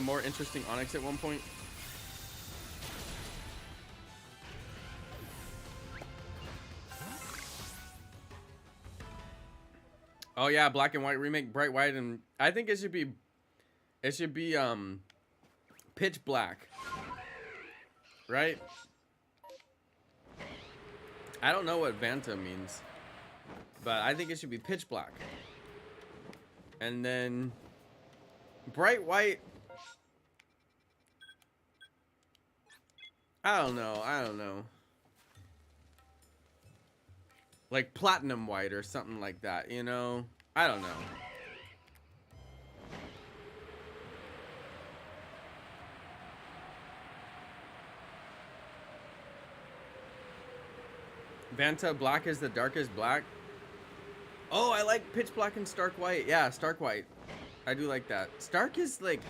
more interesting Onyx at one point? Oh yeah, Black and White remake, Bright White, and I think it should be Pitch Black. Right? I don't know what Vanta means, but I think it should be Pitch Black. And then Bright White. I don't know. Like Platinum White or something like that, you know? I don't know. Vanta Black is the darkest black. Oh, I like Pitch Black and Stark White. Yeah, Stark White. I do like that. Stark is like...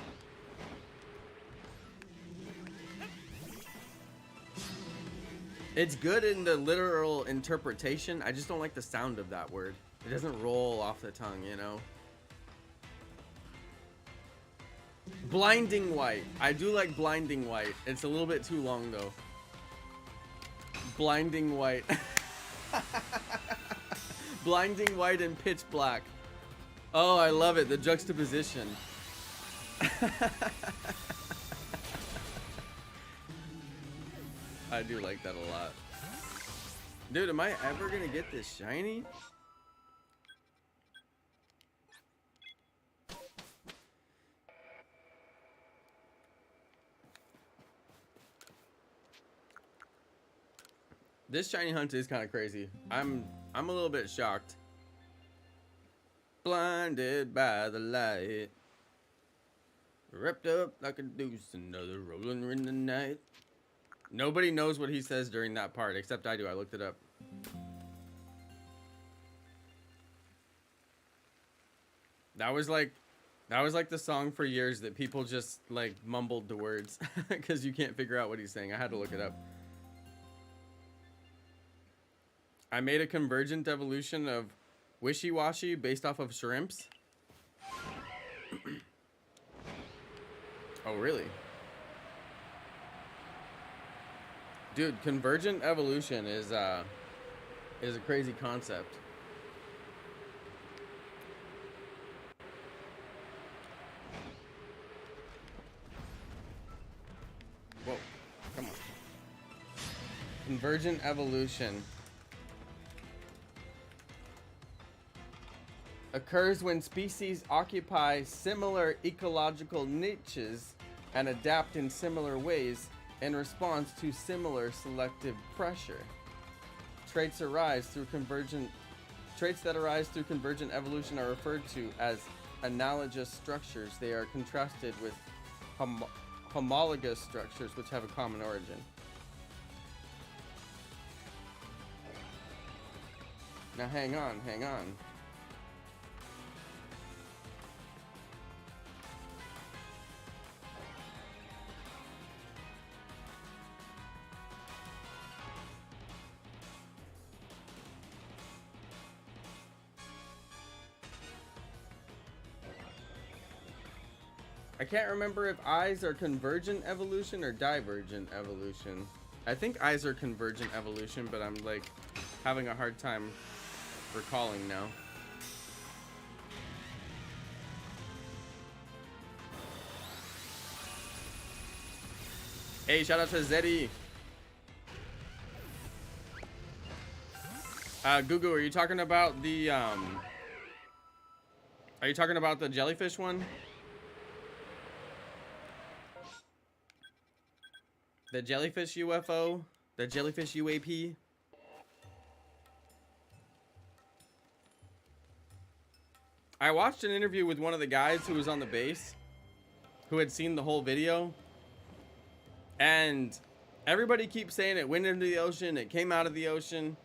It's good in the literal interpretation. I just don't like the sound of that word. It doesn't roll off the tongue, you know? Blinding White. I do like Blinding White. It's a little bit too long, though. Blinding White. Blinding White and Pitch Black. Oh, I love it. The juxtaposition. I do like that a lot. Dude, am I ever gonna get this shiny? This shiny hunt is kind of crazy. I'm a little bit shocked. Blinded by the light, wrapped up like a deuce, another rolling in the night. Nobody knows what he says during that part, except I do. I looked it up. That was like the song for years that people just like mumbled the words because you can't figure out what he's saying. I had to look it up. I made a convergent evolution of Wishy-Washy based off of shrimps. Oh, really? Dude, convergent evolution is a crazy concept. Whoa, come on. Convergent evolution occurs when species occupy similar ecological niches and adapt in similar ways in response to similar selective pressure. Traits that arise through convergent evolution are referred to as analogous structures. They are contrasted with homologous structures which have a common origin. Now hang on. I can't remember if eyes are convergent evolution or divergent evolution. I think eyes are convergent evolution, but I'm like having a hard time recalling now. Hey, shout out to Zeddy. Gugu, are you talking about the jellyfish one? The jellyfish UFO? The jellyfish UAP? I watched an interview with one of the guys who was on the base, who had seen the whole video. And everybody keeps saying it went into the ocean, it came out of the ocean.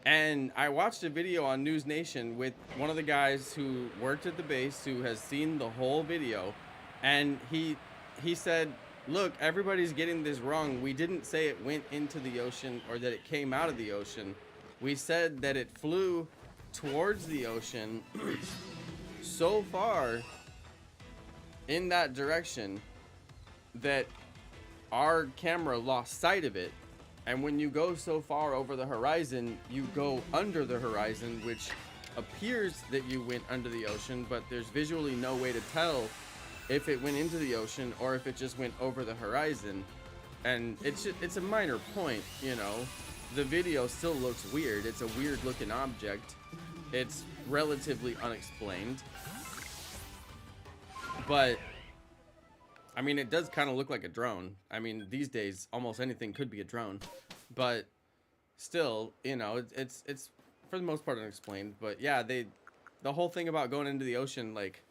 And I watched a video on News Nation with one of the guys who worked at the base, who has seen the whole video. And he said, look, everybody's getting this wrong. We didn't say it went into the ocean or that it came out of the ocean. We said that it flew towards the ocean so far in that direction that our camera lost sight of it. And when you go so far over the horizon, you go under the horizon, which appears that you went under the ocean, but there's visually no way to tell if it went into the ocean or if it just went over the horizon. And it's a minor point, you know. The video still looks weird. It's a weird looking object. It's relatively unexplained. But I mean, it does kind of look like a drone. I mean, these days almost anything could be a drone. But still, you know, it's for the most part unexplained. But yeah, the whole thing about going into the ocean, like,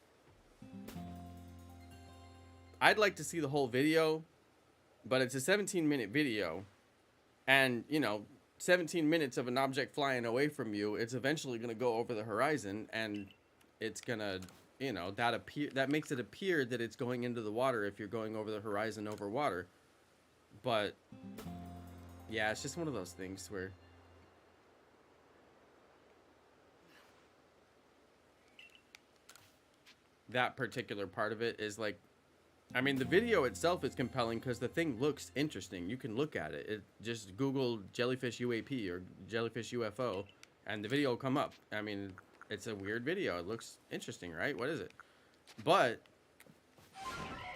I'd like to see the whole video, but it's a 17-minute video, and you know, 17 minutes of an object flying away from you, it's eventually going to go over the horizon, and it's gonna, you know, that makes it appear that it's going into the water if you're going over the horizon over water. But yeah, it's just one of those things where that particular part of it is like, I mean, the video itself is compelling because the thing looks interesting. You can look at it. Just Google jellyfish UAP or jellyfish UFO, and the video will come up. I mean, it's a weird video. It looks interesting, right? What is it? But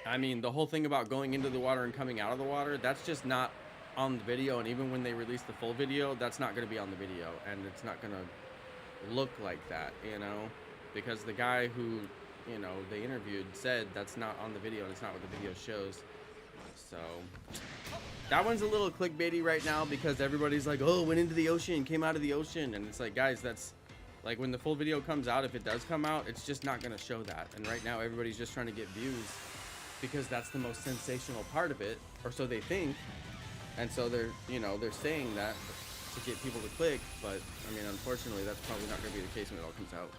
I mean, the whole thing about going into the water and coming out of the water, that's just not on the video. And even when they release the full video, that's not going to be on the video, and it's not going to look like that, you know, because the guy who, you know, they interviewed said that's not on the video and it's not what the video shows. So that one's a little clickbaity right now because everybody's like, oh, went into the ocean, came out of the ocean. And it's like, guys, that's like, when the full video comes out, if it does come out, it's just not going to show that. And right now everybody's just trying to get views because that's the most sensational part of it, or so they think. And so they're, you know, they're saying that to get people to click. But I mean, unfortunately, that's probably not going to be the case when it all comes out.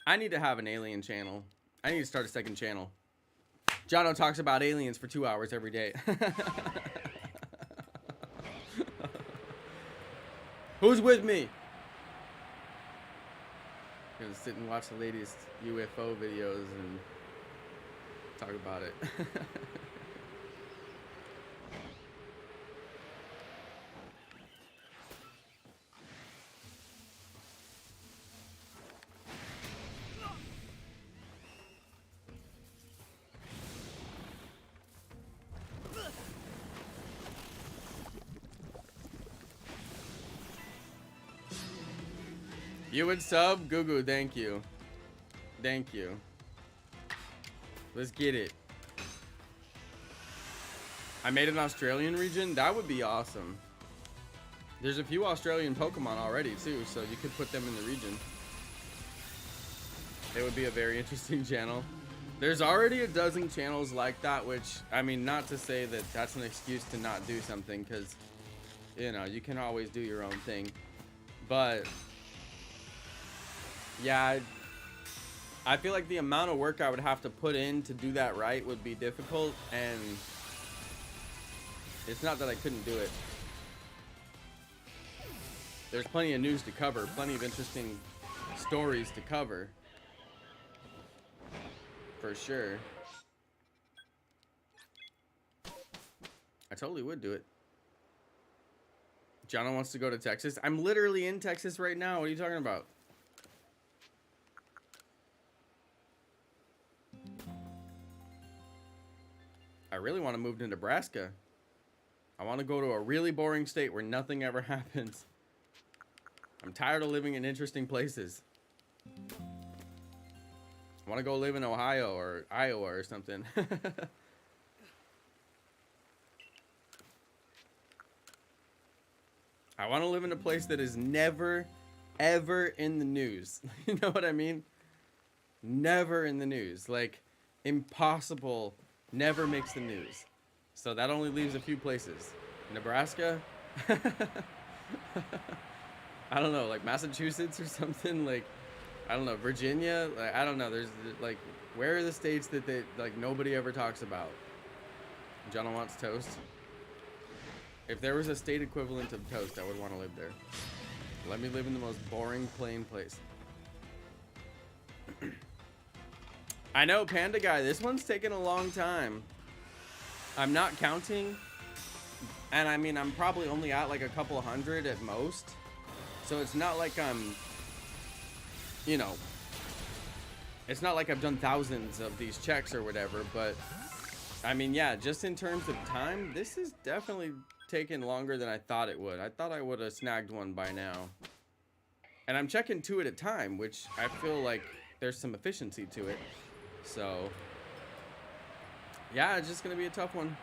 I need to have an alien channel. I need to start a second channel. Jonno talks about aliens for 2 hours every day. Who's with me? I'm gonna sit and watch the latest UFO videos and talk about it. You would sub? Gugu, thank you. Thank you. Let's get it. I made an Australian region? That would be awesome. There's a few Australian Pokemon already too, so you could put them in the region. It would be a very interesting channel. There's already a dozen channels like that, which, I mean, not to say that that's an excuse to not do something, because, you know, you can always do your own thing. But yeah, I feel like the amount of work I would have to put in to do that right would be difficult, and it's not that I couldn't do it. There's plenty of news to cover, plenty of interesting stories to cover, for sure. I totally would do it. Jonno wants to go to Texas. I'm literally in Texas right now. What are you talking about? I really want to move to Nebraska. I want to go to a really boring state where nothing ever happens. I'm tired of living in interesting places. I want to go live in Ohio or Iowa or something. I want to live in a place that is never, ever in the news. You know what I mean? Never in the news. Like, impossible. Never makes the news. So that only leaves a few places. Nebraska. I don't know, like Massachusetts or something, like, I don't know, Virginia, like, I don't know, there's, like, where are the states that they, like, nobody ever talks about? Jonno wants toast. If there was a state equivalent of toast, I would want to live there. Let me live in the most boring, plain place. I know, Panda Guy, this one's taken a long time. I'm not counting, and I mean, I'm probably only at like a couple hundred at most. So it's not like I'm, you know, it's not like I've done thousands of these checks or whatever, but I mean, yeah, just in terms of time, this is definitely taken longer than I thought it would. I thought I would have snagged one by now. And I'm checking 2 at a time, which I feel like there's some efficiency to it. So, yeah, it's just going to be a tough one.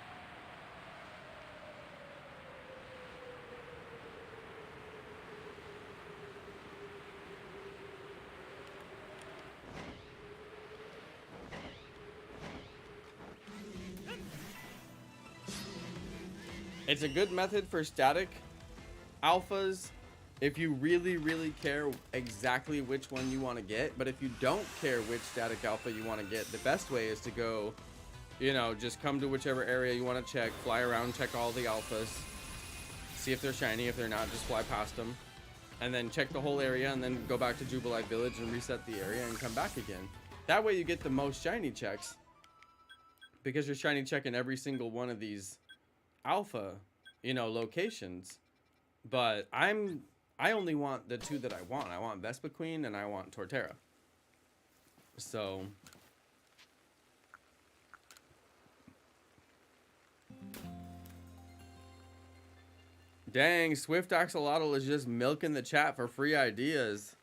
It's a good method for static alphas if you really, really care exactly which one you want to get. But if you don't care which static alpha you want to get, the best way is to go, you know, just come to whichever area you want to check, fly around, check all the alphas, see if they're shiny. If they're not, just fly past them, and then check the whole area, and then go back to Jubilite Village and reset the area and come back again. That way you get the most shiny checks, because you're shiny checking every single one of these alpha, you know, locations. But I only want the 2 that I want. I want Vespa Queen and I want Torterra. So dang, Swift Axolotl is just milking the chat for free ideas.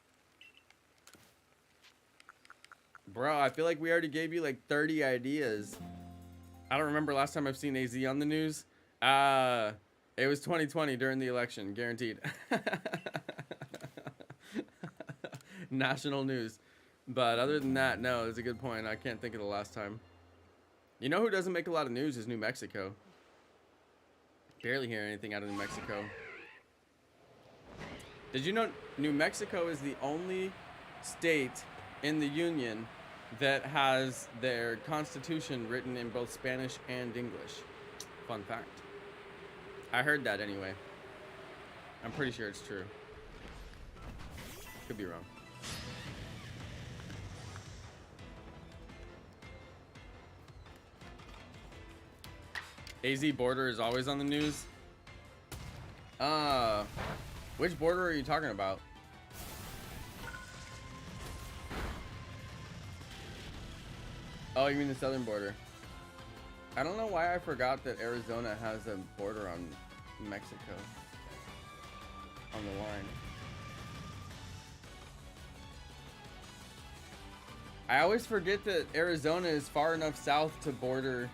Bro, I feel like we already gave you like 30 ideas. I don't remember last time I've seen AZ on the news. It was 2020 during the election, guaranteed. National news. But other than that, no, it's a good point. I can't think of the last time. You know who doesn't make a lot of news is New Mexico. Barely hear anything out of New Mexico. Did you know New Mexico is the only state in the union that has their constitution written in both Spanish and English? Fun fact. I heard that anyway. I'm pretty sure it's true. Could be wrong. AZ border is always on the news. Which border are you talking about? Oh, you mean the southern border? I don't know why I forgot that Arizona has a border on Mexico on the line. I always forget that Arizona is far enough south to border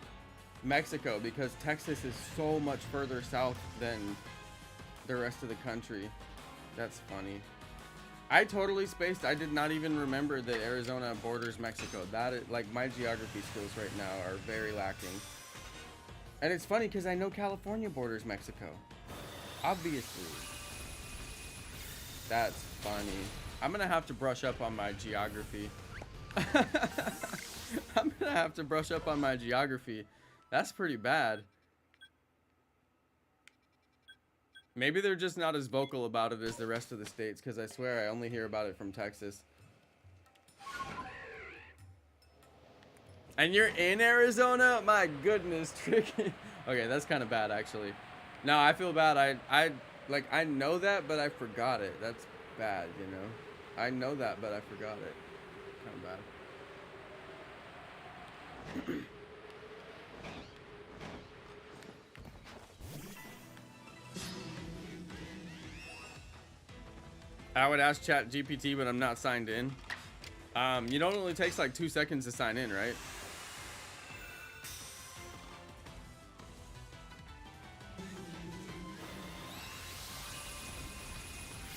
Mexico because Texas is so much further south than the rest of the country. That's funny. I totally spaced. I did not even remember that Arizona borders Mexico. That is, like, my geography skills right now are very lacking. And it's funny because I know California borders Mexico. Obviously. That's funny. I'm gonna have to brush up on my geography. I'm gonna have to brush up on my geography. That's pretty bad. Maybe they're just not as vocal about it as the rest of the states, because I swear I only hear about it from Texas. And you're in Arizona? My goodness, Tricky. Okay, that's kind of bad, actually. No, I feel bad. I know that, but I forgot it. That's bad, you know? I know that, but I forgot it. Kind of bad. I would ask ChatGPT, but I'm not signed in. You know, it only takes like 2 seconds to sign in, right?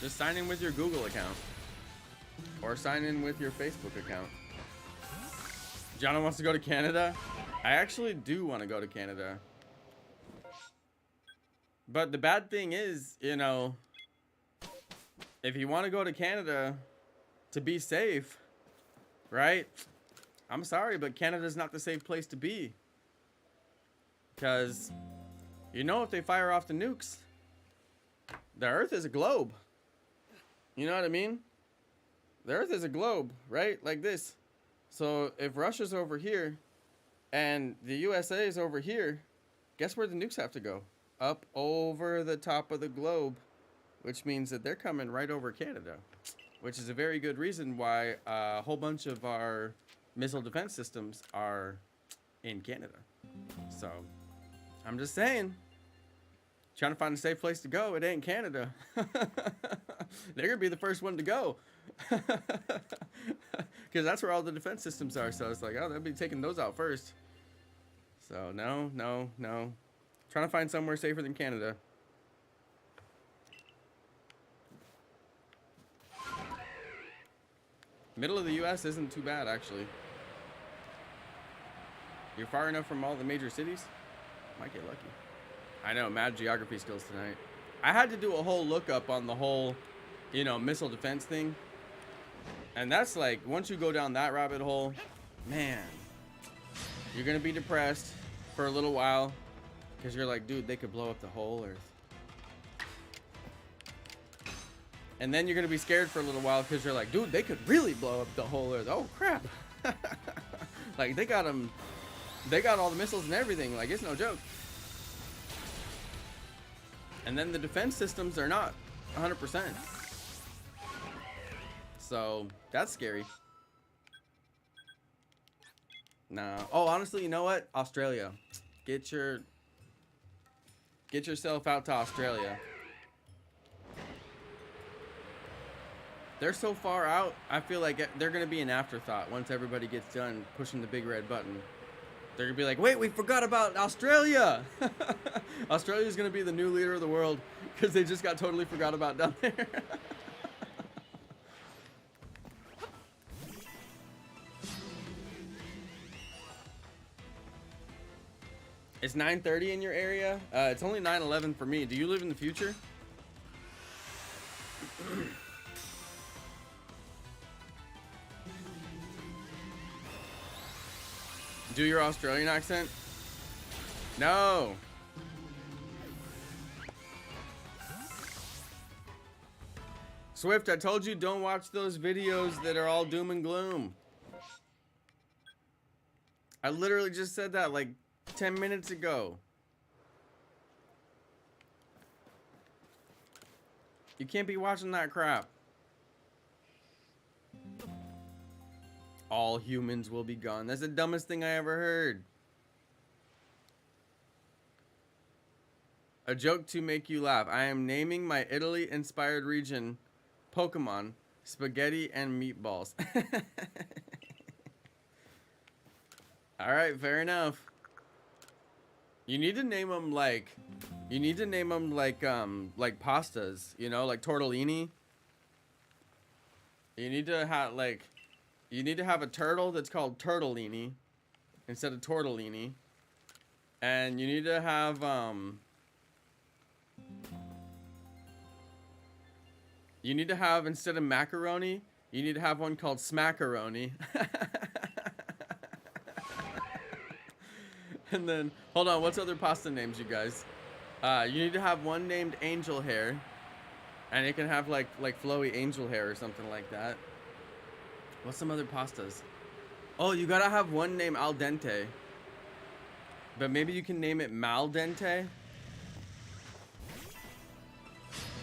Just sign in with your Google account. Or sign in with your Facebook account. Jonno wants to go to Canada. I actually do want to go to Canada. But the bad thing is, you know, if you want to go to Canada to be safe, right? I'm sorry, but Canada's not the safe place to be. Because, you know, if they fire off the nukes, the Earth is a globe. You know what I mean? The Earth is a globe, right? Like this. So if Russia's over here and the USA is over here, guess where the nukes have to go? Up over the top of the globe, which means that they're coming right over Canada, which is a very good reason why a whole bunch of our missile defense systems are in Canada. So I'm just saying, trying to find a safe place to go, it ain't Canada. They're gonna be the first one to go. Because that's where all the defense systems are. So it's like, oh, they'll be taking those out first. So no. Trying to find somewhere safer than Canada. Middle of the US isn't too bad, actually. You're far enough from all the major cities, might get lucky. I know, mad geography skills tonight. I had to do a whole lookup on the whole, you know, missile defense thing. And that's like, once you go down that rabbit hole, man, you're gonna be depressed for a little while. Because you're like, dude, they could blow up the whole Earth. And then you're gonna be scared for a little while because you're like, dude, they could really blow up the whole Earth. Oh crap. Like they got all the missiles and everything. Like, it's no joke. And then the defense systems are not 100%. So that's scary. Nah. Oh, honestly, you know what? Australia. Get yourself out to Australia. They're so far out, I feel like they're going to be an afterthought once everybody gets done pushing the big red button. They're going to be like, wait, we forgot about Australia. Australia's going to be the new leader of the world because they just got totally forgot about down there. It's 9:30 in your area? It's only 9:11 for me. Do you live in the future? Do your Australian accent? No. Swift, I told you don't watch those videos that are all doom and gloom. I literally just said that like 10 minutes ago. You can't be watching that crap. All humans will be gone. That's the dumbest thing I ever heard. A joke to make you laugh. I am naming my Italy-inspired region Pokemon, spaghetti, and meatballs. Alright, fair enough. You need to name them like pastas, you know, like tortellini. You need to have a turtle that's called turtellini instead of tortellini. And you need to have instead of macaroni, you need to have one called smackaroni. And then, hold on, what's other pasta names, you guys? You need to have one named Angel Hair. And it can have like flowy angel hair or something like that. What's some other pastas? Oh, you gotta have one named Al Dente. But maybe you can name it Mal Dente.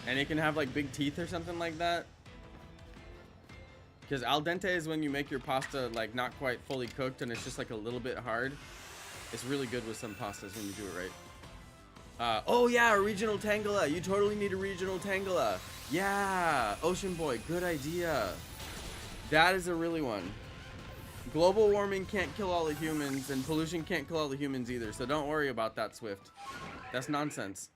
And it can have like big teeth or something like that. Because Al Dente is when you make your pasta like not quite fully cooked and it's just like a little bit hard. It's really good with some pastas when you do it right. Oh yeah, a regional Tangela. You totally need a regional Tangela. Yeah, Ocean Boy, good idea. That is a really one. Global warming can't kill all the humans, and pollution can't kill all the humans either, so don't worry about that, Swift. That's nonsense.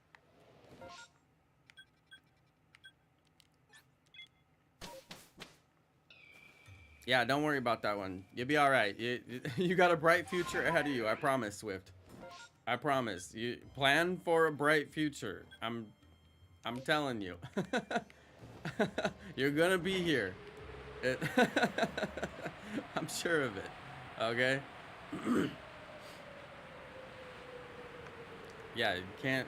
Yeah, don't worry about that one. You'll be alright. You got a bright future ahead of you, I promise, Swift. I promise. You plan for a bright future. I'm telling you. You're gonna be here. I'm sure of it. Okay. Yeah, you can't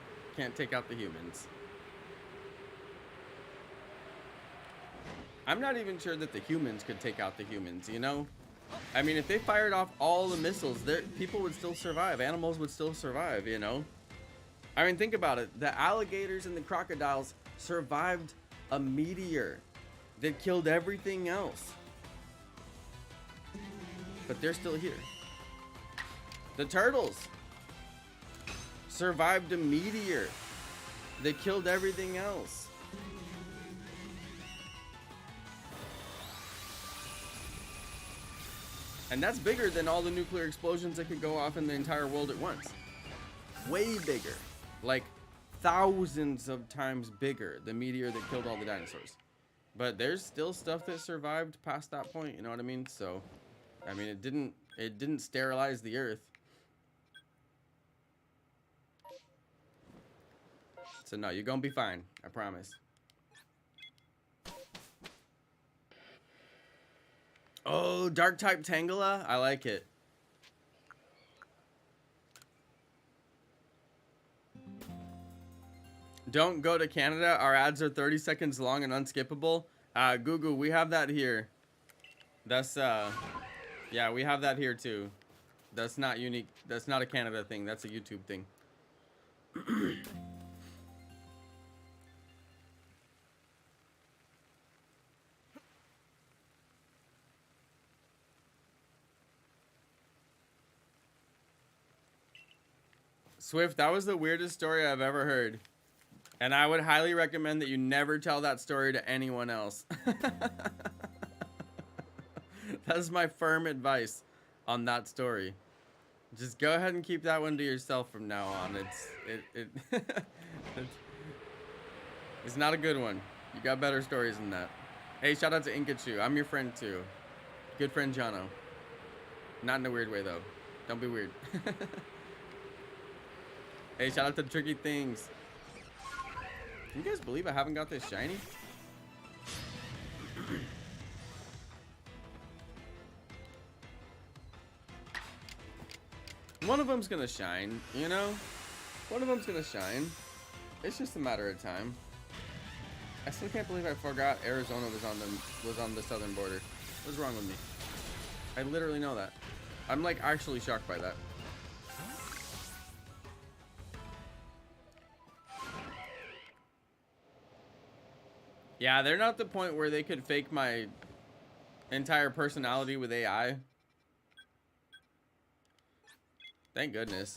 take out the humans. I'm not even sure that the humans could take out the humans, you know? I mean, if they fired off all the missiles, people would still survive. Animals would still survive, you know? I mean, think about it. The alligators and the crocodiles survived a meteor that killed everything else. But they're still here. The turtles survived a meteor that killed everything else. And that's bigger than all the nuclear explosions that could go off in the entire world at once. Way bigger. Like thousands of times bigger, the meteor that killed all the dinosaurs. But there's still stuff that survived past that point, you know what I mean? So, I mean, it didn't sterilize the earth. So no, you're gonna be fine, I promise. Oh, dark type Tangela? I like it. Don't go to Canada. Our ads are 30 seconds long and unskippable. Google, we have that here. That's, yeah, we have that here too. That's not unique. That's not a Canada thing. That's a YouTube thing. Swift, that was the weirdest story I've ever heard. And I would highly recommend that you never tell that story to anyone else. That's my firm advice on that story. Just go ahead and keep that one to yourself from now on. It's not a good one. You got better stories than that. Hey, shout out to Inkachu. I'm your friend too. Good friend Jonno. Not in a weird way though. Don't be weird. Hey, shout out to Tricky Things. Can you guys believe I haven't got this shiny? One of them's gonna shine, you know? One of them's gonna shine. It's just a matter of time. I still can't believe I forgot Arizona was on the southern border. What's wrong with me? I literally know that. I'm like actually shocked by that. Yeah, they're not the point where they could fake my entire personality with AI. Thank goodness.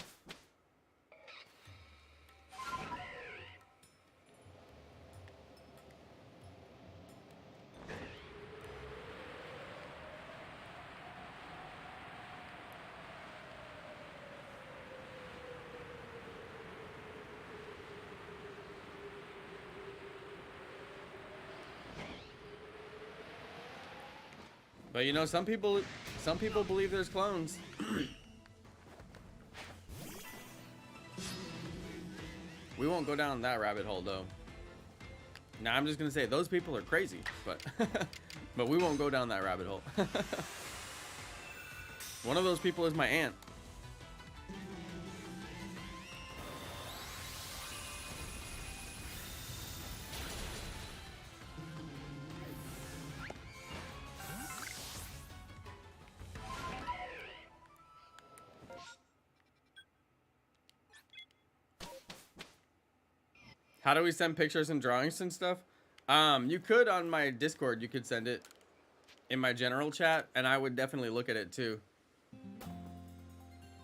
But you know, some people believe there's clones. We won't go down that rabbit hole though. Now I'm just gonna say those people are crazy, but but we won't go down that rabbit hole. One of those people is my aunt. How do we send pictures and drawings and stuff? You could on my Discord, you could send it in my general chat, and I would definitely look at it too.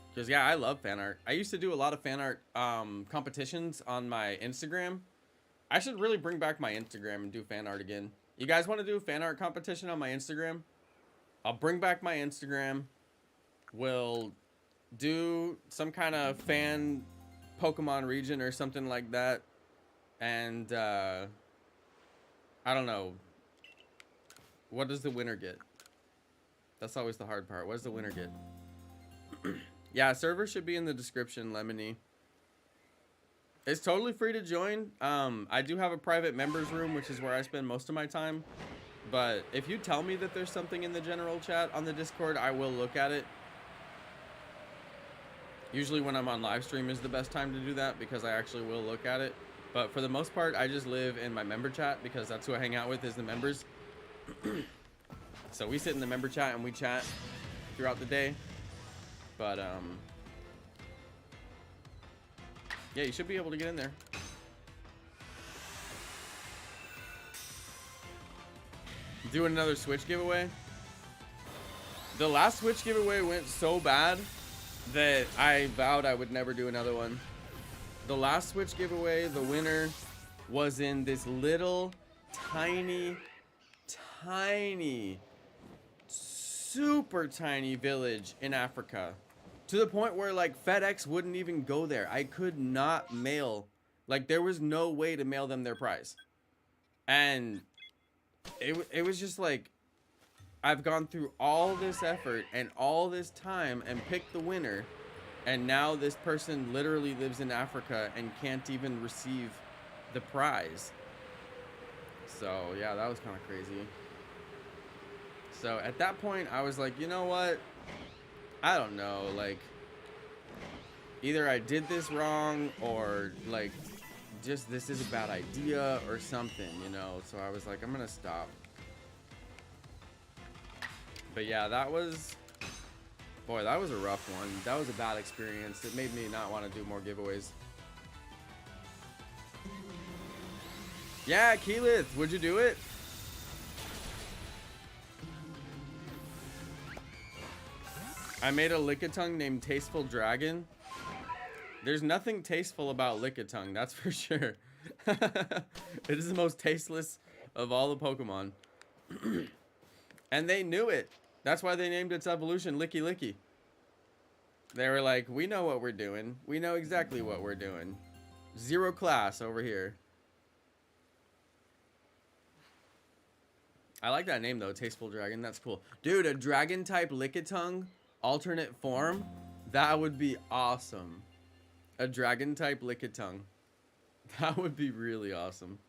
Because yeah, I love fan art. I used to do a lot of fan art competitions on my Instagram. I should really bring back my Instagram and do fan art again. You guys want to do a fan art competition on my Instagram? I'll bring back my Instagram. We'll do some kind of fan Pokemon region or something like that. And I don't know. What does the winner get? That's always the hard part. What does the winner get? Yeah, server should be in the description, Lemony. It's totally free to join. I do have a private members room, which is where I spend most of my time. But if you tell me that there's something in the general chat on the Discord, I will look at it. Usually when I'm on live stream is the best time to do that because I actually will look at it. But for the most part, I just live in my member chat because that's who I hang out with is the members. So we sit in the member chat and we chat throughout the day. But yeah, you should be able to get in there. Doing another Switch giveaway. The last Switch giveaway went so bad that I vowed I would never do another one. The last Switch giveaway, the winner was in this little tiny, super tiny village in Africa. To the point where like FedEx wouldn't even go there. I could not mail, like there was no way to mail them their prize. And it was just like, I've gone through all this effort and all this time and picked the winner, and now this person literally lives in Africa and can't even receive the prize. So yeah, that was kind of crazy. So at that point I was like, you know what, I don't know, like either I did this wrong or like just this is a bad idea or something, you know. So I was like, I'm gonna stop. But yeah, that was, boy, that was a rough one. That was a bad experience. It made me not want to do more giveaways. Yeah, Keyleth, would you do it? I made a Lickitung named Tasteful Dragon. There's nothing tasteful about Lickitung, that's for sure. It is the most tasteless of all the Pokemon. And they knew it. That's why they named its evolution Licky Licky. They were like, we know what we're doing. We know exactly what we're doing. Zero class over here. I like that name though, Tasteful Dragon. That's cool. Dude, a dragon type Lickitung alternate form? That would be awesome. A dragon type Lickitung. That would be really awesome.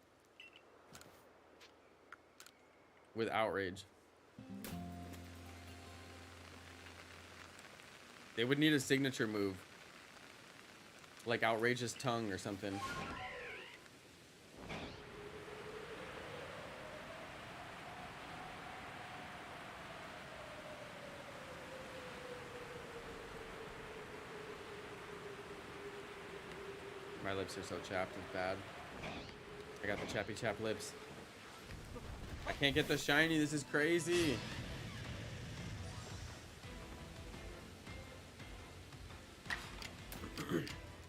With Outrage. They would need a signature move. Like Outrageous Tongue or something. My lips are so chapped, it's bad. I got the chappy chap lips. I can't get the shiny, this is crazy.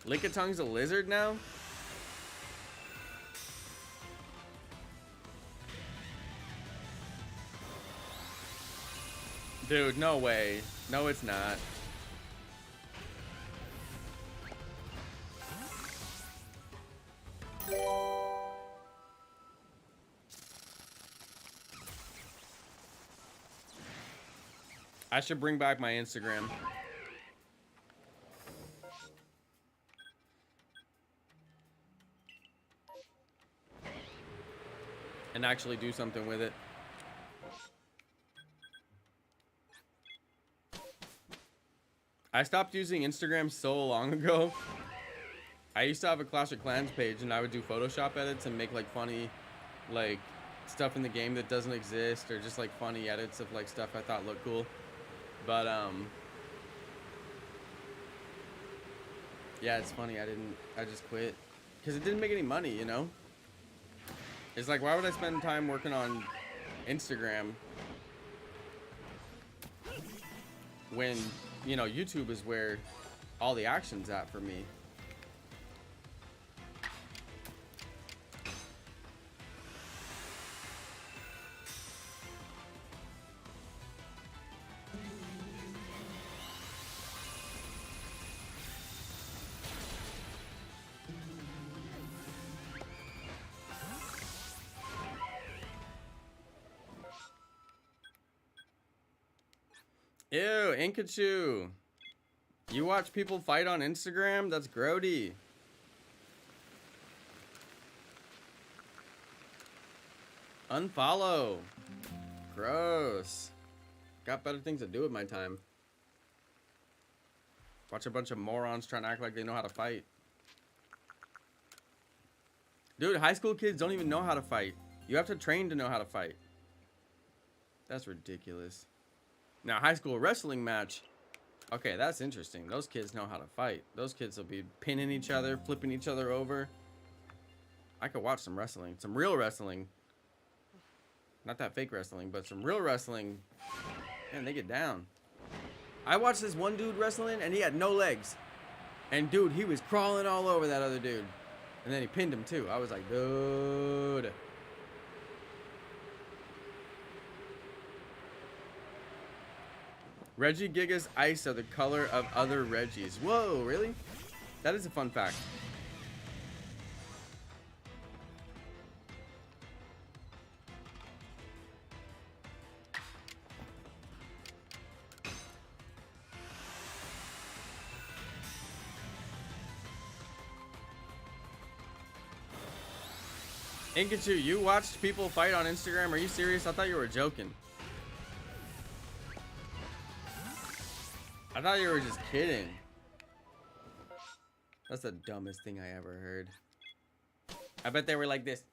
Lickitung's a lizard now? Dude, no way. No, it's not. I should bring back my Instagram. And actually do something with it. I stopped using Instagram so long ago. I used to have a Clash of Clans page and I would do Photoshop edits and make like funny like stuff in the game that doesn't exist, or just like funny edits of like stuff I thought looked cool. But yeah, it's funny, I just quit because it didn't make any money, you know. It's like, why would I spend time working on Instagram when, you know, YouTube is where all the action's at for me. Ew, Inkachu. You watch people fight on Instagram? That's grody. Unfollow. Gross. Got better things to do with my time. Watch a bunch of morons trying to act like they know how to fight. Dude, high school kids don't even know how to fight. You have to train to know how to fight. That's ridiculous. Now, high school wrestling match. Okay, that's interesting. Those kids know how to fight. Those kids will be pinning each other, flipping each other over. I could watch some wrestling. Some real wrestling. Not that fake wrestling, but some real wrestling. Man, they get down. I watched this one dude wrestling, and he had no legs. And, dude, he was crawling all over that other dude. And then he pinned him, too. I was like, dude. Reggie Giga's ice are the color of other Reggies. Whoa, really? That is a fun fact. Inkachu, you watched people fight on Instagram? Are you serious? I thought you were joking. I thought you were just kidding. That's the dumbest thing I ever heard. I bet they were like this.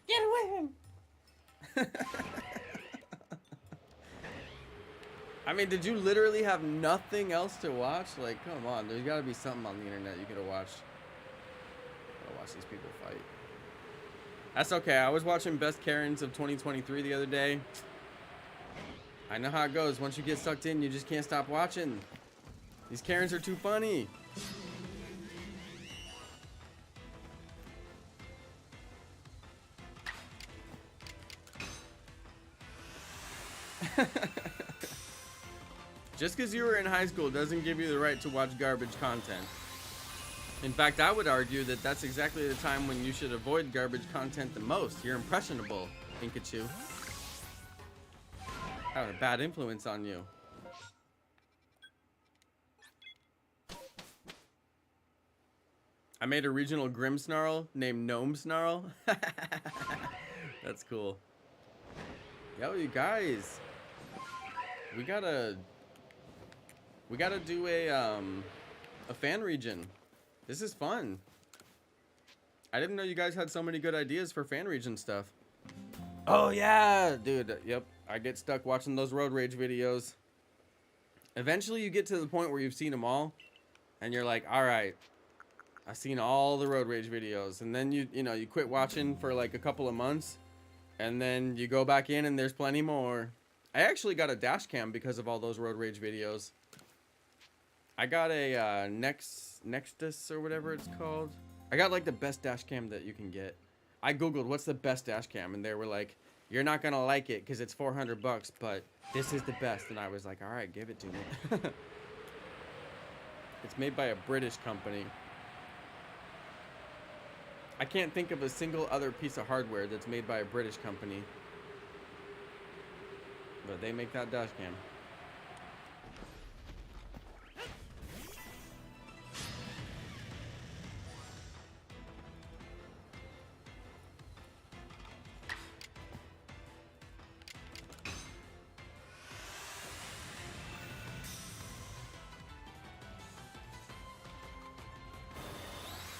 Get away from him. I mean, did you literally have nothing else to watch? Like, come on. There's got to be something on the internet you could have watched. Gotta watch these people fight. That's okay. I was watching Best Karens of 2023 the other day. I know how it goes. Once you get sucked in, you just can't stop watching. These Karens are too funny. Just because you were in high school doesn't give you the right to watch garbage content. In fact, I would argue that that's exactly the time when you should avoid garbage content the most. You're impressionable, Inkachu. Having a bad influence on you. I made a regional Grimmsnarl named Gnome Snarl. That's cool. Yo, you guys. We gotta do a fan region. This is fun. I didn't know you guys had so many good ideas for fan region stuff. Oh yeah, dude. Yep. I get stuck watching those road rage videos. Eventually you get to the point where you've seen them all and you're like, all right, I've seen all the road rage videos. And then you quit watching for like a couple of months and then you go back in and there's plenty more. I actually got a dash cam because of all those road rage videos. I got a Nexus or whatever it's called. I got like the best dash cam that you can get. I Googled what's the best dash cam and they were like, you're not gonna like it because it's $400, but this is the best. And I was like, all right, give it to me. It's made by a British company. I can't think of a single other piece of hardware that's made by a British company. But they make that dash cam.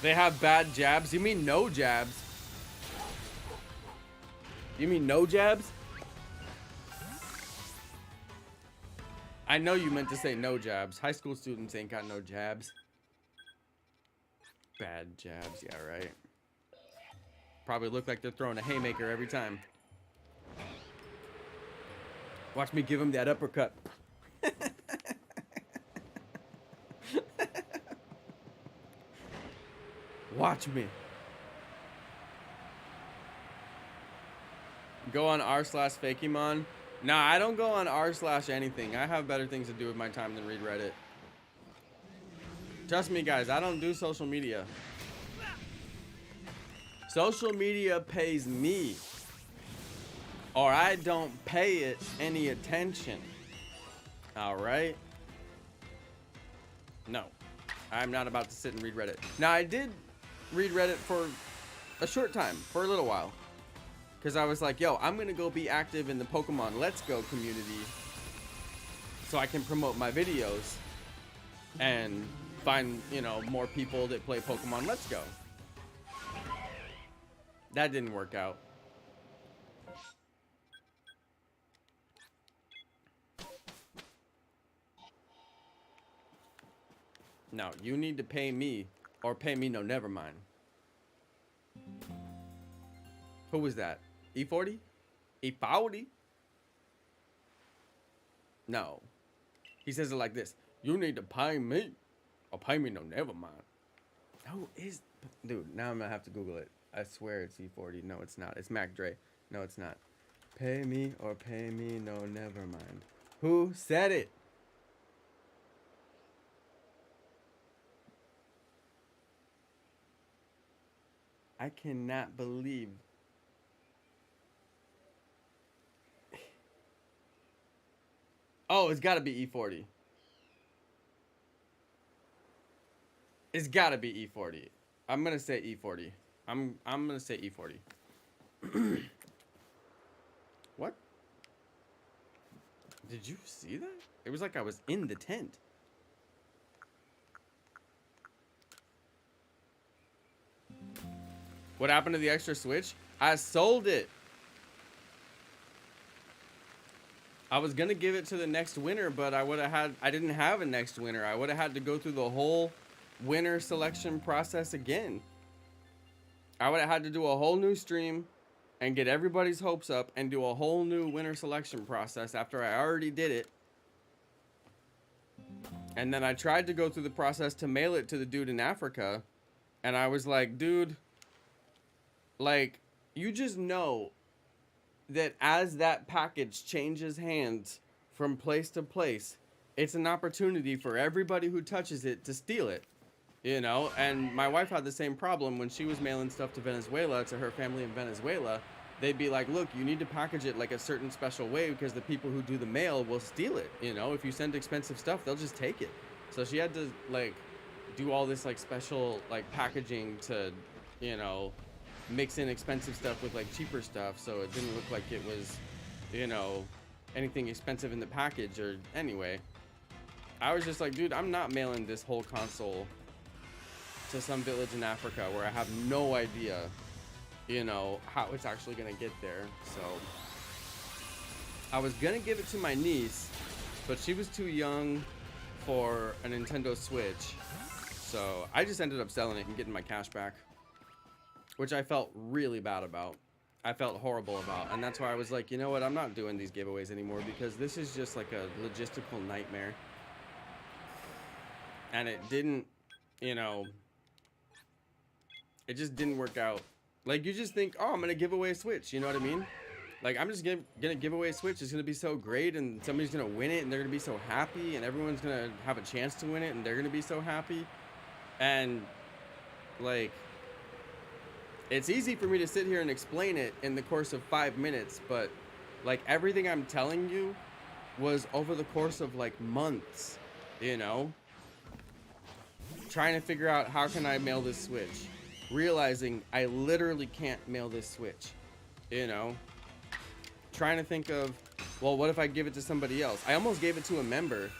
They have bad jabs? You mean no jabs? You mean no jabs? I know you meant to say no jabs. High school students ain't got no jabs. Bad jabs, yeah, right. Probably look like they're throwing a haymaker every time. Watch me give him that uppercut. Watch me. Go on r/Fakemon. Nah, I don't go on r/anything. I have better things to do with my time than read Reddit. Trust me, guys, I don't do social media. Social media pays me, or I don't pay it any attention. All right? No, I'm not about to sit and read Reddit. Now, I did read Reddit for a short time, for a little while. Because I was like, yo, I'm going to go be active in the Pokemon Let's Go community so I can promote my videos and find, you know, more people that play Pokemon Let's Go. That didn't work out. No, you need to pay me or pay me no, never mind. Who was that? E40? E40? No. He says it like this. You need to pay me or pay me no, never mind. Who is... Dude, now I'm going to have to Google it. I swear it's E40. No, it's not. It's Mac Dre. No, it's not. Pay me or pay me no, never mind. Who said it? I cannot believe. Oh, it's got to be E40. It's got to be E40. I'm going to say E40. I'm going to say E40. What? Did you see that? It was like I was in the tent. What happened to the extra Switch? I sold it. I was gonna give it to the next winner, but I didn't have a next winner. I would have had to go through the whole winner selection process again. I would have had to do a whole new stream and get everybody's hopes up and do a whole new winner selection process after I already did it. And then I tried to go through the process to mail it to the dude in Africa. And I was like, dude, like, you just know that as that package changes hands from place to place, it's an opportunity for everybody who touches it to steal it, you know? And my wife had the same problem when she was mailing stuff to Venezuela, to her family in Venezuela. They'd be like, look, you need to package it like a certain special way because the people who do the mail will steal it, you know? If you send expensive stuff, they'll just take it. So she had to, like, do all this, like, special, like, packaging to, you know, mix in expensive stuff with, like, cheaper stuff so it didn't look like it was, you know, anything expensive in the package. Or anyway, I was just like, dude, I'm not mailing this whole console to some village in Africa where I have no idea, you know, how it's actually gonna get there. So I was gonna give it to my niece, but she was too young for a Nintendo Switch, so I just ended up selling it and getting my cash back, which I felt really bad about. I felt horrible about, and that's why I was like, you know what, I'm not doing these giveaways anymore because this is just like a logistical nightmare. And it didn't, you know, it just didn't work out. Like, you just think, oh, I'm gonna give away a Switch, you know what I mean? Like, I'm just gonna give away a Switch. It's gonna be so great, and somebody's gonna win it, and they're gonna be so happy, and everyone's gonna have a chance to win it, and they're gonna be so happy. And, like, it's easy for me to sit here and explain it in the course of 5 minutes, but, like, everything I'm telling you was over the course of, like, months, you know? Trying to figure out how can I mail this Switch. Realizing I literally can't mail this Switch, you know? Trying to think of, well, what if I give it to somebody else? I almost gave it to a member,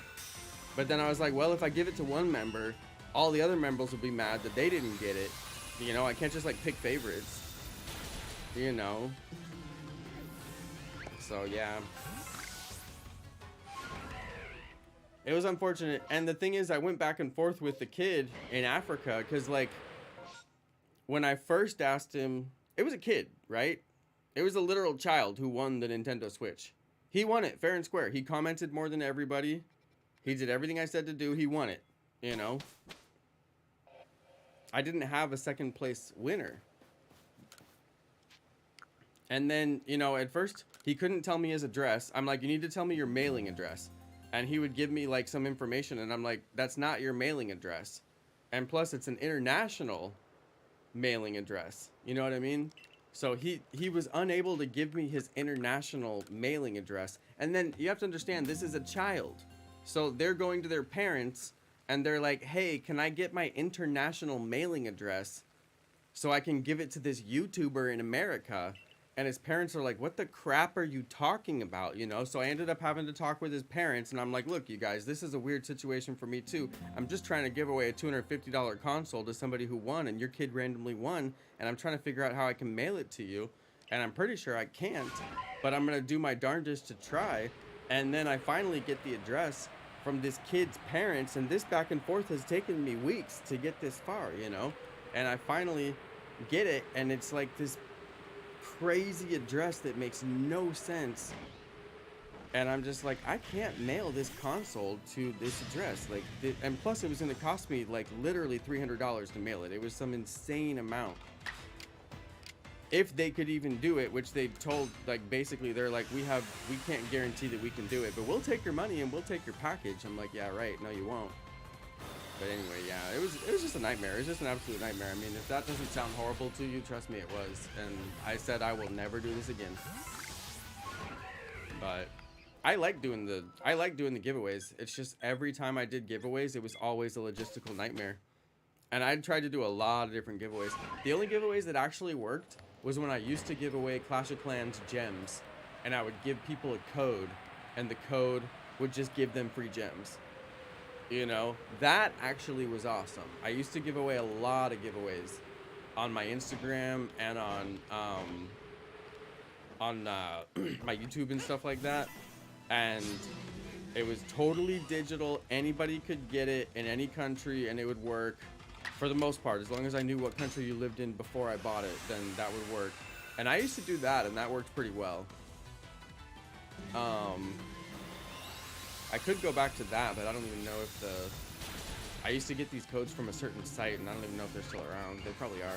but then I was like, well, if I give it to one member, all the other members will be mad that they didn't get it. You know, I can't just, like, pick favorites, you know? So, yeah. It was unfortunate. And the thing is, I went back and forth with the kid in Africa because, like, when I first asked him, it was a kid, right? It was a literal child who won the Nintendo Switch. He won it fair and square. He commented more than everybody. He did everything I said to do. He won it, you know? I didn't have a second place winner. And then, you know, at first, he couldn't tell me his address. I'm like, you need to tell me your mailing address. And he would give me, like, some information, and I'm like, that's not your mailing address. And plus, it's an international mailing address. You know what I mean? So he was unable to give me his international mailing address. And then you have to understand, this is a child. So they're going to their parents, and they're like, hey, can I get my international mailing address? so I can give it to this YouTuber in America. And his parents are like, what the crap are you talking about? You know? So I ended up having to talk with his parents, and I'm like, look, you guys, this is a weird situation for me too. I'm just trying to give away a $250 console to somebody who won, and your kid randomly won, and I'm trying to figure out how I can mail it to you. And I'm pretty sure I can't, but I'm gonna do my darndest to try. And then I finally get the address from this kid's parents, and this back and forth has taken me weeks to get this far, you know? And I finally get it, and it's like this crazy address that makes no sense, and I'm just like, I can't mail this console to this address, like, and plus it was going to cost me like literally $300 to mail it. It was some insane amount, if they could even do it, which they told, like, basically they're like, we can't guarantee that we can do it, but we'll take your money and we'll take your package. I'm like, yeah, right, no you won't. But anyway, yeah, it was just a nightmare. It was just an absolute nightmare. I mean, if that doesn't sound horrible to you, trust me, it was. And I said I will never do this again. But I like doing the giveaways. It's just every time I did giveaways, it was always a logistical nightmare. And I tried to do a lot of different giveaways. The only giveaways that actually worked was when I used to give away Clash of Clans gems, and I would give people a code, and the code would just give them free gems. You know, that actually was awesome. I used to give away a lot of giveaways on my Instagram and on my YouTube and stuff like that. And it was totally digital. Anybody could get it in any country, and it would work for the most part. As long as I knew what country you lived in before I bought it, then that would work. And I used to do that, and that worked pretty well. I could go back to that, but I don't even know if I used to get these codes from a certain site, and I don't even know if they're still around. They probably are.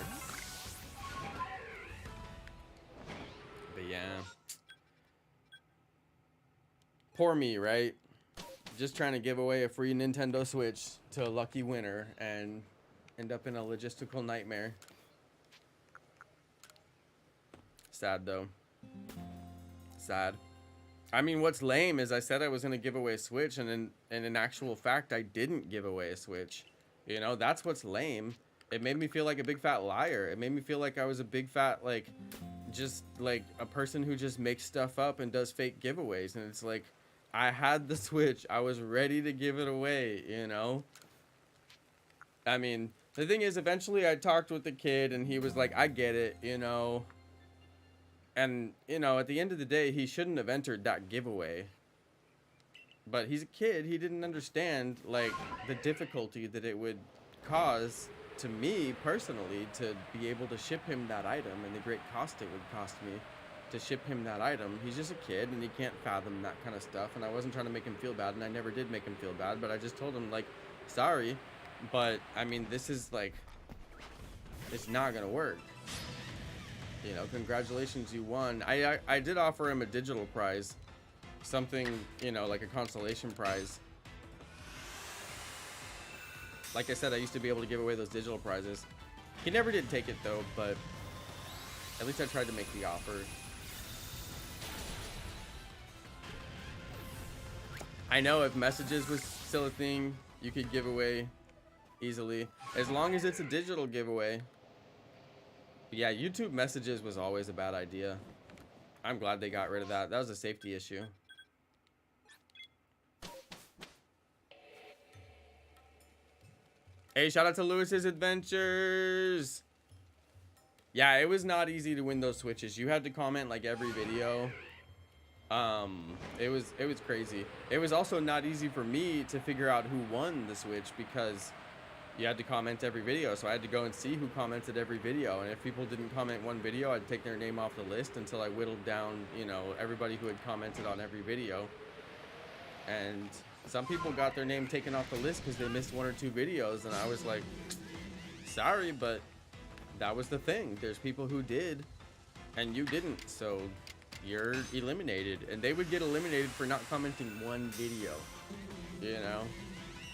But yeah. Poor me, right? Just trying to give away a free Nintendo Switch to a lucky winner and end up in a logistical nightmare. Sad, though. Sad. I mean, what's lame is I said I was going to give away a Switch, and in actual fact, I didn't give away a Switch. You know, that's what's lame. It made me feel like a big fat liar. It made me feel like I was a big fat, like, just like a person who just makes stuff up and does fake giveaways. And it's like, I had the Switch. I was ready to give it away, you know? I mean, the thing is, eventually I talked with the kid, and he was like, I get it, you know? And, you know, at the end of the day, he shouldn't have entered that giveaway. But he's a kid. He didn't understand, like, the difficulty that it would cause to me, personally, to be able to ship him that item, and the great cost it would cost me to ship him that item. He's just a kid, and he can't fathom that kind of stuff. And I wasn't trying to make him feel bad, and I never did make him feel bad. But I just told him, like, sorry, but, I mean, this is, like, it's not going to work. You know, congratulations, you won. I did offer him a digital prize. Something, you know, like a consolation prize. Like I said, I used to be able to give away those digital prizes. He never did take it, though, but at least I tried to make the offer. I know if messages was still a thing, you could give away easily. As long as it's a digital giveaway. Yeah, YouTube messages was always a bad idea. I'm glad they got rid of that. That was a safety issue. Hey, shout out to Lewis's Adventures. Yeah, it was not easy to win those Switches. You had to comment like every video. It was crazy. It was also not easy for me to figure out who won the Switch, because you had to comment every video, so I had to go and see who commented every video. And if people didn't comment one video, I'd take their name off the list until I whittled down, you know, everybody who had commented on every video. And some people got their name taken off the list because they missed one or two videos, and I was like, sorry, but that was the thing. There's people who did, and you didn't, so you're eliminated. And they would get eliminated for not commenting one video, you know?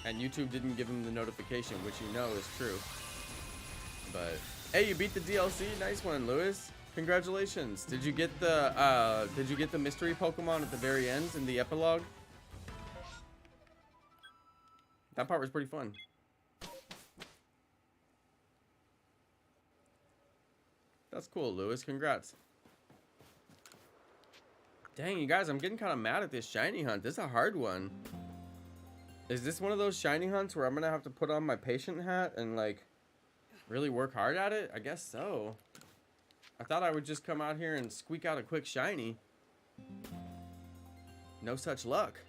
And YouTube didn't give them the notification, which you know is true. But hey, you beat the DLC. Nice one, Lewis. Congratulations. Did you get the mystery Pokemon at the very end in the epilogue? That part was pretty fun. That's cool, Lewis. Congrats. Dang, you guys, I'm getting kind of mad at this shiny hunt. This is a hard one. Is this one of those shiny hunts where I'm gonna have to put on my patient hat and like really work hard at it? I guess so. I thought I would just come out here and squeak out a quick shiny. No such luck.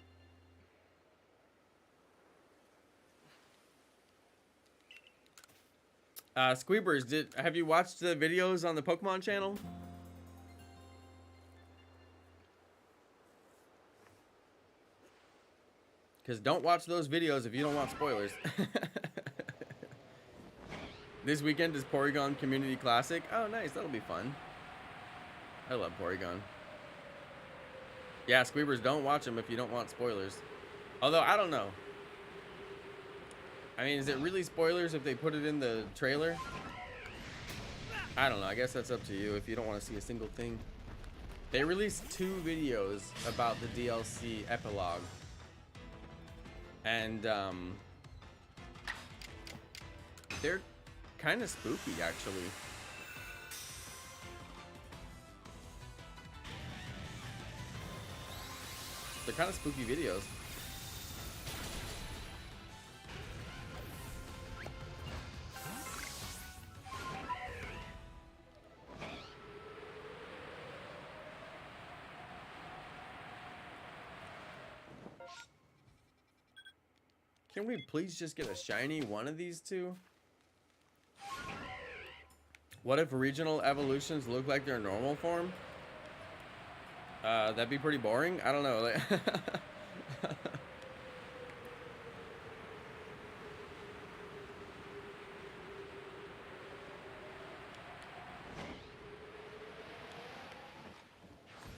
Squeebers, have you watched the videos on the Pokemon channel? Because don't watch those videos if you don't want spoilers. This weekend is Porygon Community Classic. Oh, nice. That'll be fun. I love Porygon. Yeah, Squeebers, don't watch them if you don't want spoilers. Although, I don't know. I mean, is it really spoilers if they put it in the trailer? I don't know. I guess that's up to you if you don't want to see a single thing. They released 2 videos about the DLC epilogue. And, they're kind of spooky, actually. They're kind of spooky videos. Can we please just get a shiny one of these two? What if regional evolutions look like their normal form? That'd be pretty boring. I don't know. Like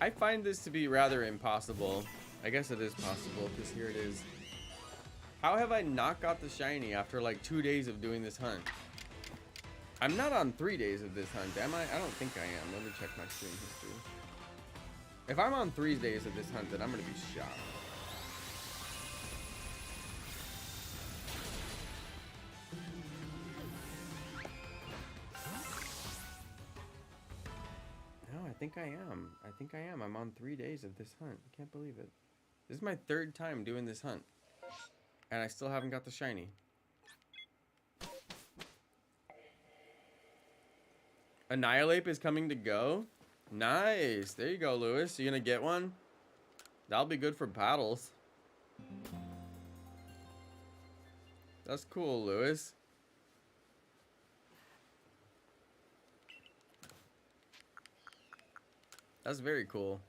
I find this to be rather impossible. I guess it is possible because here it is. How have I not got the shiny after like 2 days of doing this hunt? I'm not on 3 days of this hunt, am I? I don't think I am. Let me check my stream history. If I'm on 3 days of this hunt, then I'm gonna be shocked. No, I think I am. I think I am. I'm on 3 days of this hunt. I can't believe it. This is my 3rd time doing this hunt. And I still haven't got the shiny. Annihilate is coming to go. Nice. There you go, Lewis. You gonna get one? That'll be good for battles. That's cool, Lewis. That's very cool.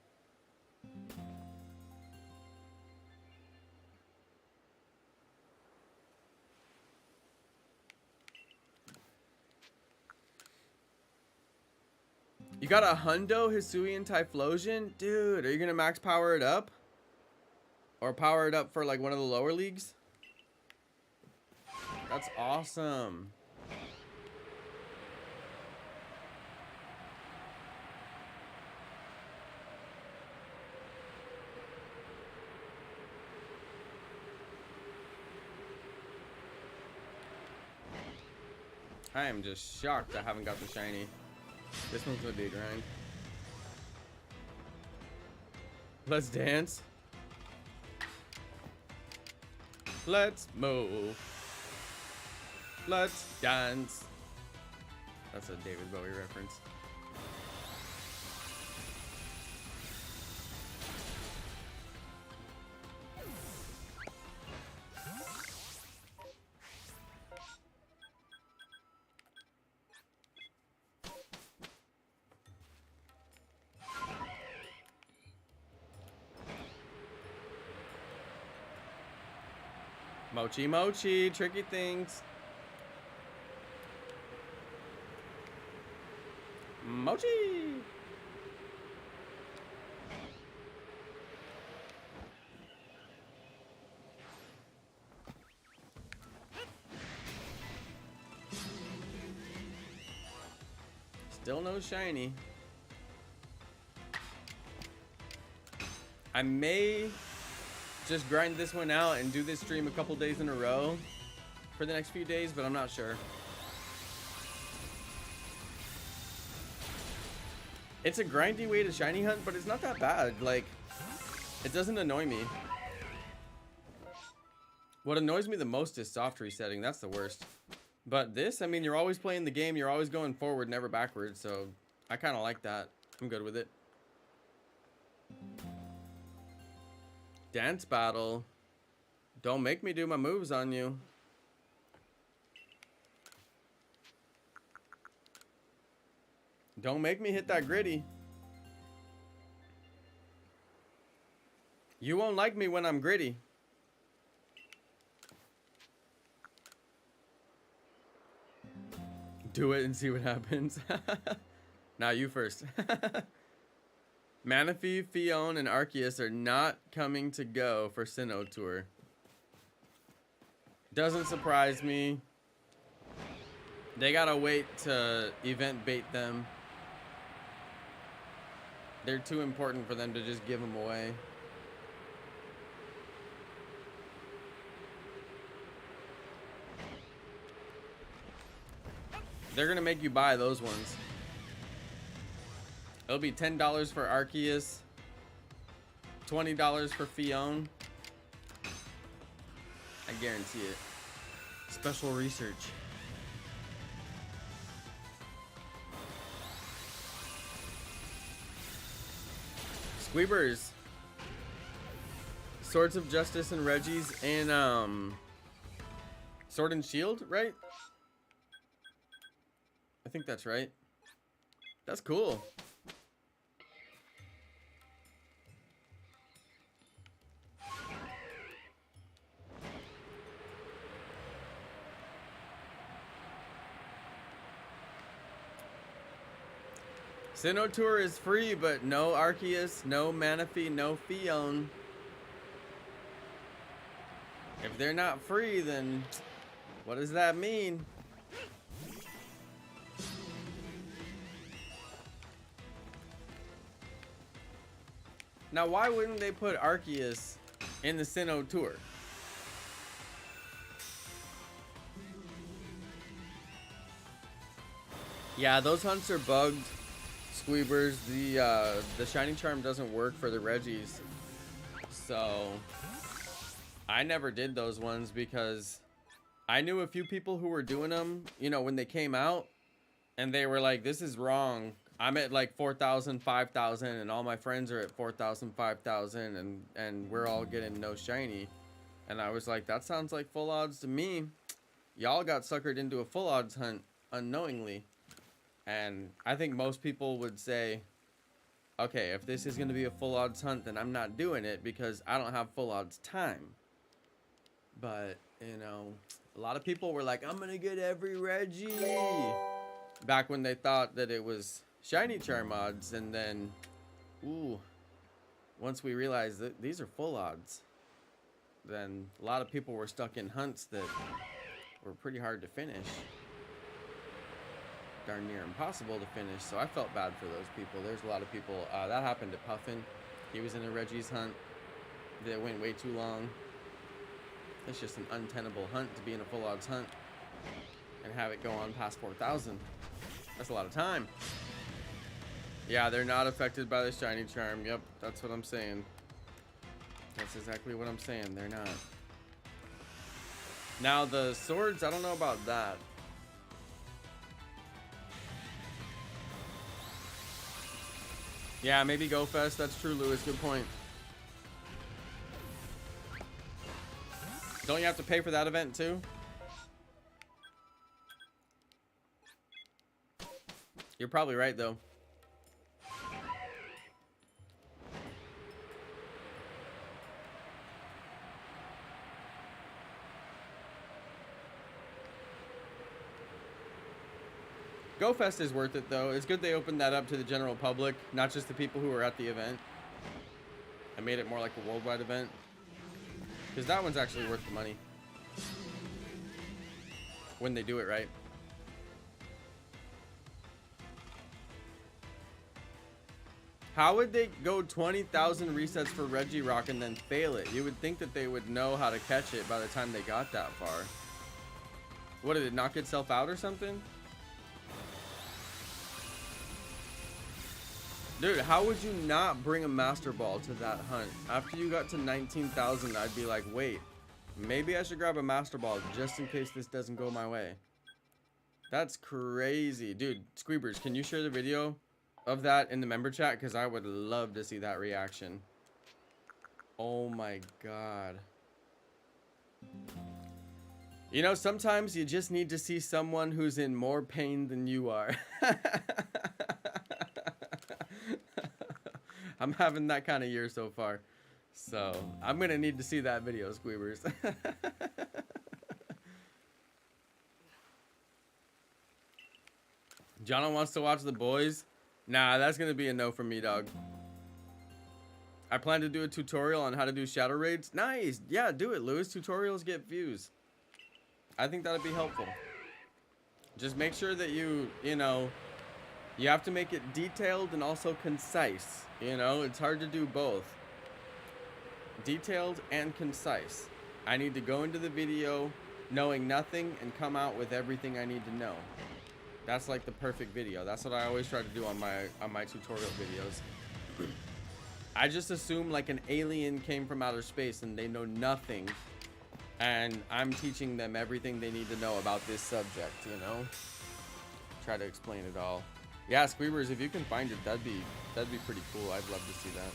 You got a Hundo Hisuian Typhlosion? Dude, are you gonna max power it up? Or power it up for like one of the lower leagues? That's awesome. I am just shocked I haven't got the shiny. This one's gonna be a grind. Let's dance. Let's move. Let's dance. That's a David Bowie reference. Mochi mochi, tricky things. Mochi. Still no shiny. I may just grind this one out and do this stream a couple days in a row for the next few days, but I'm not sure. It's a grindy way to shiny hunt, but it's not that bad. Like, it doesn't annoy me. What annoys me the most is soft resetting. That's the worst. But this, I mean, you're always playing the game. You're always going forward, never backwards. So I kind of like that. I'm good with it. Dance battle. Don't make me do my moves on you. Don't make me hit that gritty. You won't like me when I'm gritty. Do it and see what happens. Now you first. Manaphy, Fion, and Arceus are not coming to go for Sinnoh Tour. Doesn't surprise me. They gotta wait to event bait them. They're too important for them to just give them away. They're gonna make you buy those ones. It'll be $10 for Arceus, $20 for Fion. I guarantee it. Special research. Squeebers. Swords of Justice and Reggie's and Sword and Shield, right? I think that's right. That's cool. Sinnoh Tour is free, but no Arceus, no Manaphy, no Fion. If they're not free, then what does that mean? Now, why wouldn't they put Arceus in the Sinnoh Tour? Yeah, those hunts are bugged. Squeebers, the Shining Charm doesn't work for the Reggies. So I never did those ones because I knew a few people who were doing them, you know, when they came out, and they were like, this is wrong. I'm at like 4,000, 5,000, and all my friends are at 4,000, 5,000, and we're all getting no shiny. And I was like, that sounds like full odds to me. Y'all got suckered into a full odds hunt unknowingly. And I think most people would say, okay, if this is going to be a full odds hunt, then I'm not doing it because I don't have full odds time. But, you know, a lot of people were like, I'm going to get every Reggie. Back when they thought that it was shiny charm odds. And then, ooh, once we realized that these are full odds, then a lot of people were stuck in hunts that were pretty hard to finish. Darn near impossible to finish, so I felt bad for those people. There's a lot of people that happened to Puffin. He was in a Reggie's hunt that went way too long. It's just an untenable hunt to be in a full odds hunt and have it go on past 4,000. That's a lot of time. Yeah, they're not affected by the shiny charm. Yep, that's what I'm saying. That's exactly what I'm saying. They're not. Now the swords, I don't know about that. Yeah, maybe Go Fest. That's true, Lewis. Good point. Don't you have to pay for that event too? You're probably right, though. Go Fest is worth it, though. It's good they opened that up to the general public, not just the people who were at the event. I made it more like a worldwide event. Because that one's actually worth the money. When they do it right. How would they go 20,000 resets for Regirock and then fail it? You would think that they would know how to catch it by the time they got that far. What, did it knock itself out or something? Dude, how would you not bring a Master Ball to that hunt? After you got to 19,000, I'd be like, wait, maybe I should grab a Master Ball just in case this doesn't go my way. That's crazy. Dude, Squeebers, can you share the video of that in the member chat? Because I would love to see that reaction. Oh my god. You know, sometimes you just need to see someone who's in more pain than you are. I'm having that kind of year so far. So, I'm going to need to see that video, Squeebers. Jonno wants to watch The Boys. Nah, that's going to be a no from me, dog. I plan to do a tutorial on how to do shadow raids. Nice. Yeah, do it, Lewis. Tutorials get views. I think that'd be helpful. Just make sure that you know, you have to make it detailed and also concise. You know, it's hard to do both. Detailed and concise. I need to go into the video knowing nothing and come out with everything I need to know. That's like the perfect video. That's what I always try to do on my tutorial videos. I just assume like an alien came from outer space and they know nothing, and I'm teaching them everything they need to know about this subject, you know? Try to explain it all. Yeah, Squeebers, if you can find it, that'd be pretty cool. I'd love to see that.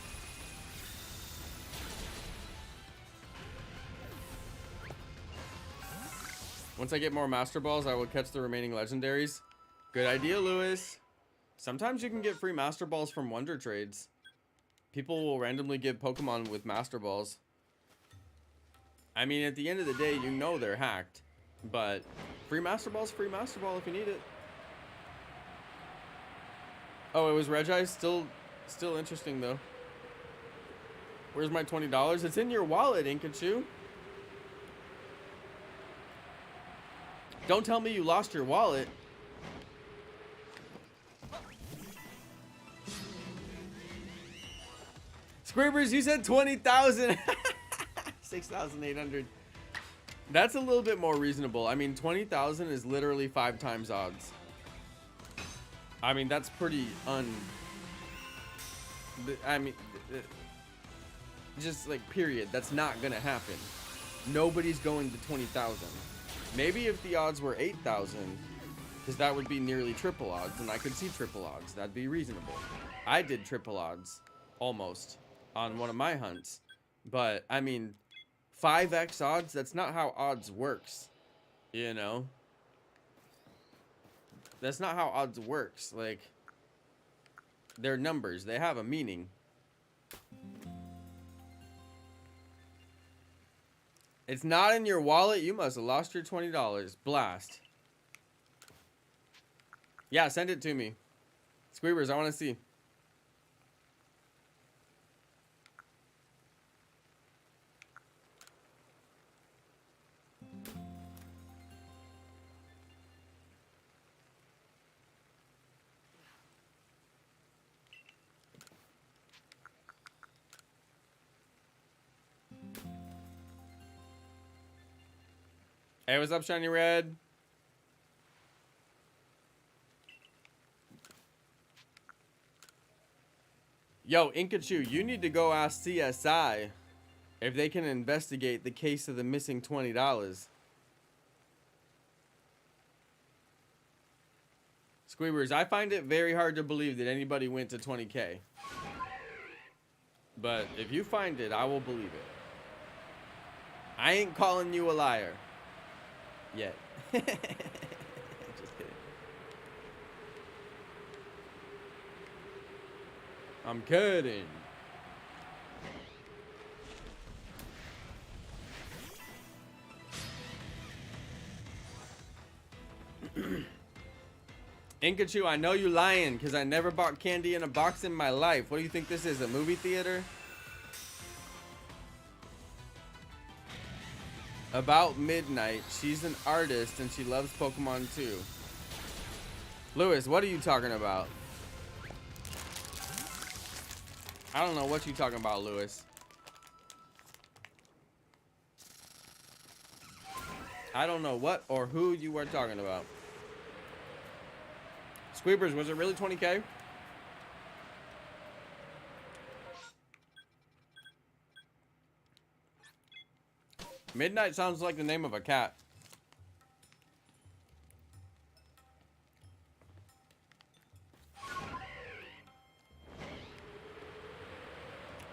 Once I get more Master Balls, I will catch the remaining legendaries. Good idea, Lewis. Sometimes you can get free Master Balls from Wonder Trades. People will randomly give Pokemon with Master Balls. I mean, at the end of the day, you know they're hacked. But free Master Ball's free Master Ball if you need it. Oh, it was Reggie. Still interesting, though. Where's my $20? It's in your wallet, Inkachu. Don't tell me you lost your wallet. Squeebers, you said 20,000. 6,800. That's a little bit more reasonable. I mean, 20,000 is literally 5 times odds. I mean, that's pretty I mean, just like period. That's not gonna happen. Nobody's going to 20,000. Maybe if the odds were 8,000, because that would be nearly triple odds, and I could see triple odds. That'd be reasonable. I did triple odds, almost, on one of my hunts. But, I mean, 5x odds, that's not how odds works, you know? That's not how odds works. Like, they're numbers. They have a meaning. It's not in your wallet. You must have lost your $20. Blast. Yeah, send it to me. Squeebers, I want to see. Hey, what's up, Shiny Red? Yo, Inkachu, you need to go ask CSI if they can investigate the case of the missing $20. Squeebers, I find it very hard to believe that anybody went to 20K. But if you find it, I will believe it. I ain't calling you a liar. Yet. Just kidding. I'm kidding. Inkachu, I know you lying because I never bought candy in a box in my life. What do you think this is, a movie theater? About midnight, she's an artist and she loves Pokemon too. Lewis, what are you talking about? I don't know what you're talking about, Lewis. I don't know what or who you are talking about. Squeebers, was it really 20K? Midnight sounds like the name of a cat.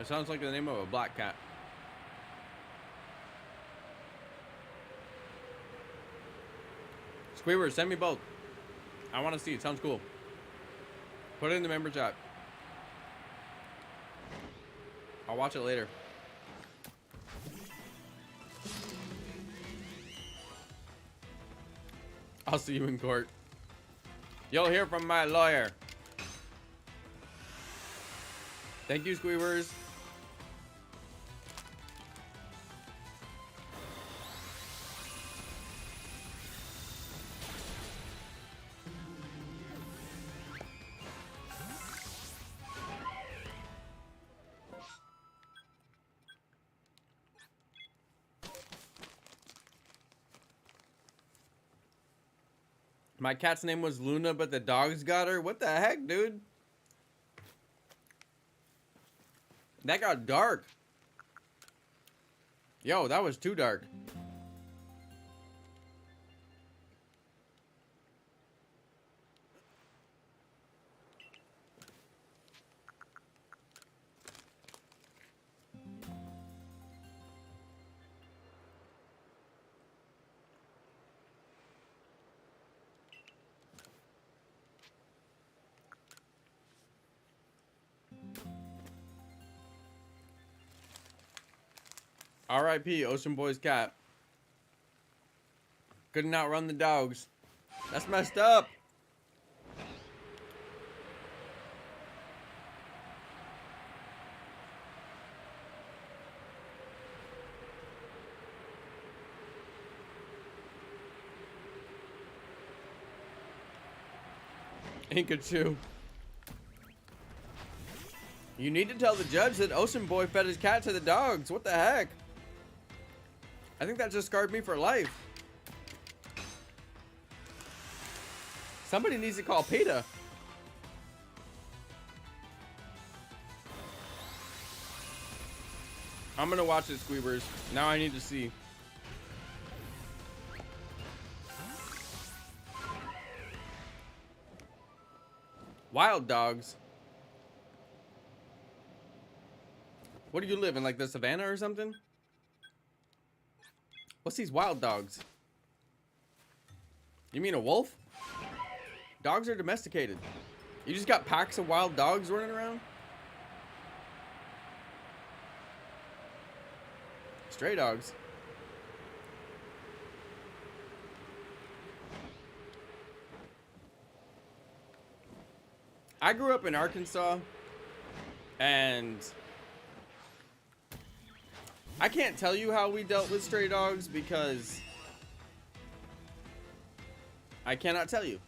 It sounds like the name of a black cat. Squeaver, send me both. I want to see it. Sounds cool. Put it in the member chat. I'll watch it later. I'll see you in court. You'll hear from my lawyer. Thank you, Squeavers. My cat's name was Luna, but the dogs got her. What the heck, dude? That got dark. Yo, that was too dark. R.I.P. Ocean Boy's cat. Couldn't outrun the dogs. That's messed up. Pikachu. You need to tell the judge that Ocean Boy fed his cat to the dogs. What the heck? I think that just scarred me for life. Somebody needs to call PETA. I'm gonna watch it, Squeebers. Now I need to see. Wild dogs. What do you live in, like the savannah or something? What's these wild dogs? You mean a wolf? Dogs are domesticated. You just got packs of wild dogs running around? Stray dogs. I grew up in Arkansas, and I can't tell you how we dealt with stray dogs because I cannot tell you.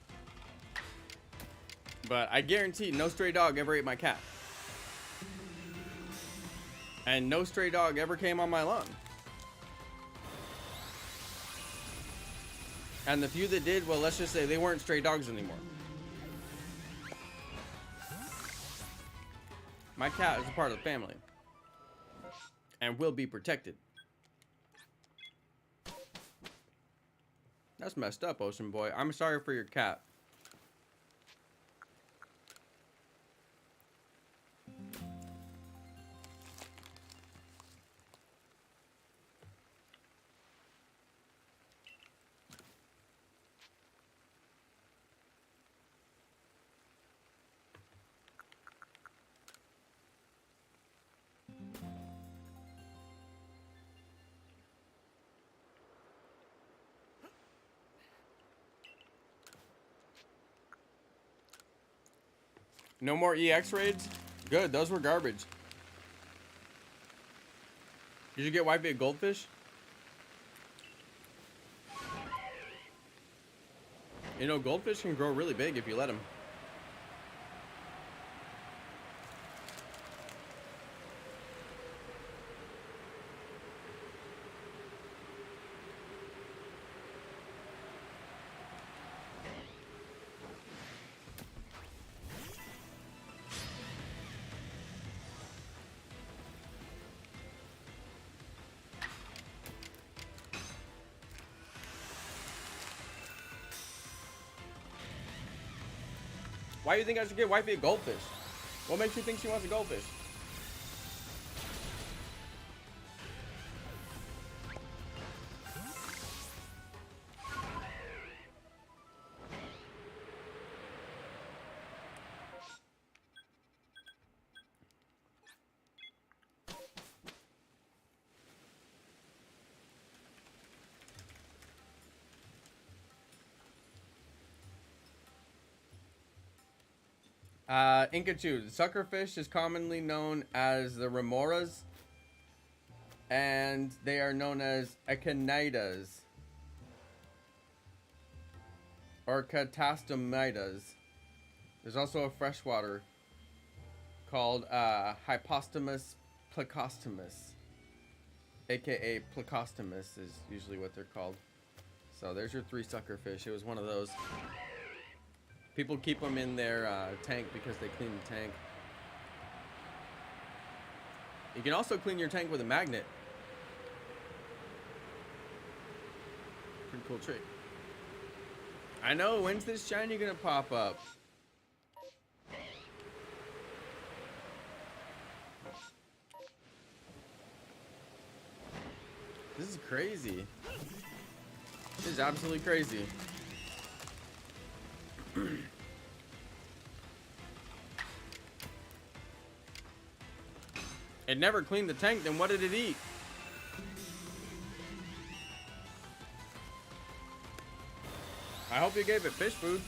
But I guarantee no stray dog ever ate my cat. And no stray dog ever came on my lawn. And the few that did, well, let's just say they weren't stray dogs anymore. My cat is a part of the family. And will be protected. That's messed up, Ocean Boy. I'm sorry for your cat. No more EX raids? Good, those were garbage. Did you get white-bait goldfish? You know, goldfish can grow really big if you let them. Why do you think I should get wifey a goldfish? What makes you think she wants a goldfish? Inkachu, the suckerfish is commonly known as the remoras, and they are known as echinidas or catastomidas. There's also a freshwater called Hypostomus plecostomus, aka plecostomus is usually what they're called. So there's your 3 suckerfish. It was one of those. People keep them in their tank because they clean the tank. You can also clean your tank with a magnet. Pretty cool trick. I know, when's this shiny gonna pop up? This is crazy. This is absolutely crazy. It never cleaned the tank, then what did it eat? I hope you gave it fish food.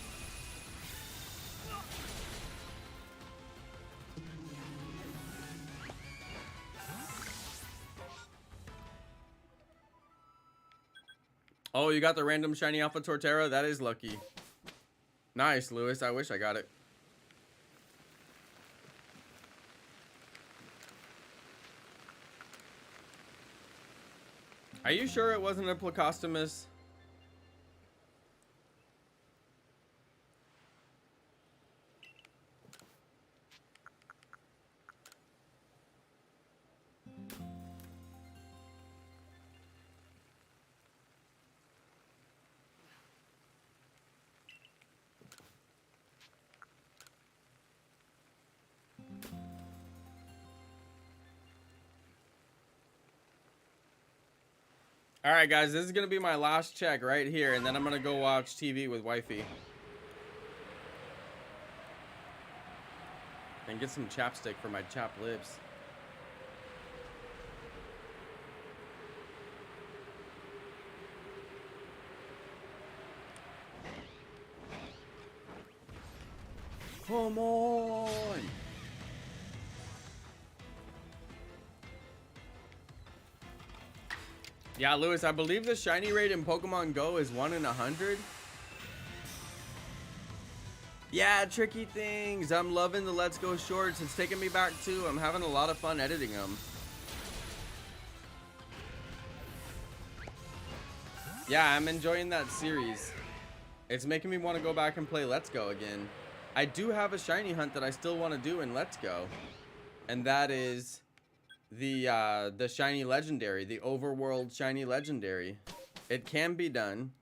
Oh, you got the random shiny Alpha Torterra? That is lucky. Nice, Lewis. I wish I got it. Are you sure it wasn't a Plecostomus? All right, guys, this is going to be my last check right here, and then I'm going to go watch TV with wifey. And get some chapstick for my chapped lips. Come on! Yeah, Lewis, I believe the shiny rate in Pokemon Go is 1 in 100. Yeah, tricky things. I'm loving the Let's Go shorts. It's taking me back too. I'm having a lot of fun editing them. Yeah, I'm enjoying that series. It's making me want to go back and play Let's Go again. I do have a shiny hunt that I still want to do in Let's Go. And that is the shiny legendary, the overworld shiny legendary. It can be done.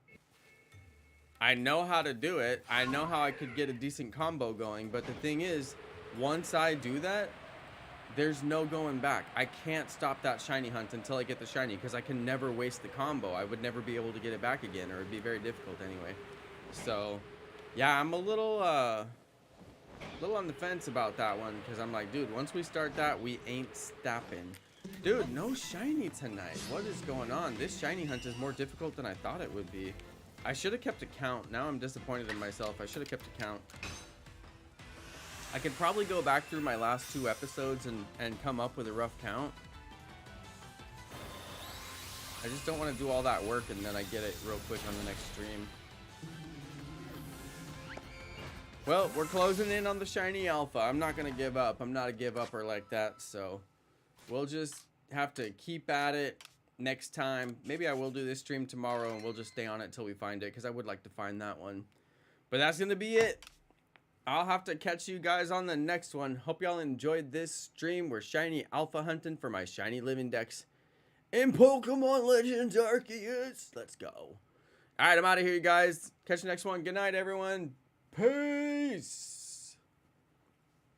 I know how to do it. I know how I could get a decent combo going, but the thing is, once I do that, there's no going back. I can't stop that shiny hunt until I get the shiny, because I can never waste the combo. I would never be able to get it back again, or it'd be very difficult anyway. So yeah, I'm a little on the fence about that one, because I'm like, dude, once we start that, we ain't stopping. Dude, no shiny tonight. What is going on? This shiny hunt is more difficult than I thought it would be. I should have kept a count. Now I'm disappointed in myself. I should have kept a count. I could probably go back through my last 2 episodes and come up with a rough count. I just don't want to do all that work and then I get it real quick on the next stream. Well, we're closing in on the shiny alpha. I'm not going to give up. I'm not a give-upper like that, so we'll just have to keep at it next time. Maybe I will do this stream tomorrow and we'll just stay on it till we find it, because I would like to find that one. But that's going to be it. I'll have to catch you guys on the next one. Hope y'all enjoyed this stream. We're shiny alpha hunting for my shiny living dex in Pokemon Legends Arceus. Let's go. All right, I'm out of here, you guys. Catch you next one. Good night, everyone. Peace.